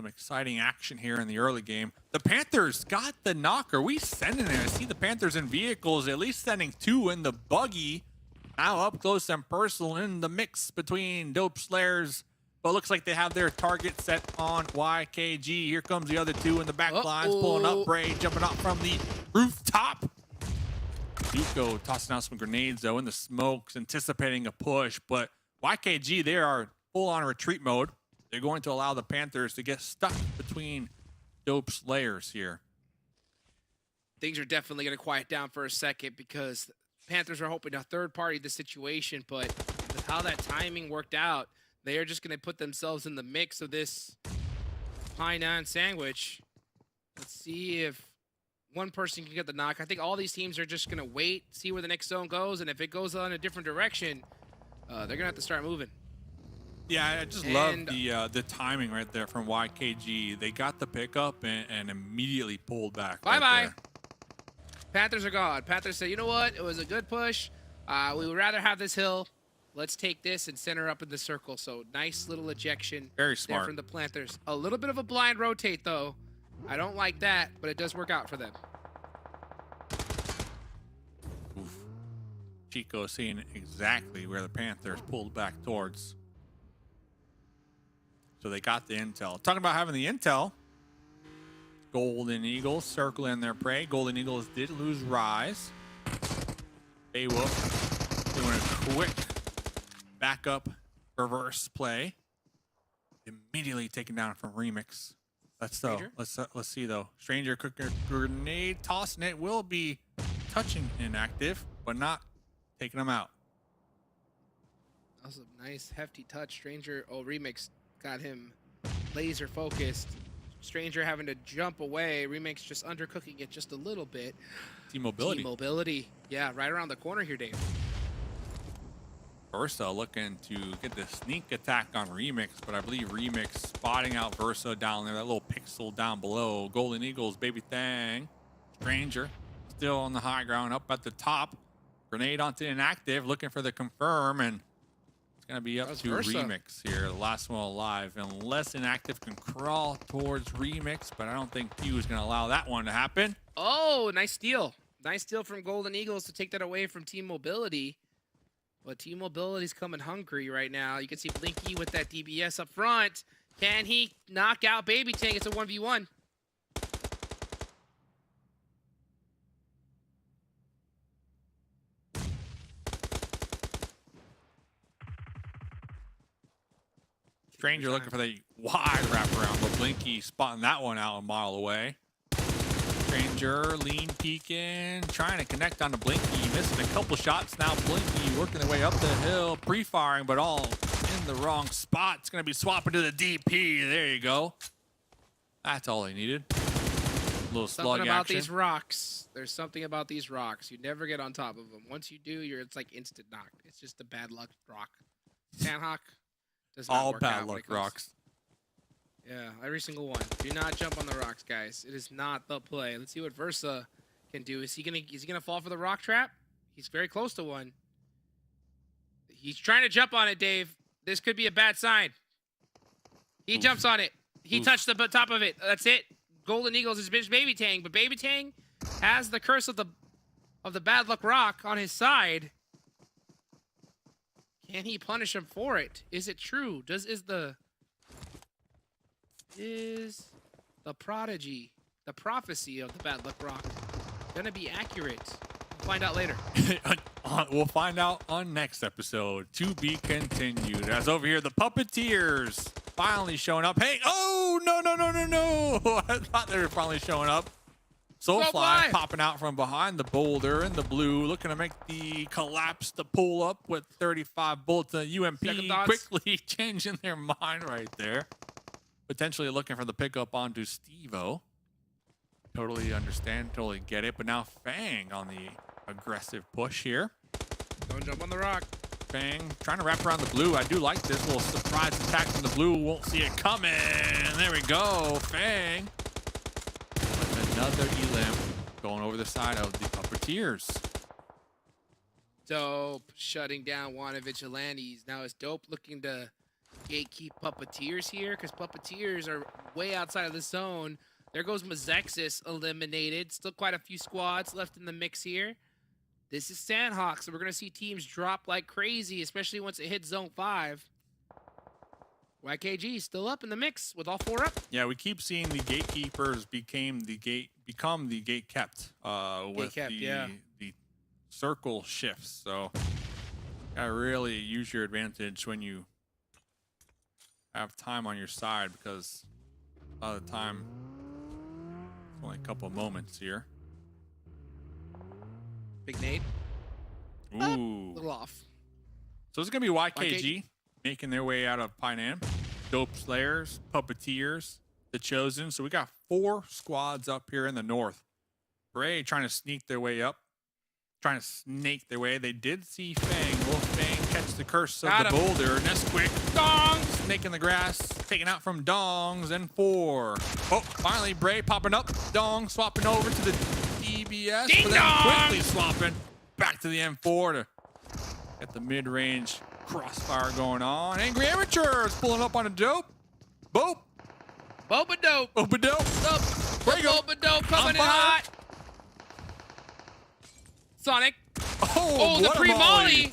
exciting action here in the early game. The Panthers got the knocker. We sending it. I see the Panthers in vehicles, at least sending 2 in the buggy. Now up close and personal in the mix between Dope Slayers. But looks like they have their target set on YKG. Here comes the other 2 in the back lines, pulling up. Bray jumping up from the rooftop. Duco tossing out some grenades though in the smokes, anticipating a push. But YKG, they are full on retreat mode. They're going to allow the Panthers to get stuck between Dope Slayers here. Things are definitely going to quiet down for a second because Panthers are hoping to third party the situation, but with how that timing worked out, they are just going to put themselves in the mix of this pie-nine sandwich. Let's see if one person can get the knock. I think all these teams are just going to wait, see where the next zone goes, and if it goes on a different direction, they're going to have to start moving. Yeah, I just love the timing right there from YKG. They got the pickup and immediately pulled back. Bye-bye. Panthers are gone. Panthers say, you know what? It was a good push. We would rather have this hill. Let's take this and center up in the circle. So nice little ejection. Very smart. There from the Panthers. A little bit of a blind rotate, though. I don't like that, but it does work out for them. Oof. Chico seeing exactly where the Panthers pulled back towards. So they got the intel. Talking about having the intel. Golden Eagles circling their prey. Golden Eagles did lose Rise. Beowulf doing a quick backup reverse play. Immediately taken down from Remix. Let's see though. Stranger cooking grenade, tossing it, will be touching inactive, but not taking them out. That was a nice hefty touch. Stranger, Remix got him laser focused. Stranger having to jump away. Remix just undercooking it just a little bit. T-mobility. T-mobility. Yeah, right around the corner here, Dave. Versa looking to get the sneak attack on Remix, but I believe Remix spotting out Versa down there, that little pixel down below. Golden Eagles, Baby Thang. Stranger still on the high ground up at the top. Grenade onto inactive, looking for the confirm, and it's going to be up to Versa. Remix here, the last one alive. Unless inactive can crawl towards Remix, but I don't think Pew is going to allow that one to happen. Oh, nice steal. Nice steal from Golden Eagles to take that away from Team Mobility. But Team Mobility's coming hungry right now. You can see Blinky with that DBS up front. Can he knock out Baby Tank? It's a 1v1. Stranger looking for the wide wraparound, but Blinky spotting that one out a mile away. Stranger lean peeking, trying to connect on the Blinky, missing a couple shots. Now Blinky working their way up the hill, pre-firing, but all in the wrong spot. It's going to be swapping to the DP. There you go. That's all they needed. A little slug Something about action. these rocks. There's something about these rocks. You never get on top of them. Once you do, it's like instant knock. It's just a bad luck rock. Sanhok does not All work bad out when luck it comes- rocks. Yeah, every single one. Do not jump on the rocks, guys. It is not the play. Let's see what Versa can do. Is he gonna fall for the rock trap? He's very close to one. He's trying to jump on it, Dave. This could be a bad sign. He jumps on it. He touched the top of it. That's it. Golden Eagles is Baby Tang, but Baby Tang has the curse of the bad luck rock on his side. Can he punish him for it? Is it true? Is the prodigy, the prophecy of the bad luck rock gonna be accurate? We'll find out later. We'll find out on next episode. To be continued. As over here, the Puppeteers finally showing up. Hey, oh, no. I thought they were finally showing up. Soulfly popping out from behind the boulder in the blue, looking to make the collapse, the pull up with 35 bullets. UMP quickly changing their mind right there. Potentially looking for the pickup onto Steve-O. Totally understand, totally get it. But now Fang on the aggressive push here. Don't jump on the rock. Fang trying to wrap around the blue. I do like this little surprise attack from the blue. Won't see it coming. There we go. Fang. With another elim going over the side of the Puppeteers. Dope shutting down one of Vigilantes. Now is Dope looking to gatekeep Puppeteers here? Because Puppeteers are way outside of the zone. There goes MEZEXIS eliminated. Still quite a few squads left in the mix here. This is Sanhok, so we're going to see teams drop like crazy, especially once it hits Zone 5. YKG still up in the mix with all 4 up. Yeah, we keep seeing the gatekeepers become the gate kept with the circle shifts. So gotta really use your advantage when you have time on your side, because a lot of the time it's only a couple of moments here. Big nade. Ooh. A little off. So it's gonna be YKG making their way out of Pine Am. Dope Slayers, Puppeteers, The Chosen. So we got 4 squads up here in the north. Bray trying to sneak their way up. Trying to snake their way. They did see Fang. Will Fang catch the curse of the boulder? Nesquik. Dong! Snake in the grass. Taken out from Dongs. And 4. Oh, finally Bray popping up. Dong swapping over to the DBS. Ding but then dong! quickly swapping back to the M4 to get the mid-range crossfire going on. Angry Amateurs pulling up on a Dope. Bope. Boba Dope. Bope Dope. Boba Dope coming in hot. Sonic. Oh, the what a pre-molly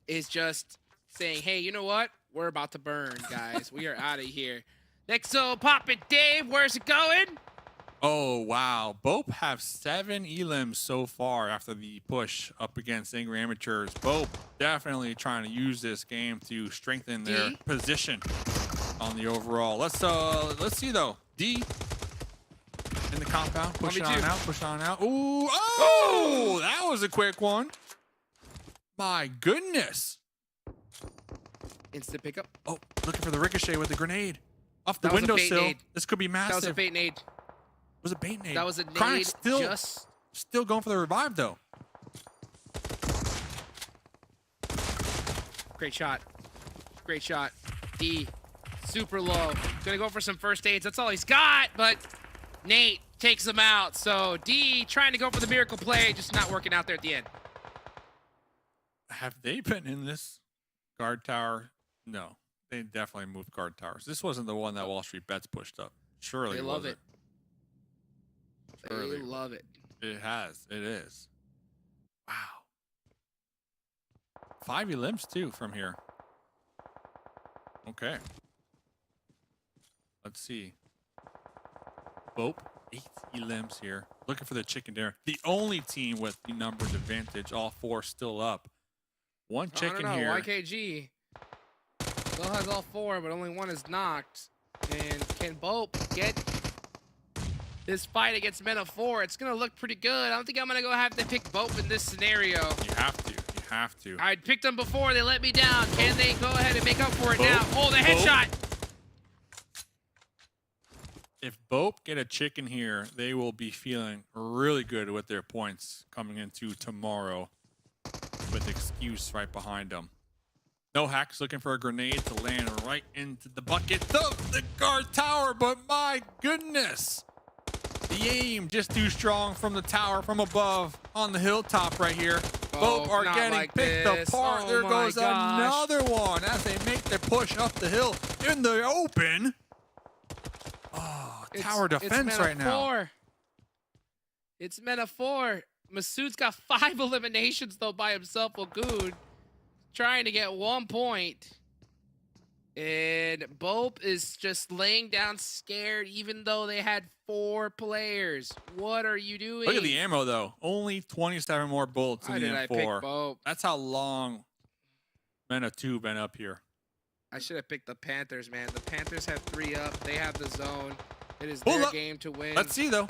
is just saying, hey, you know what? We're about to burn, guys. We are out of here. Next, so pop it, Dave. Where's it going? Oh, wow. Bope have 7 elims so far after the push up against Angry Amateurs. Bope definitely trying to use this game to strengthen their position on the overall. Let's see though. D in the compound, pushing on out, push on out. Ooh, oh, that was a quick one. My goodness. Instant pickup. Oh, looking for the ricochet with the grenade off the That was a bait windowsill. nade. This could be massive. That was a bait nade. Was a bait nade. That was a nade. Chronic Just still going for the revive though. great shot. Great shot. D super low. Gonna go for some first aids. That's all he's got, but Nate takes him out. So D trying to go for the miracle play, just not working out there at the end. Have they been in this guard tower? No, they definitely moved guard towers. This wasn't the one that Wall Street Bets pushed up. Surely They love it. Surely They love it. It has. It is. Wow. 5 elims too from here. Okay. Let's see. Bope, 8 elims here. Looking for the chicken dinner. The only team with the numbers advantage. All 4 still up. One chicken I don't know. here. YKG still has all 4, but only 1 is knocked. And can Bope get this fight against Men of 4? It's going to look pretty good. I don't think I'm going to go have to pick Bope in this scenario. You have to. You have to. I picked them before. They let me down. Can they go ahead and make up for it Bope. now? Oh, the headshot. If Bope get a chicken here, they will be feeling really good with their points coming into tomorrow with excuse right behind them. No Hacks looking for a grenade to land right into the bucket of the guard tower, but my goodness. The aim just too strong from the tower from above on the hilltop right here. Oh, Bope are not getting like picked this. apart. Oh There my goes gosh. another one as they make their push up the hill in the open. Oh, tower defense right now. It's Men of 4. Masood's got 5 eliminations though by himself. Ogoon trying to get 1 point. And Bope is just laying down scared even though they had 4 players. What are you doing? Look at the ammo though. Only 27 more bullets Why in the did I pick M4. Bope? That's how long Men of 2 been up here. I should have picked the Panthers, man. The Panthers have 3 up. They have the zone. It is Hold their up. game to win. Let's see though.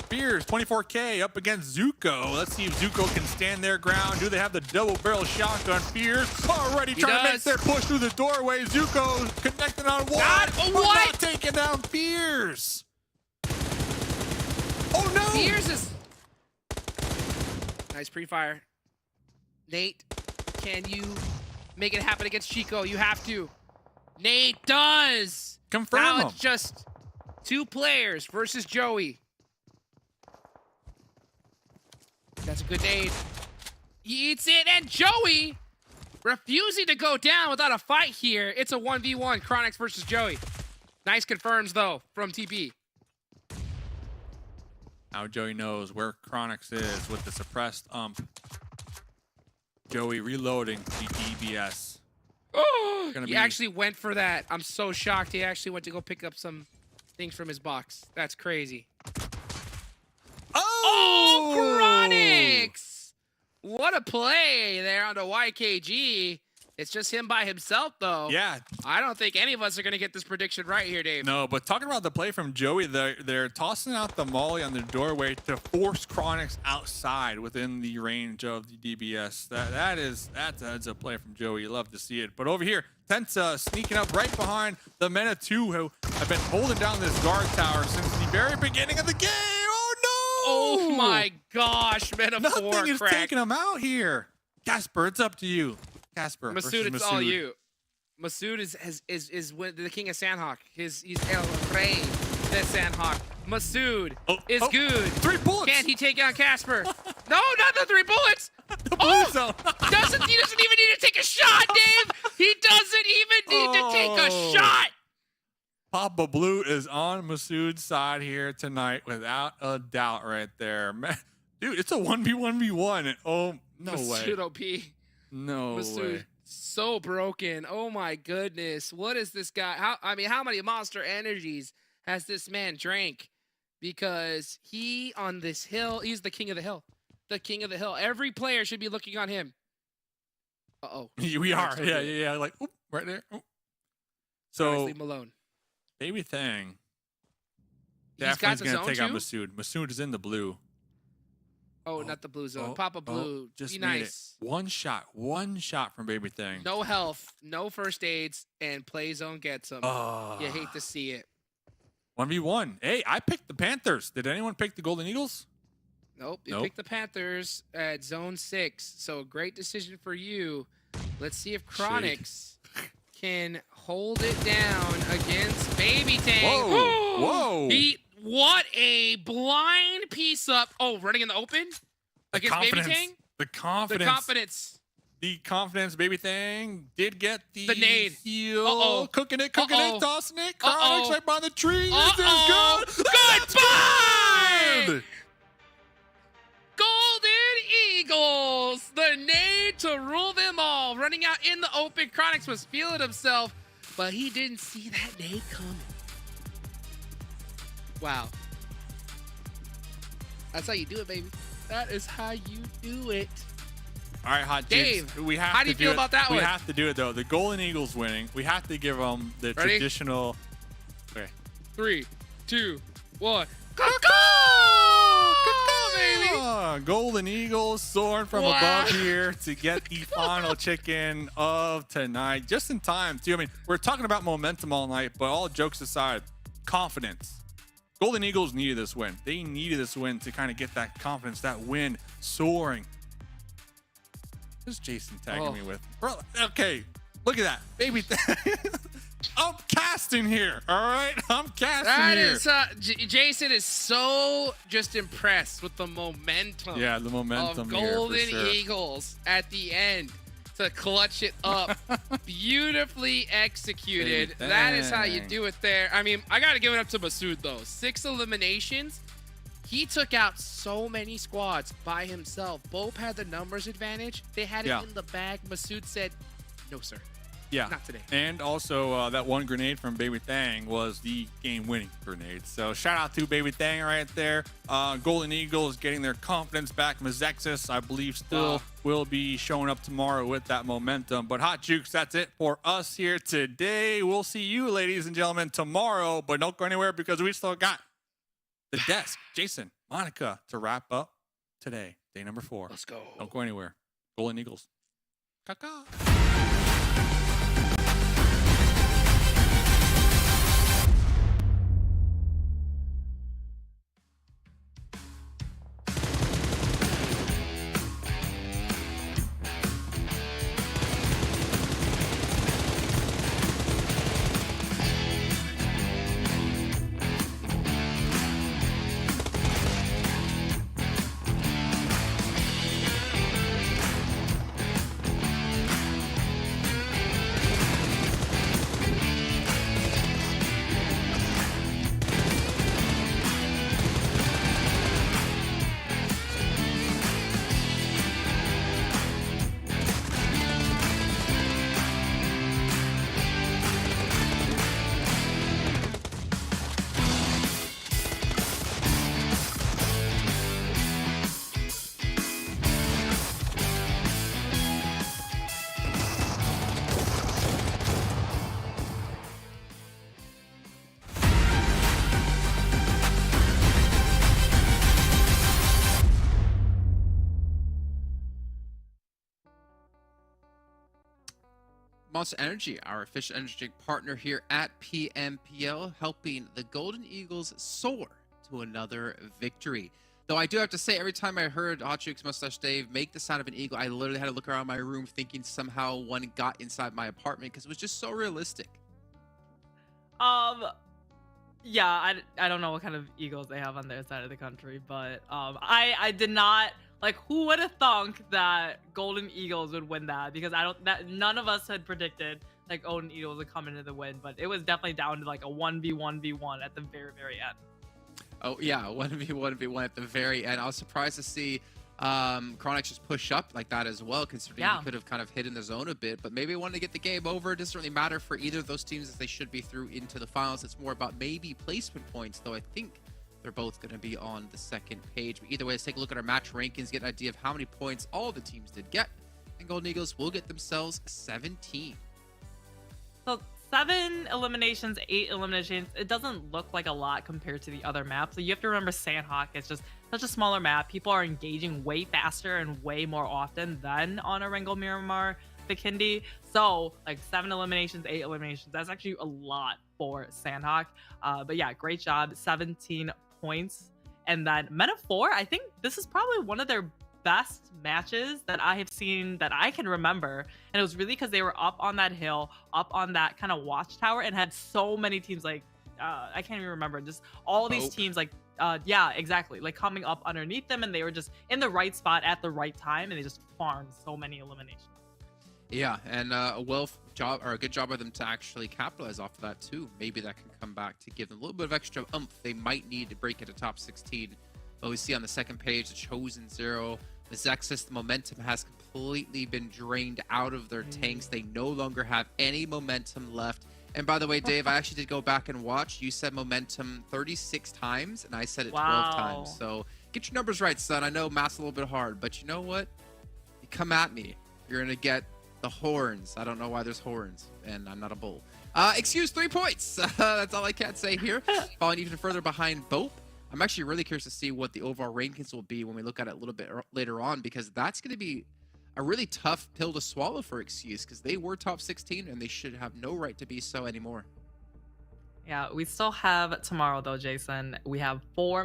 Fears 24K up against Zuko. Let's see if Zuko can stand their ground. Do they have the double barrel shotgun? Fears already trying to make their push through the doorway. Zuko connecting on one. Oh, but what? not taking down Fears. Oh no! Fears is nice pre-fire. Nate, can you make it happen against Chico? You have to. Nate does. Confirm now him. it's just 2 players versus Joey. That's a good nade. He eats it, and Joey refusing to go down without a fight here. It's a 1v1, Chronix versus Joey. Nice confirms, though, from TP. Now Joey knows where Chronix is with the suppressed ump. Joey reloading the DBS. Oh, he actually went for that. I'm so shocked he actually went to go pick up some things from his box. That's crazy. Oh, Chronix! What a play there on the YKG. It's just him by himself, though. Yeah. I don't think any of us are going to get this prediction right here, Dave. No, but talking about the play from Joey, they're tossing out the molly on the doorway to force Chronix outside within the range of the DBS. That's a heads up play from Joey. You love to see it. But over here, Tensa sneaking up right behind the MENA 2, who have been holding down this guard tower since the very beginning of the game. Oh, no! Oh, my gosh. MENA 4 Nothing is cracked. taking him out here. Casper, it's up to you. Casper Masood, versus it's all you. Masood is the king of Sanhok. He's El Rey de Sanhok. Masood is good. 3 bullets. Can he take on Casper? No, not the 3 bullets. The blue zone. He doesn't even need to take a shot, Dave. He doesn't even need to take a shot. Papa Blue is on Masood's side here tonight, without a doubt, right there. Man, dude, it's a 1v1v1. Oh, no Masood way. OP. No Masood, way. so broken. Oh my goodness. What is this guy? How many monster energies has this man drank? Because he on this hill, he's the king of the hill. The king of the hill. Every player should be looking on him. Uh-oh. We are. Yeah. Like, oop, right there. Oop. So, leave him alone. Baby Thang He's got definitely the going to zone take on too? Masood. Masood is in the blue. Oh, not the blue zone. Papa Blue. Just be made nice. it. One shot from Baby Thang. No health, no first aids, and play zone gets him. You hate to see it. 1v1. Hey, I picked the Panthers. Did anyone pick the Golden Eagles? Nope. You picked the Panthers at zone 6. So great decision for you. Let's see if Chronix can hold it down against Baby Tang. Whoa. What a blind piece up. Oh, running in the open against Baby Tang? The confidence. The confidence. Baby Thang did get the nade. Heal. Cooking it, tossing it. Chronix right behind the tree. Goodbye! Golden Eagles, the nade to rule them all. Running out in the open, Chronix was feeling himself, but he didn't see that nade coming. Wow. That's how you do it, baby. That is how you do it. All right, Hot Dave, Jigs, we have how to do you feel about that we one? We have to do it, though. The Golden Eagles winning. We have to give them the Ready? traditional. Okay. 3, 2, 1. Baby. Golden Eagles soaring from above here to get the final chicken of tonight. Just in time, too. I mean, we're talking about momentum all night, but all jokes aside, confidence. Golden Eagles needed this win. They needed this win to kind of get that confidence, that win soaring. Who's Jason tagging me with? Bro, okay, look at that. Baby. I'm casting here, all right? I'm casting here. Jason is so just impressed with the momentum. Yeah, the momentum of here, Golden for sure. Eagles at the end to clutch it up. Beautifully executed. Baby That is how you Thang. do it there. I mean, I got to give it up to Masood, though. 6 eliminations. He took out so many squads by himself. BOPE had the numbers advantage. They had it in the bag. Masood said, no, sir. Yeah, Not today. And also that one grenade from Baby Thang was the game-winning grenade. So shout out to Baby Thang right there. Golden Eagles getting their confidence back. MEZEXIS, I believe, still will be showing up tomorrow with that momentum. But Hot Jukes, that's it for us here today. We'll see you, ladies and gentlemen, tomorrow. But don't go anywhere because we still got the desk, Jason, Monica, to wrap up today, day number 4. Let's go. Don't go anywhere. Golden Eagles. Caca. Monster Energy, our official energy drink partner here at PMPL, helping the Golden Eagles soar to another victory. Though I do have to say, every time I heard Hot Jukes Mustache Dave make the sound of an eagle, I literally had to look around my room thinking somehow one got inside my apartment because it was just so realistic. Yeah, I don't know what kind of eagles they have on their side of the country, but I did not, like, who would have thunk that Golden Eagles would win that? Because none of us had predicted like Golden Eagles would come into the win, but it was definitely down to like a 1v1v1 at the very end. Oh yeah, 1v1v1 at the very end. I was surprised to see Chronix just push up like that as well, considering he could have kind of hit in the zone a bit, but maybe wanted to get the game over. It doesn't really matter for either of those teams as they should be through into the finals. It's more about maybe placement points, though I think they're both going to be on the second page. But either way, let's take a look at our match rankings, get an idea of how many points all the teams did get, and Golden Eagles will get themselves 17. So 7 eliminations, 8 eliminations. It doesn't look like a lot compared to the other maps. So you have to remember Sanhok is just such a smaller map. People are engaging way faster and way more often than on Erangel, Miramar, Vikendi. So like 7 eliminations, 8 eliminations. That's actually a lot for Sanhok. But yeah, great job. 17 points. And then Meta-4, I think this is probably one of their best matches that I have seen that I can remember, and it was really because they were up on that hill, up on that kind of watchtower, and had so many teams like I can't even remember, just all these teams like yeah, exactly, like coming up underneath them, and they were just in the right spot at the right time, and they just farmed so many eliminations. Yeah, and a good job by them to actually capitalize off of that too. Maybe that can come back to give them a little bit of extra oomph they might need to break into top 16. But we see on the second page, the Chosen Zero, MEZEXIS, the momentum has completely been drained out of their tanks. They no longer have any momentum left. And by the way, Dave, I actually did go back and watch. You said momentum 36 times, and I said it 12 times. So get your numbers right, son. I know math's a little bit hard, but you know what? You come at me, you're going to get the horns. I don't know why there's horns, and I'm not a bull. Excuse 3 points. That's all I can say here. Falling even further behind BOPE. I'm actually really curious to see what the overall rankings will be when we look at it a little bit later on, because that's going to be a really tough pill to swallow for Excuse, because they were top 16 and they should have no right to be so anymore. Yeah, we still have tomorrow though, Jason. We have 5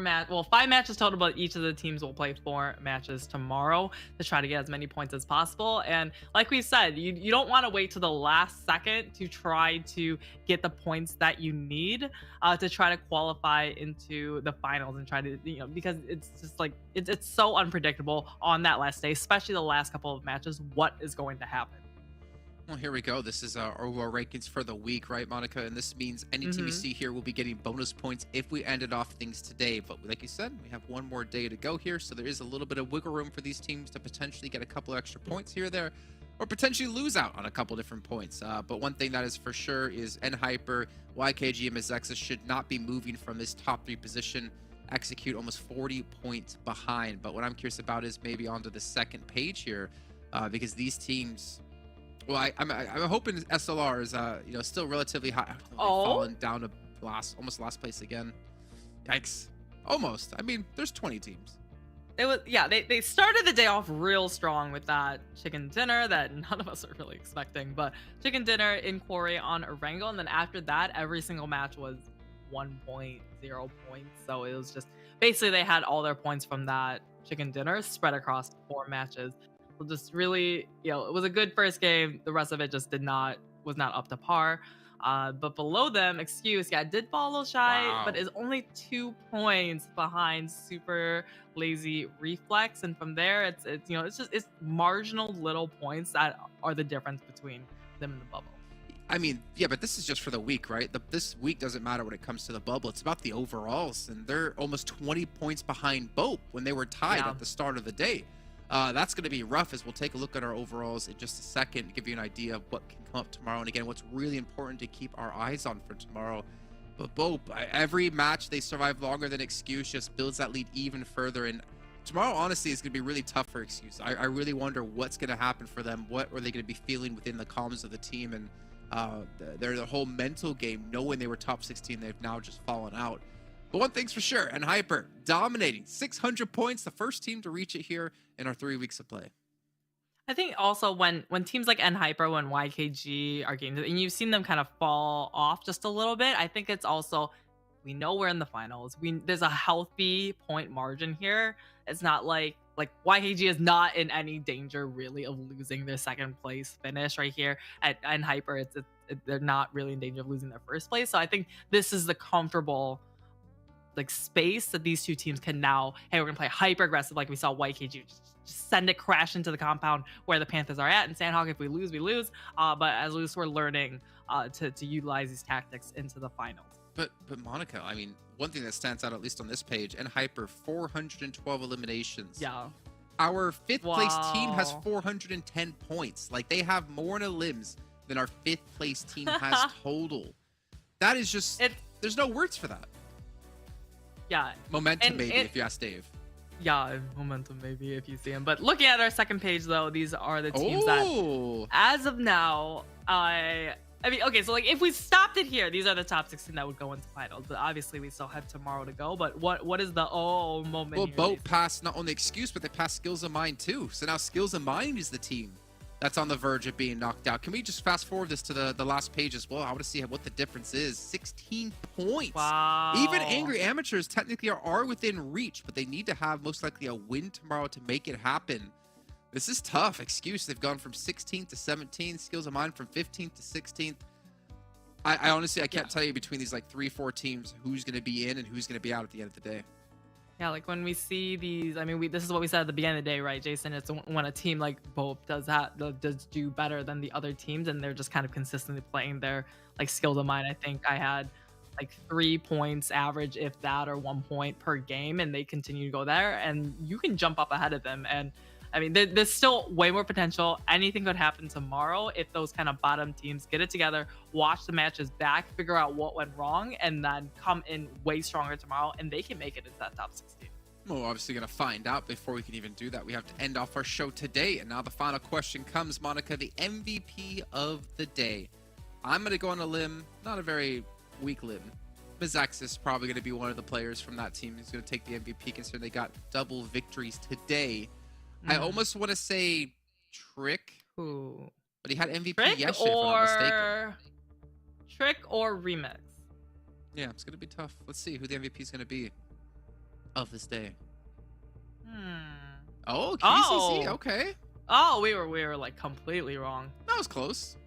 matches total, but each of the teams will play 4 matches tomorrow to try to get as many points as possible. And like we said, you don't want to wait to the last second to try to get the points that you need to try to qualify into the finals and try to, because it's just like it's so unpredictable on that last day, especially the last couple of matches, what is going to happen. Well, here we go. This is our overall rankings for the week, right, Monica? And this means any team you see here will be getting bonus points if we ended off things today. But like you said, we have one more day to go here, so there is a little bit of wiggle room for these teams to potentially get a couple extra points here or there, or potentially lose out on a couple different points. But one thing that is for sure is NHyper, YKG, and MEZEXIS should not be moving from this top 3 position. Execute almost 40 points behind. But what I'm curious about is maybe onto the second page here, because these teams... Well, I'm hoping SLR is still relatively high. Fallen down to almost last place again. Yikes! Almost. I mean, there's 20 teams. They started the day off real strong with that chicken dinner that none of us are really expecting, but chicken dinner in Quarry on Erangel, and then after that, every single match was 1.0 points. So it was just basically they had all their points from that chicken dinner spread across 4 matches. Just really, it was a good first game. The rest of it just was not up to par. But below them, Excuse, did fall a little shy, but is only 2 points behind super lazy Reflex. And from there, it's marginal little points that are the difference between them and the bubble. I mean, yeah, but this is just for the week, right? This week doesn't matter when it comes to the bubble. It's about the overalls, and they're almost 20 points behind BOPE when they were tied at the start of the day. That's going to be rough, as we'll take a look at our overalls in just a second, give you an idea of what can come up tomorrow. And again, what's really important to keep our eyes on for tomorrow. But BOPE, every match they survive longer than Excuse just builds that lead even further. And tomorrow, honestly, is going to be really tough for Excuse. I really wonder what's going to happen for them. What are they going to be feeling within the columns of the team? And their whole mental game, knowing they were top 16, they've now just fallen out. But one thing's for sure, NHyper dominating 600 points, the first team to reach it here in our 3 weeks of play. I think also when teams like NHyper, when YKG are getting, and you've seen them kind of fall off just a little bit. I think it's also, we know we're in the finals. There's a healthy point margin here. It's not like YKG is not in any danger really of losing their second place finish right here at NHyper. They're not really in danger of losing their first place. So I think this is the comfortable space that these two teams can now, hey, we're gonna play hyper aggressive like we saw YKG just send it crash into the compound where the Panthers are at. And Sanhok, if we lose, we lose. But at least we're learning to utilize these tactics into the finals. But Monica, I mean, one thing that stands out, at least on this page, and Hyper, 412 eliminations. Yeah. Our fifth place team has 410 points. Like, they have more in a limbs than our fifth place team has total. That is just, there's no words for that. Yeah. Momentum, maybe, if you ask Dave. Yeah, momentum maybe if you see him. But looking at our second page, though, these are the teams that, as of now, I mean, okay, so if we stopped it here, these are the top 16 that would go into finals. But obviously, we still have tomorrow to go. But what is the moment? Well, here, BOPE passed not only Excuse, but they passed Skills of Mind too. So now Skills of Mind is the team that's on the verge of being knocked out. Can we just fast forward this to the last page as well? I want to see what the difference is. 16 points. Wow. Even Angry Amateurs technically are within reach, but they need to have most likely a win tomorrow to make it happen. This is tough. Excuse, they've gone from 16th to 17th. Skills of Mine from 15th to 16th. I honestly, I can't tell you between these 3-4 teams who's going to be in and who's going to be out at the end of the day. Yeah, when we see these, I mean, this is what we said at the beginning of the day, right, Jason? It's when a team like BOPE does do better than the other teams, and they're just kind of consistently playing their skills of mine. I think I had 3 points average, if that, or 1 point per game, and they continue to go there, and you can jump up ahead of them. And I mean, there's still way more potential. Anything could happen tomorrow if those kind of bottom teams get it together, watch the matches back, figure out what went wrong, and then come in way stronger tomorrow, and they can make it into that top 16. Well, we're obviously going to find out. Before we can even do that, we have to end off our show today. And now the final question comes, Monica, the MVP of the day. I'm going to go on a limb, not a very weak limb. MEZEXIS is probably going to be one of the players from that team who's going to take the MVP, considering they got double victories today. I almost want to say Trick, Ooh. but he had MVP Trick yesterday, if I'm not mistaken. Trick or Remix? Yeah, it's going to be tough. Let's see who the MVP is going to be of this day. Oh, KCC, okay. Oh, we were completely wrong. That was close.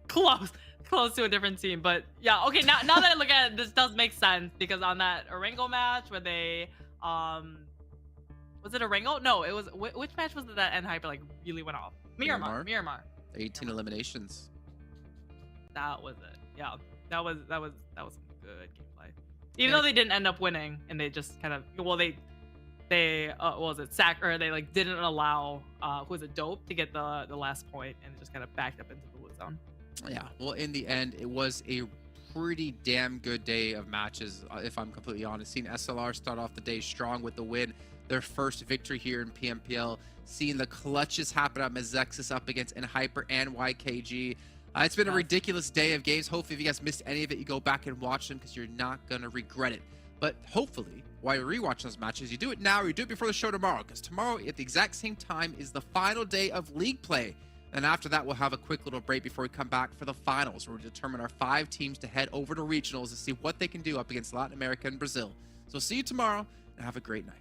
Close to a different team, but yeah, okay. Now that I look at it, this does make sense, because on that Erangel match where they was it Erangel? No, it was which match was it that NHyper really went off? Miramar. 18 eliminations. That was it. Yeah, that was some good gameplay. Even though they didn't end up winning, and they just kind of they what was it, they didn't allow who was it, Dope, to get the last point, and just kind of backed up into the blue zone. Yeah, well, in the end, it was a pretty damn good day of matches, if I'm completely honest. Seeing SLR start off the day strong with the win, their first victory here in PMPL, seeing the clutches happen at MEZEXIS up against NHyper and YKG. It's been a ridiculous day of games. Hopefully, if you guys missed any of it, you go back and watch them, because you're not going to regret it. But hopefully, while you're rewatching those matches, you do it now or you do it before the show tomorrow, because tomorrow at the exact same time is the final day of league play. And after that, we'll have a quick little break before we come back for the finals, where we determine our 5 teams to head over to regionals to see what they can do up against Latin America and Brazil. So see you tomorrow, and have a great night.